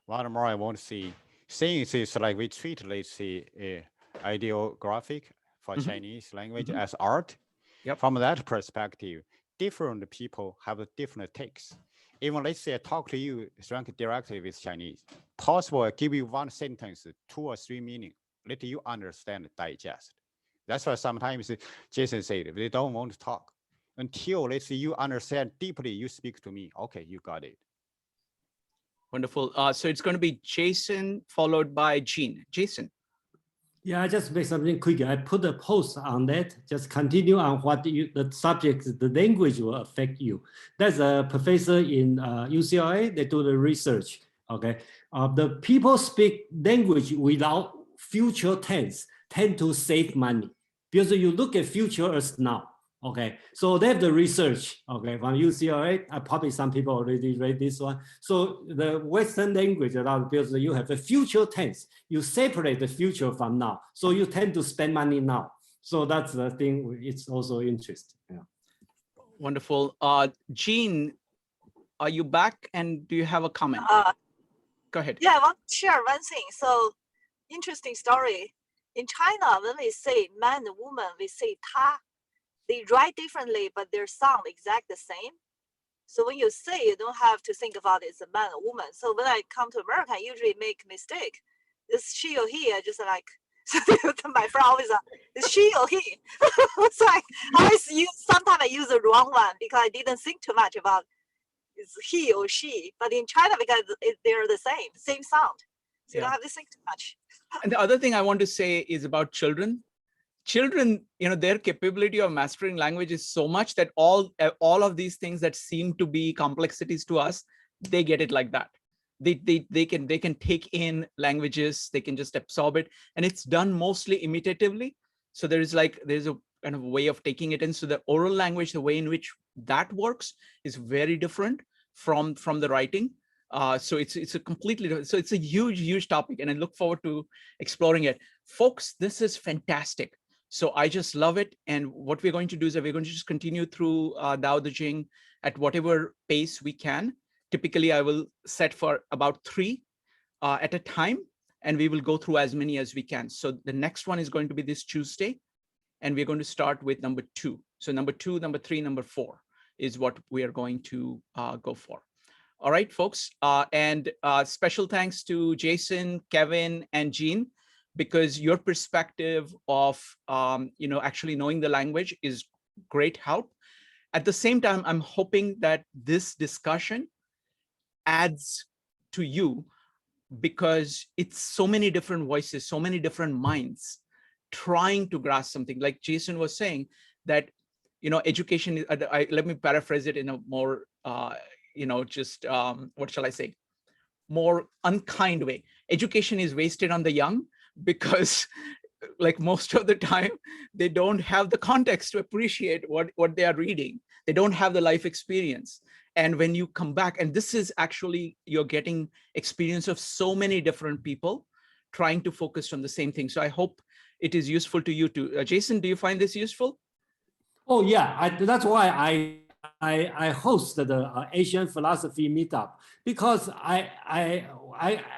One more I want to see. Things is like we treat, let's say, ideographic for Chinese language as art. Yep. From that perspective, different people have different takes. Even let's say I talk to you directly with Chinese, possible I give you one sentence, 2 or 3 meaning. let you understand, digest. That's why sometimes Jason said, they don't want to talk until let's say you understand deeply, you speak to me. Okay, you got it. Wonderful. So it's going to be Jason followed by Jean. Jason. Yeah, I just make something quick. I put a post on that. Just continue on what the subject, the language will affect you. There's a professor in UCLA. They do the research. Okay, the people speak language without future tense tend to save money because you look at future as now. Okay, so they have the research, okay, from UCLA. Probably some people already read this one. So the Western language allows, because you have the future tense, you separate the future from now. So you tend to spend money now. So that's the thing, it's also interesting. Yeah. Wonderful. Jean, are you back and do you have a comment? Go ahead. Yeah, I want to share one thing. So interesting story. In China, when we say man and woman, we say ta. They write differently, but their sound exact the same. So when you say, you don't have to think about it as a man or woman. So when I come to America, I usually make mistake. This she or he, I just like, so my friend always is she or he? So I always sometimes I use the wrong one because I didn't think too much about is he or she. But in China, because they're the same sound. So you don't have to think too much. And the other thing I want to say is about children. Children, their capability of mastering language is so much that all of these things that seem to be complexities to us, they get it like that. They can take in languages, they can just absorb it, and it's done mostly imitatively. So there's a kind of way of taking it in. So the oral language, the way in which that works is very different from the writing. So it's a completely different, so it's a huge topic, and I look forward to exploring it. Folks, this is fantastic. So I just love it. And what we're going to do is that we're going to just continue through Dao De Jing at whatever pace we can. Typically, I will set for about 3 at a time, and we will go through as many as we can. So the next one is going to be this Tuesday, and we're going to start with number 2. So number 2, number 3, number 4 is what we are going to go for. All right, folks. And special thanks to Jason, Kevin, and Jean, because your perspective of actually knowing the language is great help. At the same time, I'm hoping that this discussion adds to you, because it's so many different voices, so many different minds trying to grasp something. Like Jason was saying, that education, let me paraphrase it in a more what shall I say, more unkind way. Education is wasted on the young, because like most of the time, they don't have the context to appreciate what they are reading. They don't have the life experience. And when you come back, and this is actually, you're getting experience of so many different people trying to focus on the same thing. So I hope it is useful to you too. Jason, do you find this useful? Oh yeah, that's why I host the Asian philosophy meetup, because I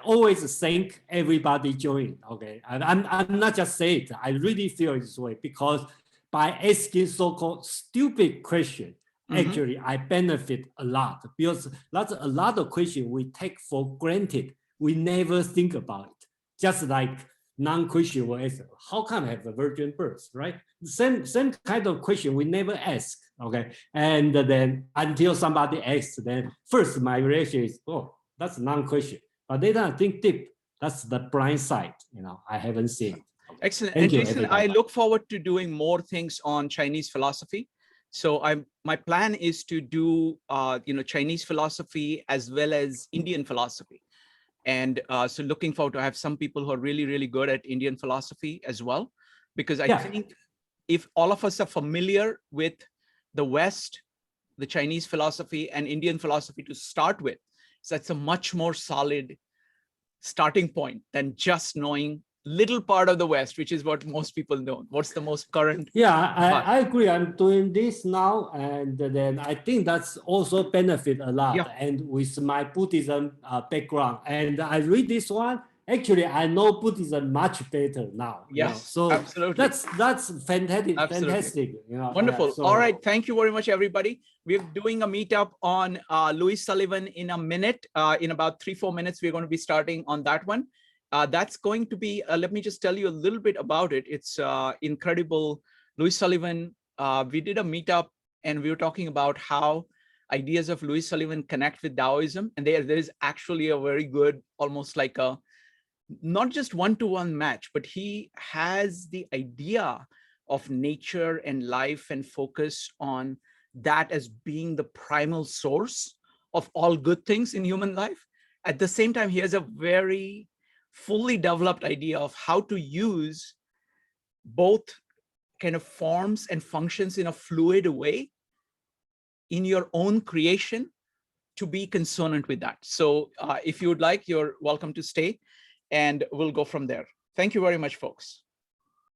always thank everybody join. Okay, and I'm not just saying it. I really feel this way, because by asking so-called stupid question, actually I benefit a lot, because that's a lot of questions we take for granted. We never think about it. Just like non-Christian will ask, how come I have a virgin birth, right? Same kind of question we never ask, okay? And then until somebody asks, then first my reaction is, oh, that's non-Christian. But they don't think deep. That's the blind side, I haven't seen it. Excellent. Thank and you, Jason, everybody. I look forward to doing more things on Chinese philosophy. So my plan is to do Chinese philosophy as well as Indian philosophy. And so looking forward to have some people who are really, really good at Indian philosophy as well, because I think if all of us are familiar with the West, the Chinese philosophy and Indian philosophy to start with, so that's a much more solid starting point than just knowing little part of the West, which is what most people know. What's the most current? Yeah, I agree. I'm doing this now, and then I think that's also benefit a lot. Yeah. And with my Buddhism background, and I read this one, actually I know Buddhism much better now. Yes, so absolutely. That's fantastic. Absolutely. Fantastic. Wonderful. So, all right, thank you very much, everybody. We're doing a meetup on Louis Sullivan in a minute. In about 3-4 minutes, we're going to be starting on that one. That's going to be, let me just tell you a little bit about it. It's incredible. Louis Sullivan, we did a meetup and we were talking about how ideas of Louis Sullivan connect with Taoism. And there is actually a very good, almost like a, not just one-to-one match, but he has the idea of nature and life and focus on that as being the primal source of all good things in human life. At the same time, he has a very fully developed idea of how to use both kind of forms and functions in a fluid way in your own creation to be consonant with that. So if you would like, you're welcome to stay and we'll go from there. Thank you very much, folks.